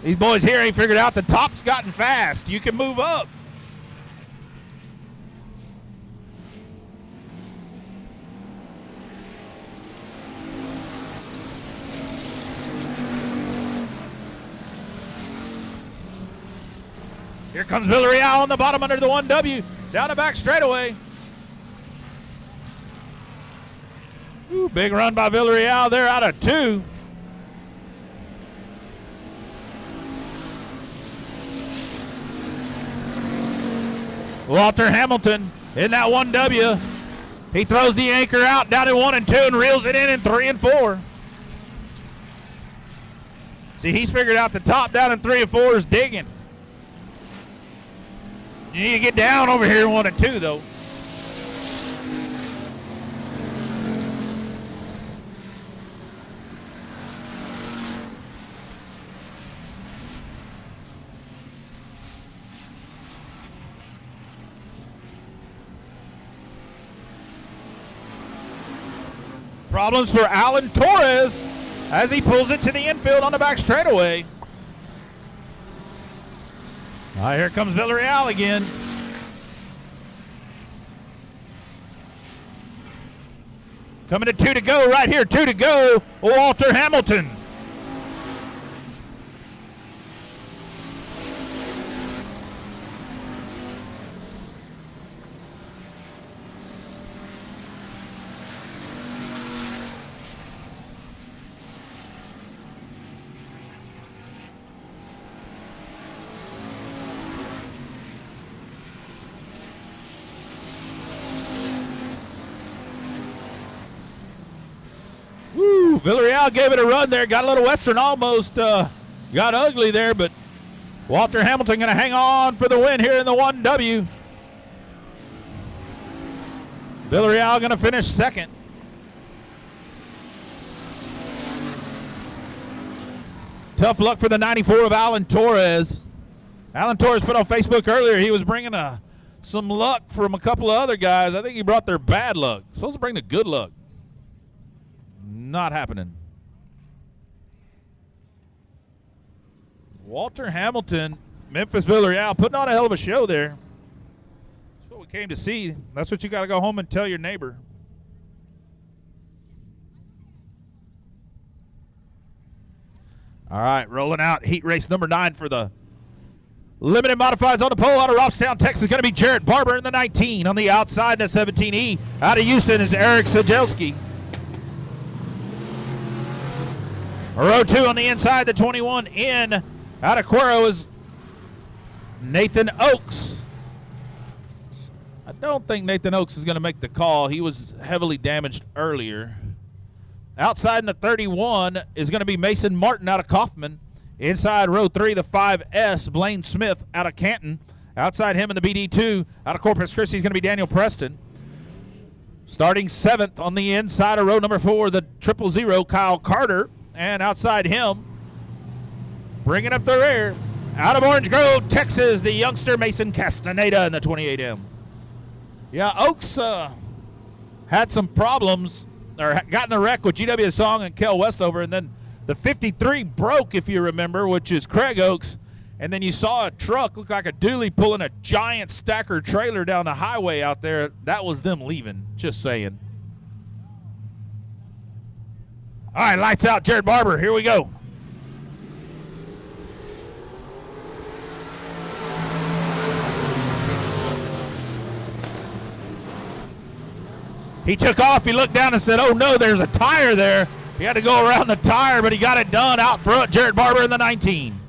These boys here ain't figured out the top's gotten fast. You can move up. Here comes Villarreal on the bottom under the 1W. Down the back straightaway. Ooh, big run by Villarreal there out of 2. Walter Hamilton in that 1W. He throws the anchor out down in 1 and 2 and reels it in 3 and 4. See, he's figured out the top down in 3 and 4 is digging. You need to get down over here in 1 and 2, though. Problems for Alan Torres as he pulls it to the infield on the back straightaway. All right, here comes Villarreal again. Coming to 2 to go right here. 2 to go. Walter Hamilton. Woo! Villarreal gave it a run there. Got a little Western almost. Got ugly there, but Walter Hamilton going to hang on for the win here in the 1W. Villarreal going to finish second. Tough luck for the 94 of Alan Torres. Alan Torres put on Facebook earlier he was bringing some luck from a couple of other guys. I think he brought their bad luck. Supposed to bring the good luck. Not happening. Walter Hamilton, Memphis Villarreal, putting on a hell of a show there. That's what we came to see. That's what you got to go home and tell your neighbor. All right, rolling out heat race number 9 for the limited modifieds on the pole out of Robstown, Texas. Going to be Jarrett Barber in the 19. On the outside in the 17E out of Houston is Eric Sajelski. Row 2 on the inside, the 21 in. Out of Cuero is Nathan Oakes. I don't think Nathan Oakes is going to make the call. He was heavily damaged earlier. Outside in the 31 is going to be Mason Martin out of Kaufman. Inside row 3, the 5S, Blaine Smith out of Canton. Outside him in the BD2, out of Corpus Christi is going to be Daniel Preston. Starting 7th on the inside of row number 4, the 000, Kyle Carter. And outside him, bringing up the rear, out of Orange Grove, Texas, the youngster Mason Castaneda in the 28M. Yeah, Oakes had some problems, or got in a wreck with GW Song and Kel Westover, and then the 53 broke, if you remember, which is Craig Oakes, and then you saw a truck look like a dually pulling a giant stacker trailer down the highway out there. That was them leaving, just saying. All right, lights out, Jarrett Barber. Here we go. He took off. He looked down and said, oh, no, there's a tire there. He had to go around the tire, but he got it done out front. Jarrett Barber in the 19.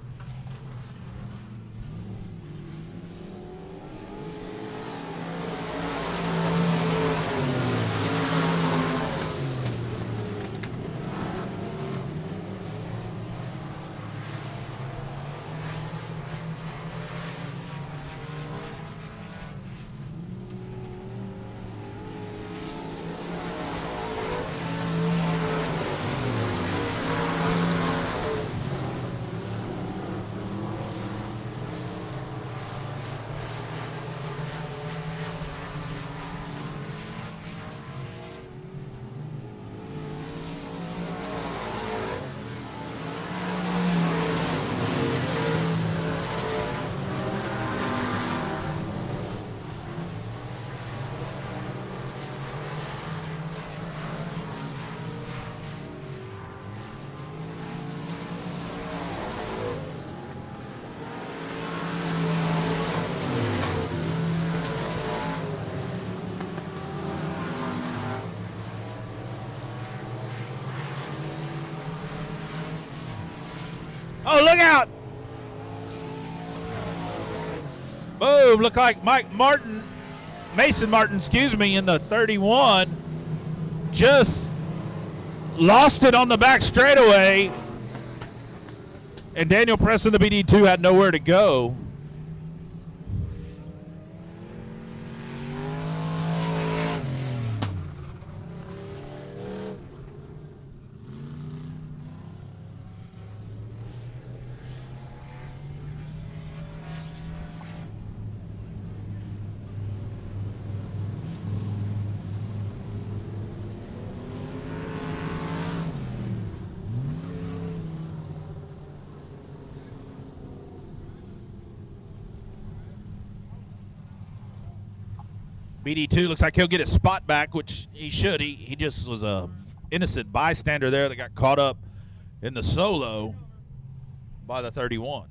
Oh, look out. Boom. Look like Mason Martin, in the 31 just lost it on the back straightaway. And Daniel Preston, the BD2, had nowhere to go. BD2 looks like he'll get his spot back, which he should. He just was a innocent bystander there that got caught up in the solo by the 31.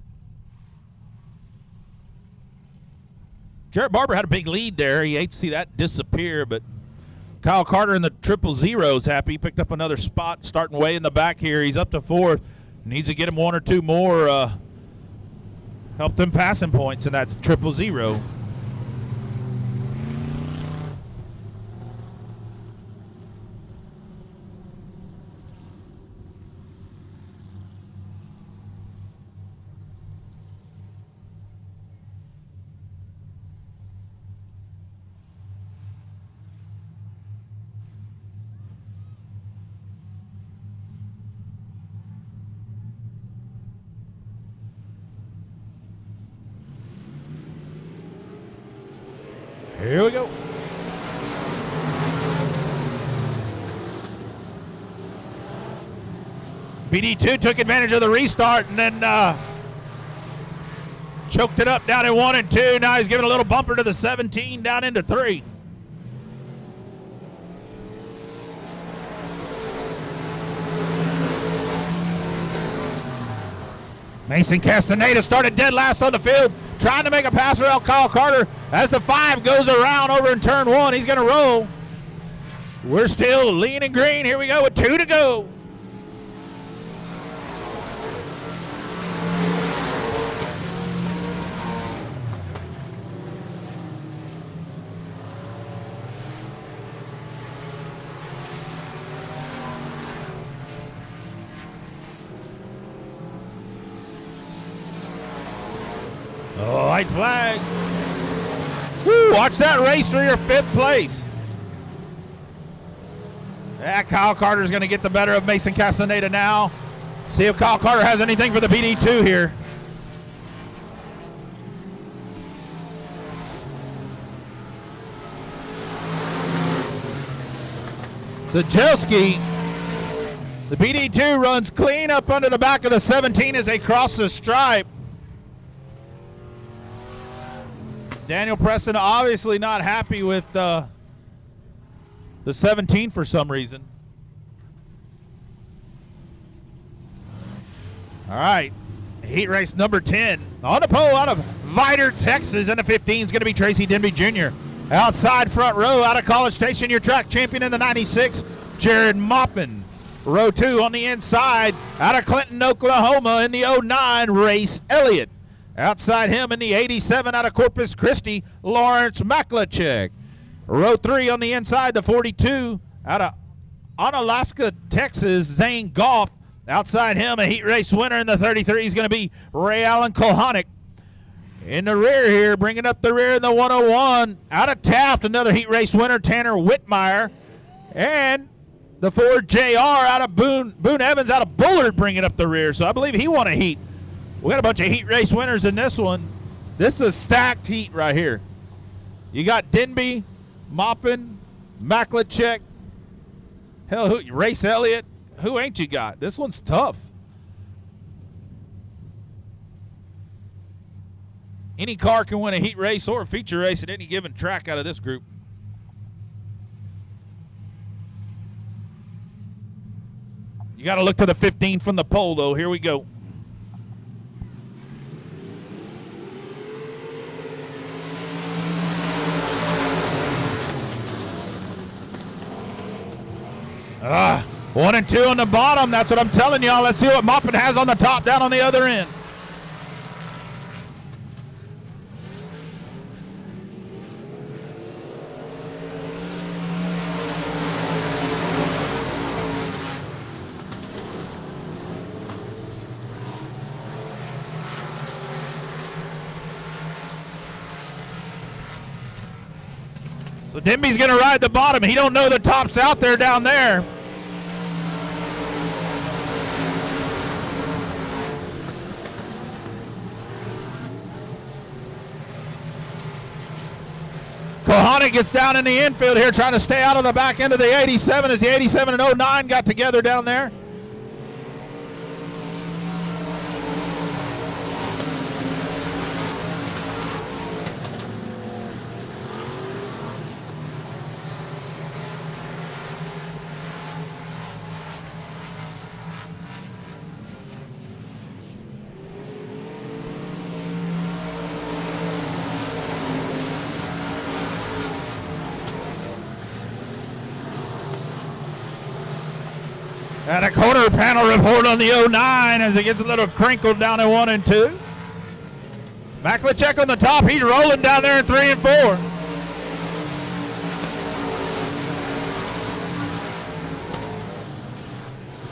Jarrett Barber had a big lead there. He hates to see that disappear, but Kyle Carter in the 000 is happy. He picked up another spot starting way in the back here. He's up to 4th. Needs to get him 1 or 2 more. Help them passing points, and that's 000. Here we go. BD2 took advantage of the restart and then choked it up down in 1 and 2. Now he's giving a little bumper to the 17 down into 3. Mason Castaneda started dead last on the field, trying to make a pass around Kyle Carter. As the 5 goes around over in turn 1, he's going to roll. We're still leaning green. Here we go with 2 to go. Oh, white flag. Woo, watch that race for your 5th place. Yeah, Kyle Carter's going to get the better of Mason Castaneda now. See if Kyle Carter has anything for the BD2 here. Zajelski, the BD2 runs clean up under the back of the 17 as they cross the stripe. Daniel Preston obviously not happy with the 17 for some reason. All right, heat race number 10. On the pole out of Vidor, Texas, and the 15 is going to be Tracy Denby Jr. Outside front row out of College Station, your track champion in the 96, Jared Maupin. Row 2 on the inside out of Clinton, Oklahoma in the 09, Race Elliott. Outside him in the 87 out of Corpus Christi, Lawrence Maklachek. Row 3 on the inside, the 42 out of Onalaska, Texas, Zane Goff. Outside him, a heat race winner in the 33 is going to be Ray Allen Kohanic. In the rear here, bringing up the rear in the 101, out of Taft, another heat race winner, Tanner Whitmire. And the 4 JR out of Boone Evans out of Bullard bringing up the rear. So I believe he won a heat. We got a bunch of heat race winners in this one. This is a stacked heat right here. You got Denby, Maupin, Maklachek, hell, Race Elliott. Who ain't you got? This one's tough. Any car can win a heat race or a feature race at any given track out of this group. You got to look to the 15 from the pole, though. Here we go. Ah, 1 and 2 on the bottom. That's what I'm telling y'all. Let's see what Maupin has on the top down on the other end. So Denby's going to ride the bottom. He don't know the top's out there down there. Kohana gets down in the infield here trying to stay out of the back end of the 87 as the 87 and 09 got together down there. And a quarter panel report on the 09 as it gets a little crinkled down in 1 and 2. Maklicek on the top. He's rolling down there in 3 and 4.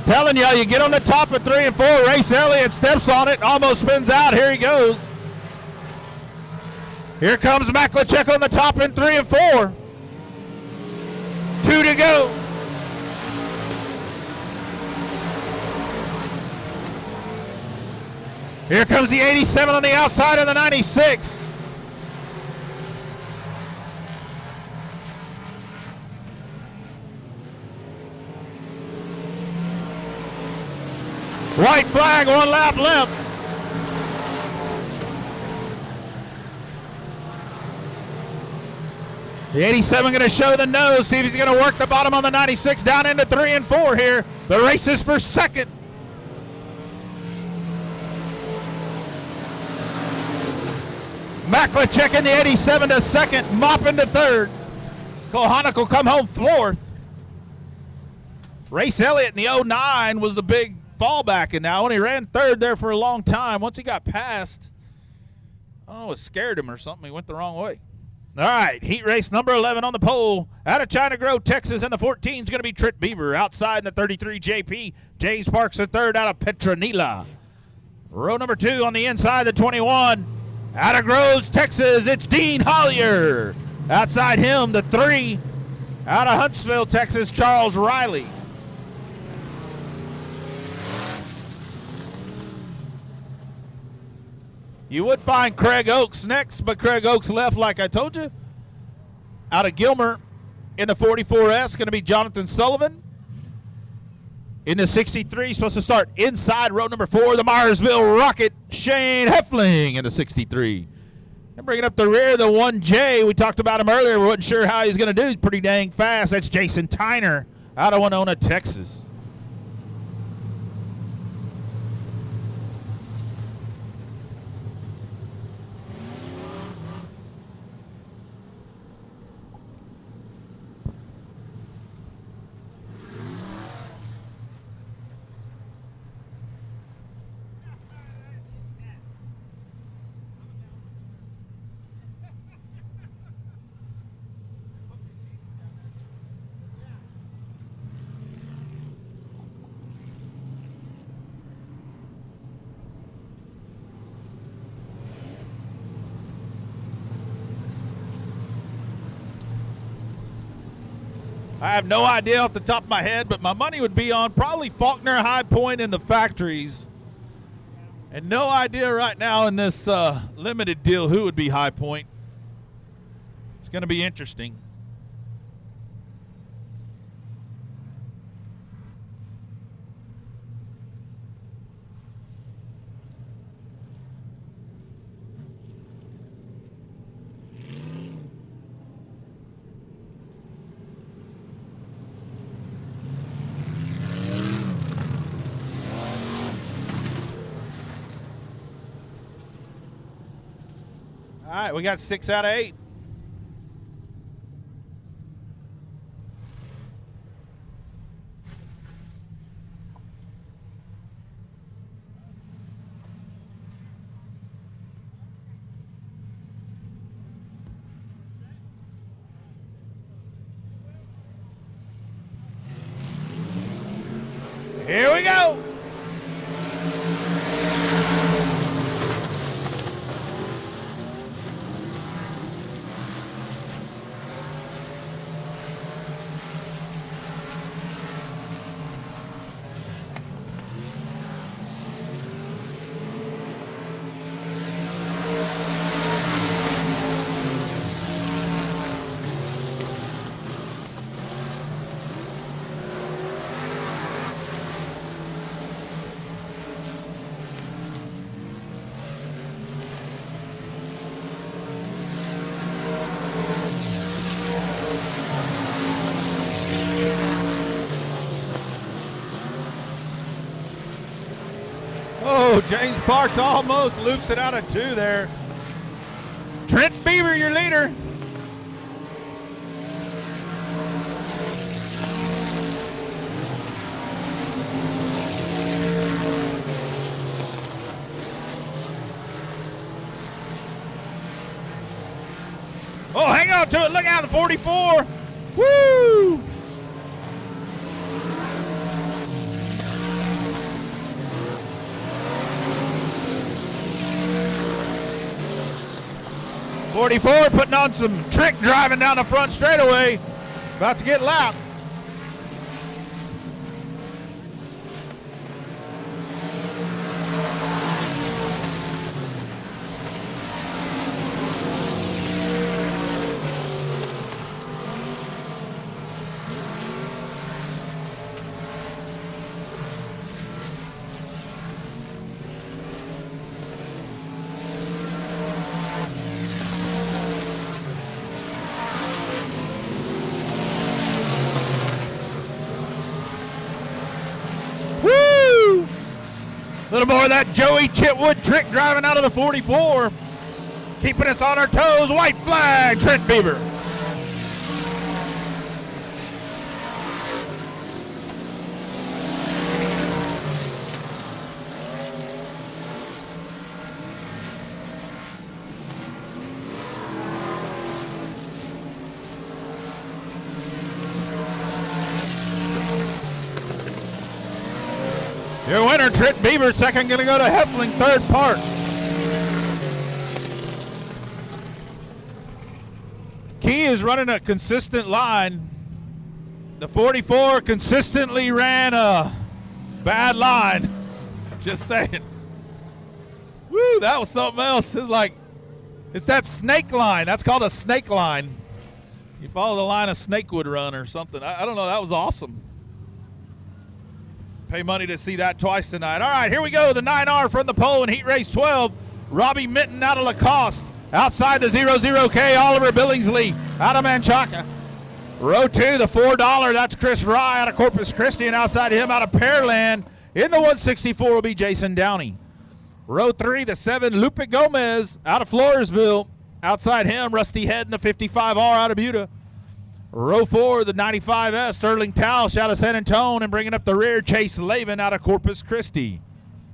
Telling you, you get on the top of 3 and 4. Race Elliott steps on it, almost spins out. Here he goes. Here comes Maklicek on the top in 3 and 4. 2 to go. Here comes the 87 on the outside of the 96. White flag, 1 lap left. The 87 going to show the nose, see if he's going to work the bottom on the 96 down into 3 and 4 here. The race is for second. Maklicek in the 87 to second, mopping to third. Kohanic will come home fourth. Race Elliott in the 09 was the big fallback, and now when he ran third there for a long time, once he got past, I don't know, it scared him or something. He went the wrong way. All right, heat race number 11 on the pole. Out of China Grove, Texas, and the 14 is going to be Trent Beaver. Outside in the 33, JP. James Parks the third out of Petronila. Row number 2 on the inside, the 21. Out of Groves, Texas, it's Dean Hollier. Outside him, the 3. Out of Huntsville, Texas, Charles Riley. You would find Craig Oakes next, but Craig Oakes left like I told you. Out of Gilmer in the 44S, going to be Jonathan Sullivan. In the 63, supposed to start inside row number 4, the Myersville Rocket, Shane Heffling in the 63. And bringing up the rear, the 1J, we talked about him earlier. We wasn't sure how he's going to do. He's pretty dang fast. That's Jason Tyner out of Winona, Texas. I have no idea off the top of my head, but my money would be on probably Faulkner, High Point, and the factories. And no idea right now in this limited deal who would be High Point. It's going to be interesting. All right, we got 6 out of 8. Here we go. Oh, James Parks almost loops it out of 2 there. Trent Beaver, your leader. Oh, hang on to it. Look out, the 44. Woo! '44 putting on some trick driving down the front straightaway. About to get lapped. A little more of that Joey Chitwood trick driving out of the 44. Keeping us on our toes. White flag, Trent Bieber. Your winner, Trent Bieber. Second going to go to Heffling. Third, Park. Key is running a consistent line. The 44 consistently ran a bad line. Just saying. Woo, that was something else. It's that snake line. That's called a snake line. You follow the line a snake would run or something. I don't know. That was awesome. Pay money to see that twice tonight. All right, here we go. The 9R from the pole in Heat Race 12. Robbie Minton out of Lacoste. Outside the 00K, Oliver Billingsley out of Manchaca. Row 2, the $4. That's Chris Rye out of Corpus Christi. And outside him out of Pearland in the 164 will be Jason Downey. Row 3, the 7, Lupe Gomez out of Floresville. Outside him, Rusty Head in the 55R out of Buda. Row 4, the 95S, Sterling Tausch out of San Antonio, and bringing up the rear, Chase Lavin out of Corpus Christi.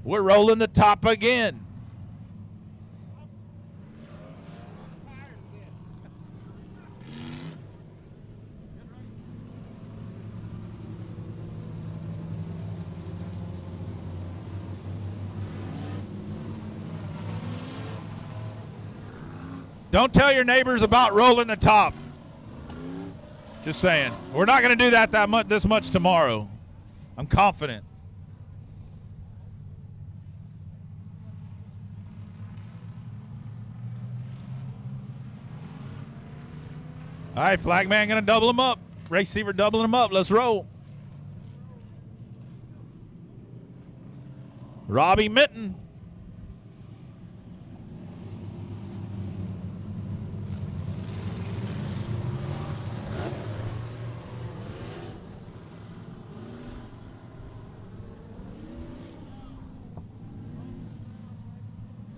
We're rolling the top again. Don't tell your neighbors about rolling the top. Just saying. We're not going to do that this much tomorrow. I'm confident. All right, Flagman going to double him up. Receiver doubling him up. Let's roll. Robbie Minton.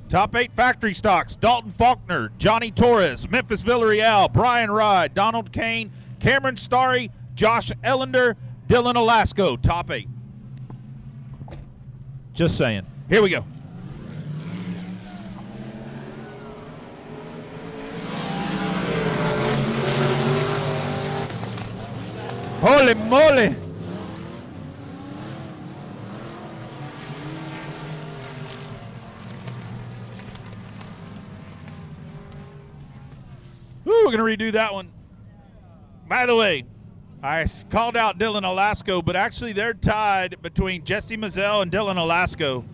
Top 8 factory stocks: Dalton Faulkner, Johnny Torres, Memphis Villarreal, Brian Ride, Donald Kane, Cameron Starry, Josh Ellender, Dylan Alasco. Top 8. Just saying. Here we go. Holy moly. We're going to redo that one. By the way, I called out Dylan Alasco, but actually they're tied between Jesse Mazzell and Dylan Alasco.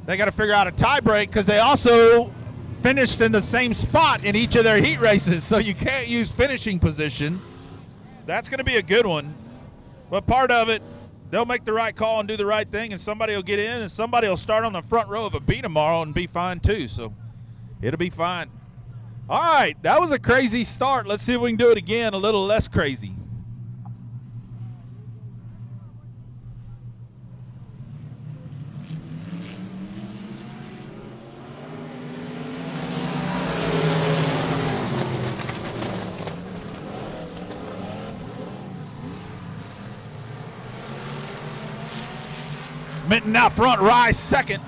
They got to figure out a tie break because they also finished in the same spot in each of their heat races, so you can't use finishing position. That's going to be a good one. But part of it, they'll make the right call and do the right thing, and somebody will get in, and somebody will start on the front row of a B tomorrow and be fine too, so it'll be fine. All right, that was a crazy start. Let's see if we can do it again a little less crazy. Minton out front, Rye second.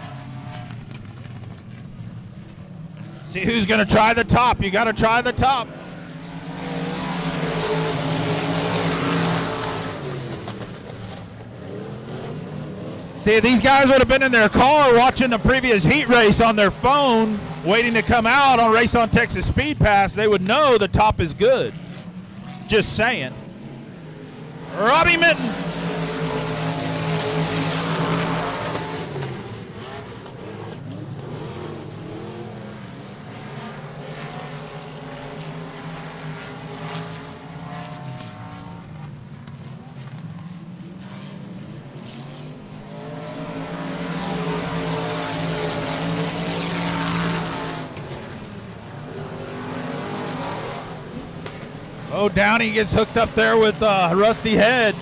See who's going to try the top. You got to try the top. See, these guys would have been in their car watching the previous heat race on their phone, waiting to come out on Race on Texas Speed Pass. They would know the top is good. Just saying. Robbie Minton. Oh, Downey gets hooked up there with Rusty Head.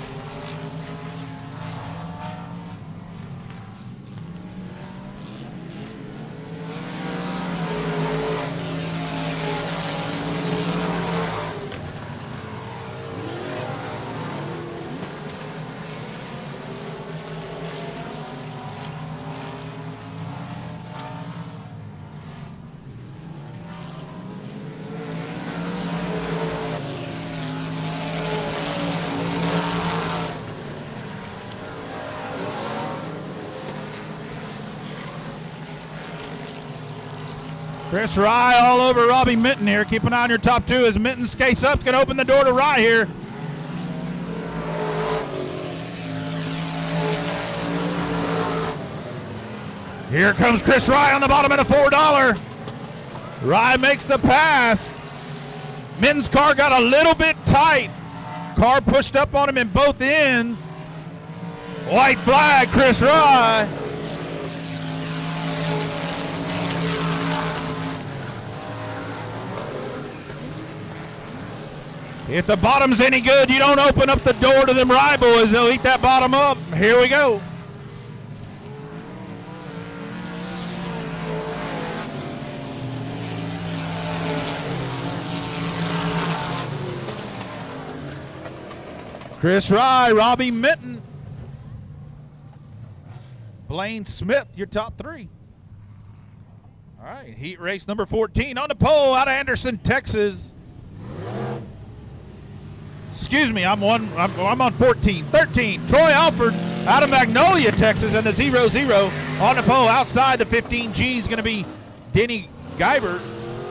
Chris Rye all over Robbie Minton here. Keep an eye on your top two as Minton skates up. Can open the door to Rye here. Here comes Chris Rye on the bottom at a $4. Rye makes the pass. Minton's car got a little bit tight. Car pushed up on him in both ends. White flag, Chris Rye. If the bottom's any good, you don't open up the door to them Rye boys. They'll eat that bottom up. Here we go. Chris Rye, Robbie Minton, Blaine Smith, your top three. All right, heat race number 14 on the pole out of Anderson, Texas. Excuse me, I'm on 14. 13, Troy Alford out of Magnolia, Texas, and the 0-0 on the pole. Outside the 15G is going to be Denny Geibert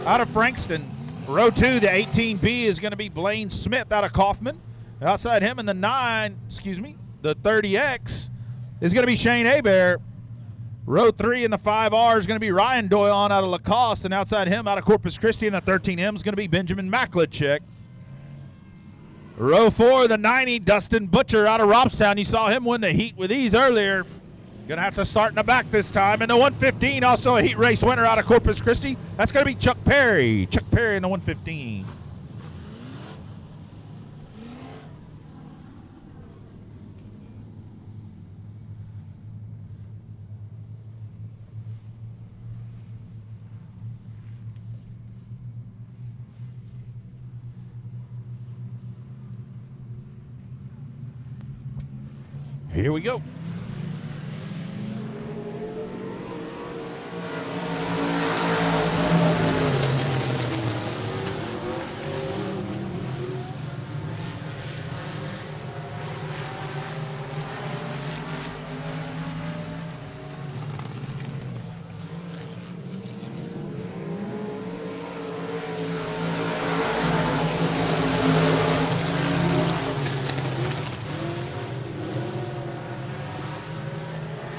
out of Frankston. Row 2, the 18B is going to be Blaine Smith out of Kaufman. Outside him in the the 30X is going to be Shane Hebert. Row 3 in the 5R is going to be Ryan Doyon out of Lacoste, and outside him out of Corpus Christi in the 13M is going to be Benjamin Maklachek. Row 4, the 90, Dustin Butcher out of Robstown. You saw him win the heat with ease earlier. Going to have to start in the back this time. And the 115, also a heat race winner out of Corpus Christi. That's going to be Chuck Perry. Chuck Perry in the 115. Here we go.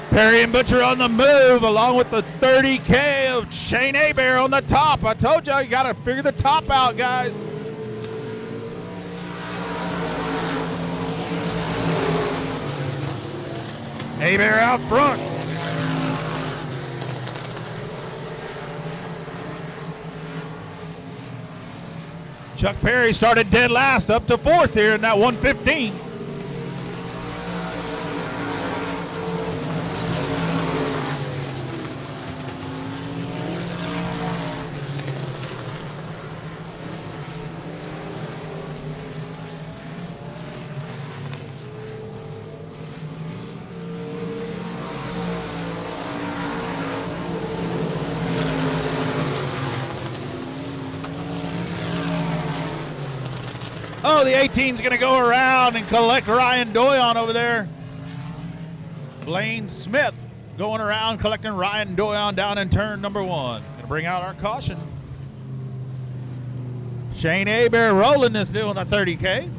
Perry and Butcher on the move, along with the 30K of Shane Hebert on the top. I told you got to figure the top out, guys. Hebert out front. Chuck Perry started dead last, up to fourth here in that 115. Oh, the 18's going to go around and collect Ryan Doyon over there. Blaine Smith going around collecting Ryan Doyon down in turn number 1. Gonna bring out our caution. Shane Abear rolling this doing a 30K.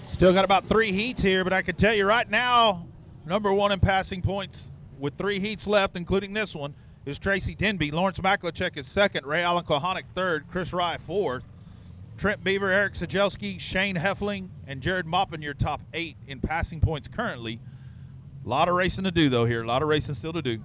Still got about 3 heats here, but I can tell you right now, number 1 in passing points with 3 heats left, including this one, is Tracy Denby. Lawrence Maklachek is 2nd. Ray Allen Kohanic 3rd. Chris Rye 4th. Trent Beaver, Eric Sajelski, Shane Heffling, and Jared Moppin, your top 8 in passing points currently. A lot of racing to do, though, here. A lot of racing still to do.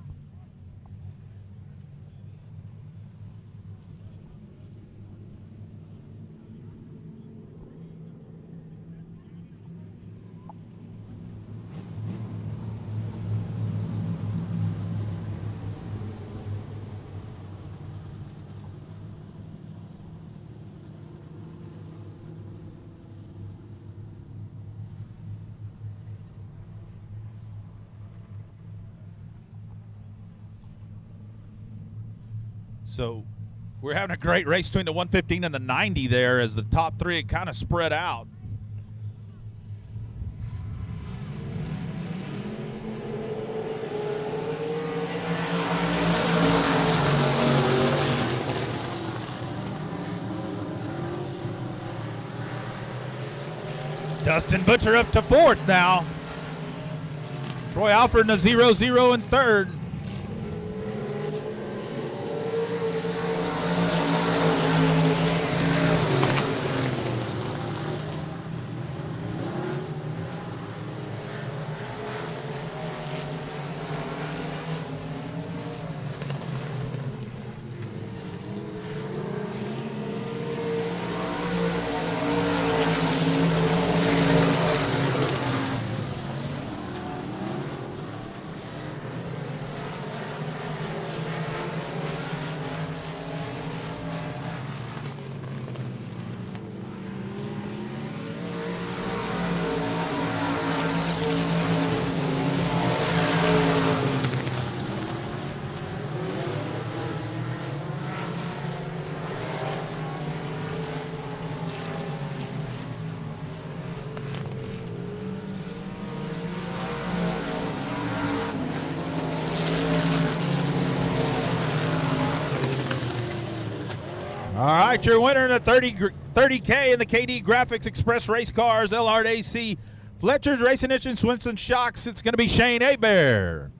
So we're having a great race between the 115 and the 90 there as the top 3 had kind of spread out. Dustin Butcher up to 4th now. Troy Alford in a 0-0 in 3rd. All right, your winner in the 30K in the KD Graphics Express Race Cars, Elhart AC, Fletcher's Racing Engine, Swinson Shocks. It's going to be Shane Abear.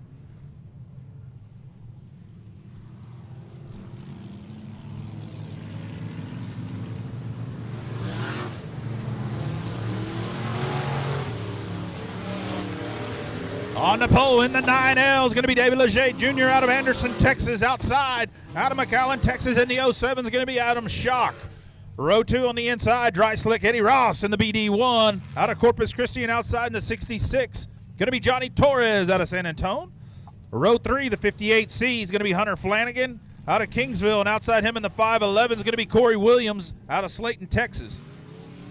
On the pole in the 9L is going to be David Leger Jr. out of Anderson, Texas. Outside, out of McAllen, Texas in the 07 is going to be Adam Schock. Row 2 on the inside, Dry Slick Eddie Ross in the BD1. Out of Corpus Christi and outside in the 66, going to be Johnny Torres out of San Antonio. Row 3, the 58C is going to be Hunter Flanagan out of Kingsville, and outside him in the 511 is going to be Corey Williams out of Slayton, Texas.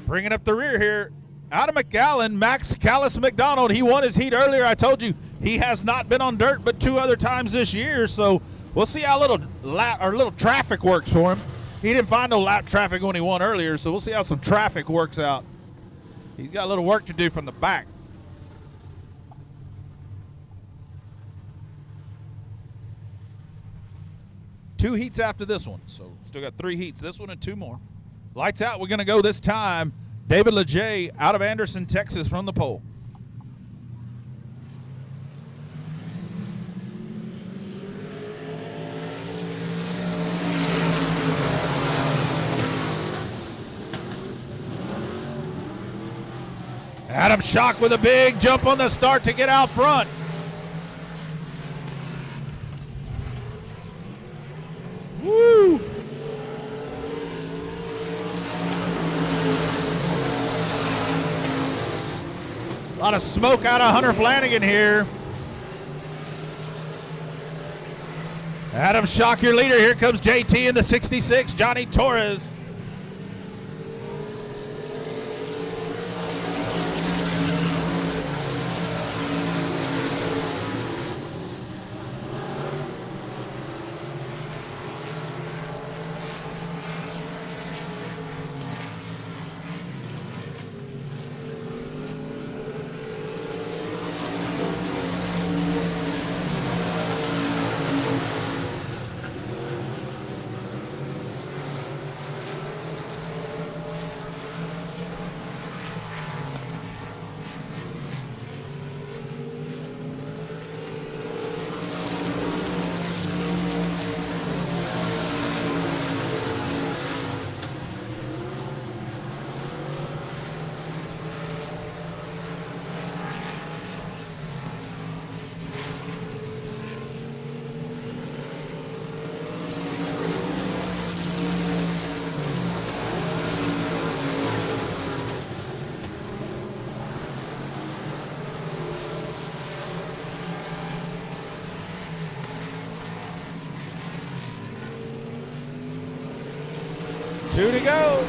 Bringing up the rear here, out of McAllen, Max Callis McDonald. He won his heat earlier. I told you he has not been on dirt but 2 other times this year, so we'll see how little traffic works for him. He didn't find no lap traffic when he won earlier, so we'll see how some traffic works out. He's got a little work to do from the back. Two heats after this one, so still got 3 heats. This one and 2 more. Lights out. We're going to go this time. David Leger out of Anderson, Texas from the pole. Adam Schock with a big jump on the start to get out front. Woo! A lot of smoke out of Hunter Flanagan here. Adam Schock, your leader. Here comes JT in the 66, Johnny Torres. Two to go.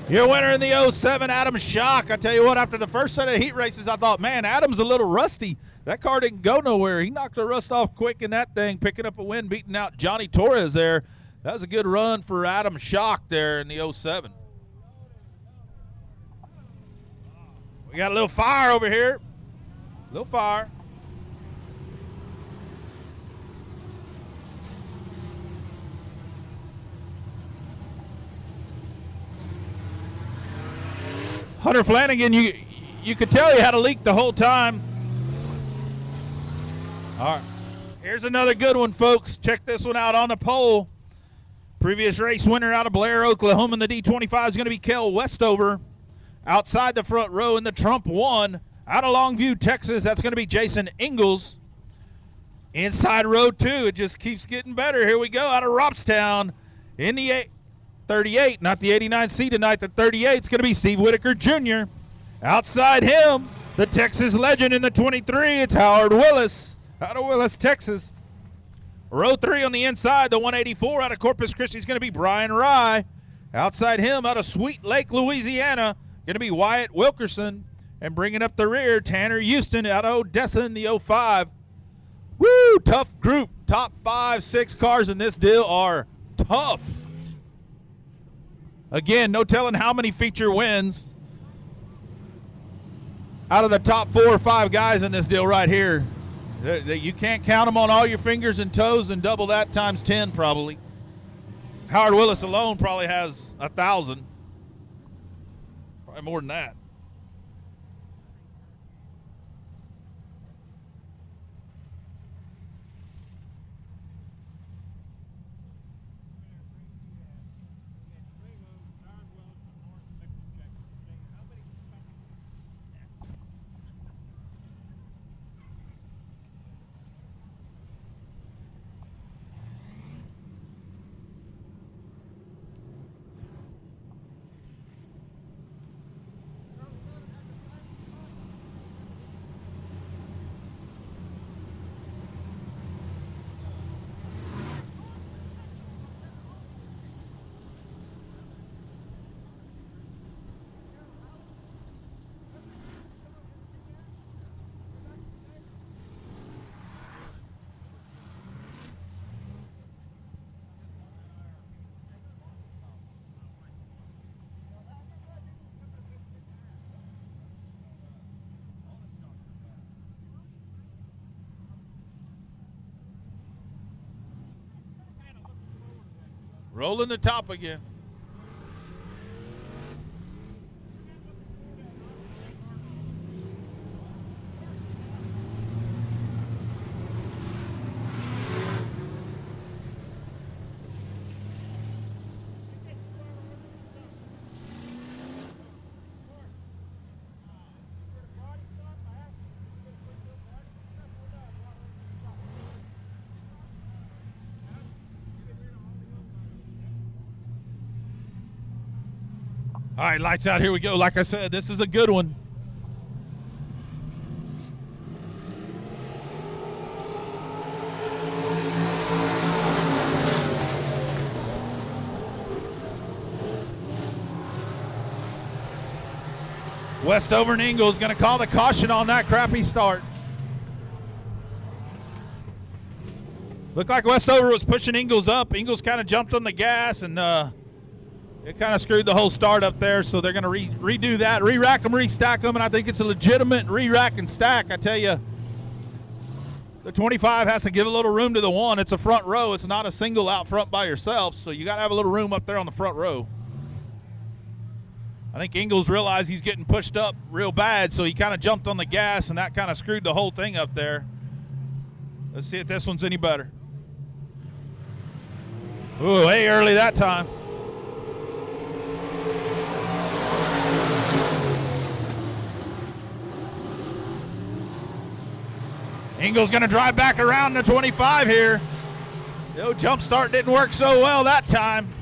Your winner in the 07, Adam Schock. I tell you what, after the first set of heat races, I thought, man, Adam's a little rusty. That car didn't go nowhere. He knocked the rust off quick in that thing, picking up a win, beating out Johnny Torres there. That was a good run for Adam Schock there in the 07. We got a little fire over here. A little fire. Hunter Flanagan, you could tell he had a leak the whole time. All right. Here's another good one, folks. Check this one out on the pole. Previous race winner out of Blair, Oklahoma in the D25 is going to be Kel Westover. Outside the front row in the Trump 1. Out of Longview, Texas, that's going to be Jason Ingalls. Inside row 2, it just keeps getting better. Here we go, out of Robstown in the 38, not the 89C tonight, the 38 is going to be Steve Whiteaker Jr. Outside him, the Texas legend in the 23, it's Howard Willis, out of Willis, Texas. Row 3 on the inside, the 184 out of Corpus Christi is going to be Brian Rye. Outside him, out of Sweet Lake, Louisiana, going to be Wyatt Wilkerson. And bringing up the rear, Tanner Houston out of Odessa in the 05. Woo, tough group. Top 5, 6 cars in this deal are tough. Again, no telling how many feature wins out of the top 4 or 5 guys in this deal right here. You can't count them on all your fingers and toes, and double that times 10 probably. Howard Willis alone probably has 1,000. Probably more than that. Rolling the top again. All right, lights out. Here we go. Like I said, this is a good one. Westover and Ingalls going to call the caution on that crappy start. Looked like Westover was pushing Ingalls up. Ingalls kind of jumped on the gas, and it kind of screwed the whole start up there, so they're going to redo that, re-rack them, restack them, and I think it's a legitimate re-rack and stack. I tell you, the 25 has to give a little room to the one. It's a front row. It's not a single out front by yourself, so you got to have a little room up there on the front row. I think Ingalls realized he's getting pushed up real bad, so he kind of jumped on the gas, and that kind of screwed the whole thing up there. Let's see if this one's any better. Ooh, way early that time. Ingalls going to drive back around the 25 here. The old jump start didn't work so well that time.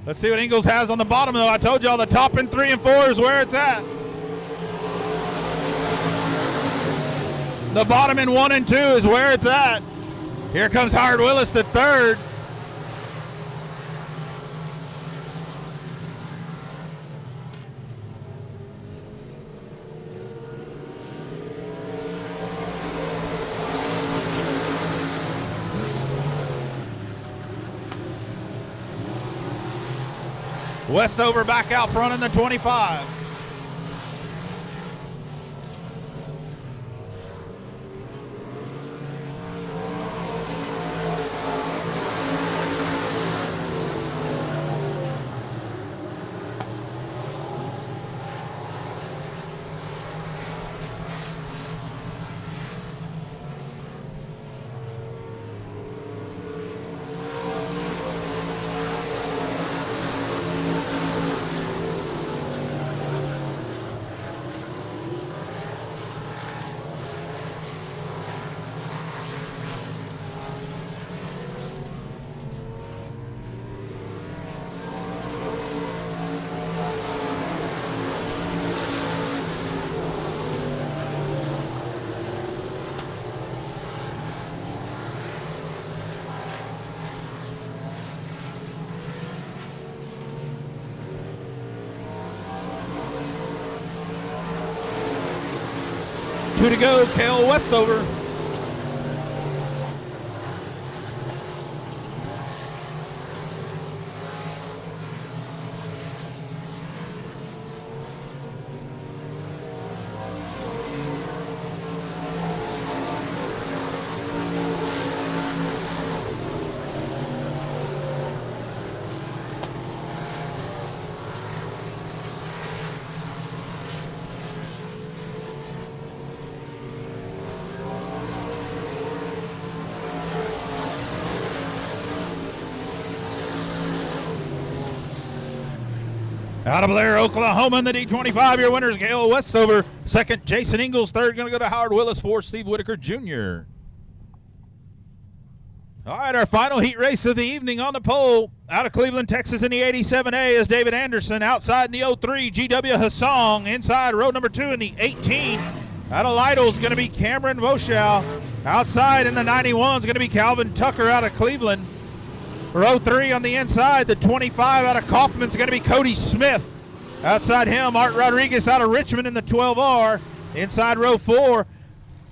Let's see what Ingalls has on the bottom, though. I told y'all the top in 3 and 4 is where it's at. The bottom in 1 and 2 is where it's at. Here comes Howard Willis, the third. Westover back out front in the 25. Two to go, Cale Westover. Out of Blair, Oklahoma, in the D25, your winners, Cale Westover. Second, Jason Ingalls. Third, going to go to Howard Willis. Fourth, Steve Whiteaker Jr. All right, our final heat race of the evening on the pole. Out of Cleveland, Texas, in the 87A is David Anderson. Outside in the 03, GW Hassong. Inside, row number 2 in the 18. Out of Lytle is going to be Cameron Voshow. Outside in the 91 is going to be Calvin Tucker out of Cleveland. Row 3 on the inside, the 25 out of Kaufman is going to be Cody Smith. Outside him, Art Rodriguez out of Richmond in the 12R. Inside row 4,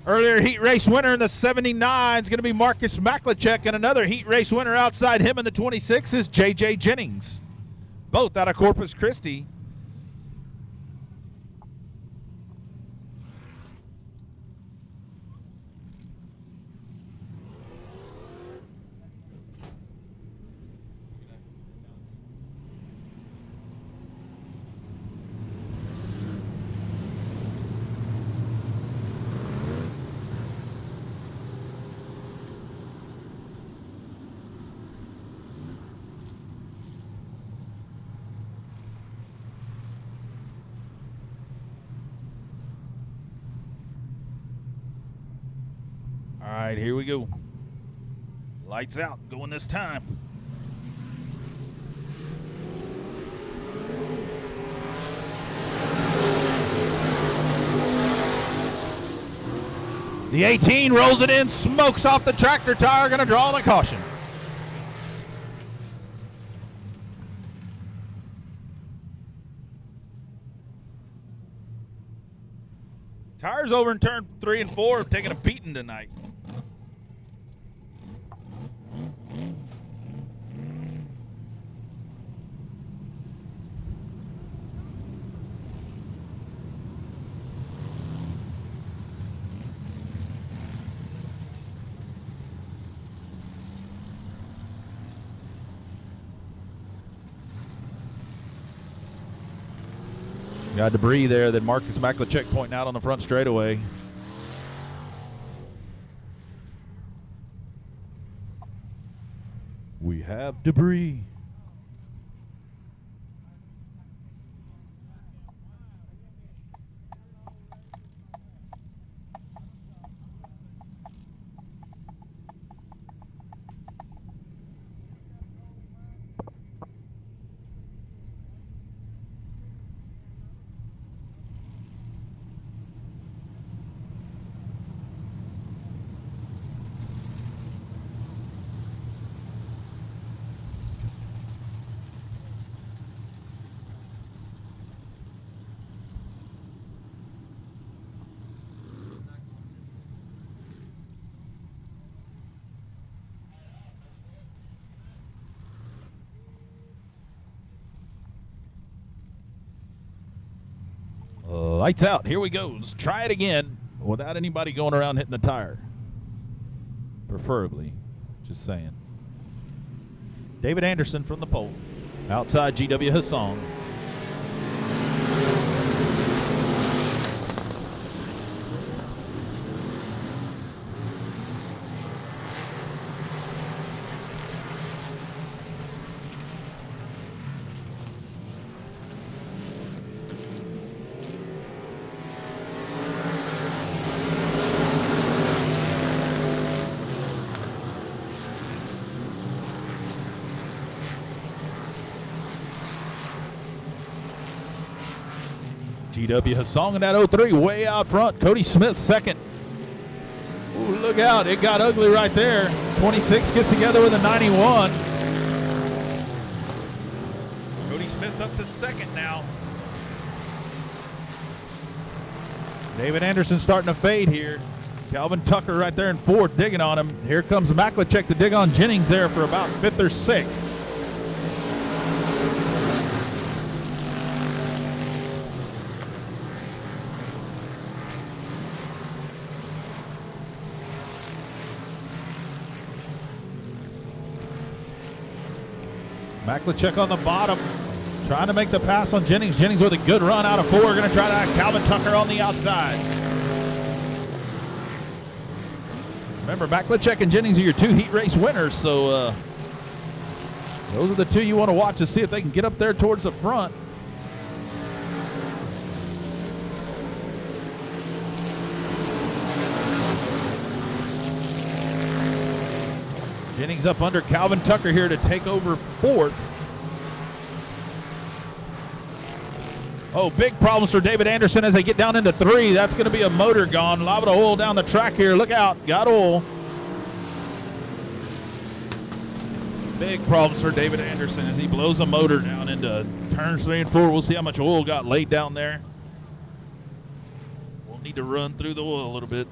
earlier heat race winner in the 79 is going to be Marcus Maklachek, and another heat race winner outside him in the 26 is J.J. Jennings. Both out of Corpus Christi. All right, here we go. Lights out, going this time. The 18 rolls it in, smokes off the tractor tire, going to draw the caution. Tires over in turn 3 and 4, taking a beating tonight. Got debris there that Marcus Maklicek pointing out on the front straightaway. We have debris. Lights out. Here we go. Let's try it again without anybody going around hitting the tire. Preferably. Just saying. David Anderson from the pole. Outside GW Hassan. GW Hassan in that 03 way out front. Cody Smith second. Ooh, look out. It got ugly right there. 26 gets together with a 91. Cody Smith up to second now. David Anderson starting to fade here. Calvin Tucker right there in fourth, digging on him. Here comes Maklicek to dig on Jennings there for about fifth or sixth. Maklicek on the bottom, trying to make the pass on Jennings. Jennings with a good run out of four. Going to try to have Calvin Tucker on the outside. Remember, Maklicek and Jennings are your two heat race winners, so those are the two you want to watch to see if they can get up there towards the front. Jennings up under Calvin Tucker here to take over fourth. Oh, big problems for David Anderson as they get down into three. That's going to be a motor gone. A lot of oil down the track here. Look out. Got oil. Big problems for David Anderson as he blows a motor down into turns 3 and 4. We'll see how much oil got laid down there. We'll need to run through the oil a little bit.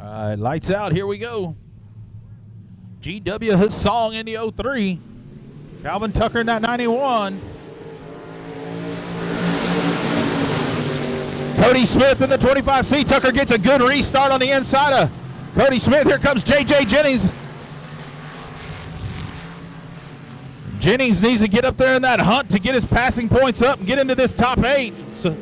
All right, lights out. Here we go. GW his song in the 03. Calvin Tucker in that 91. Cody Smith in the 25C. Tucker gets a good restart on the inside of Cody Smith. Here comes J.J. Jennings. Jennings needs to get up there in that hunt to get his passing points up and get into this top 8. So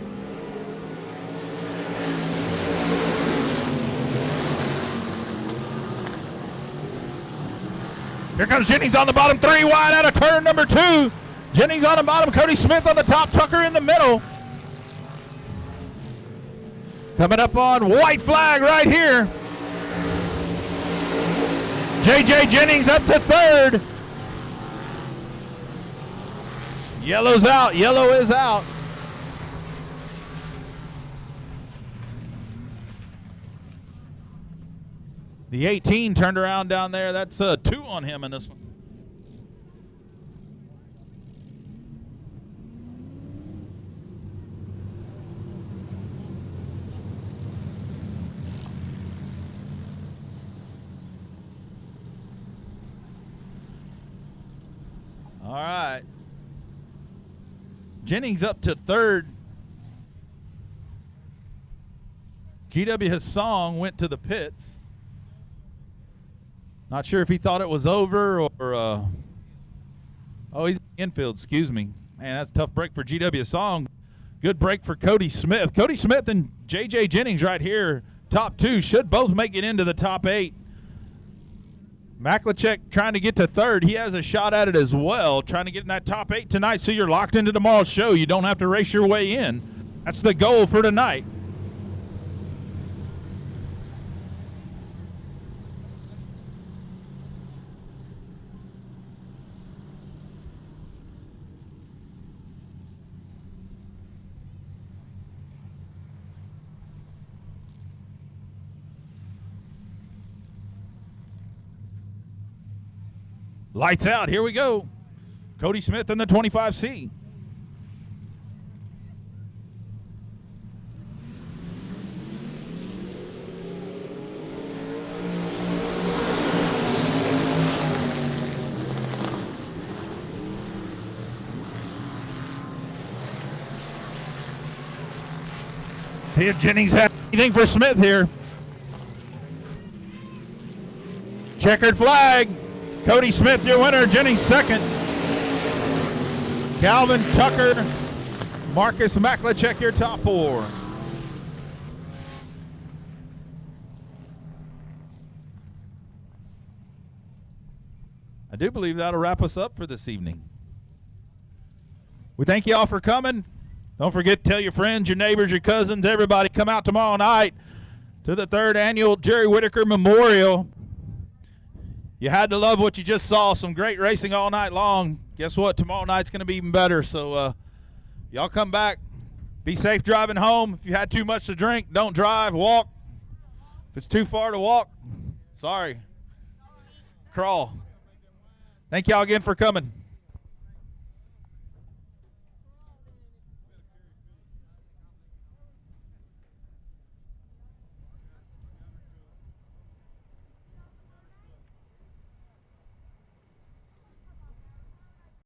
here comes Jennings on the bottom, 3 wide out of turn number 2. Jennings on the bottom, Cody Smith on the top, Tucker in the middle. Coming up on white flag right here. J.J. Jennings up to 3rd. Yellow's out. Yellow is out. The 18 turned around down there. That's 2 on him in this one. All right. Jennings up to 3rd. GW Hassan went to the pits. Not sure if he thought it was over or oh, he's in the infield, excuse me. Man, that's a tough break for GW Hassan. Good break for Cody Smith. Cody Smith and J.J. Jennings right here, top 2, should both make it into the top 8. Maklachek trying to get to 3rd. He has a shot at it as well, trying to get in that top 8 tonight so you're locked into tomorrow's show. You don't have to race your way in. That's the goal for tonight. Lights out. Here we go. Cody Smith in the 25C. See if Jennings has anything for Smith here. Checkered flag. Cody Smith, your winner. Jennings second. Calvin Tucker, Marcus Maklachek, your top 4. I do believe that'll wrap us up for this evening. We thank you all for coming. Don't forget to tell your friends, your neighbors, your cousins, everybody, come out tomorrow night to the 3rd annual Jerry Whiteaker Memorial. You had to love what you just saw. Some great racing all night long. Guess what? Tomorrow night's going to be even better. So y'all come back. Be safe driving home. If you had too much to drink, don't drive. Walk. If it's too far to walk, sorry. Crawl. Thank y'all again for coming.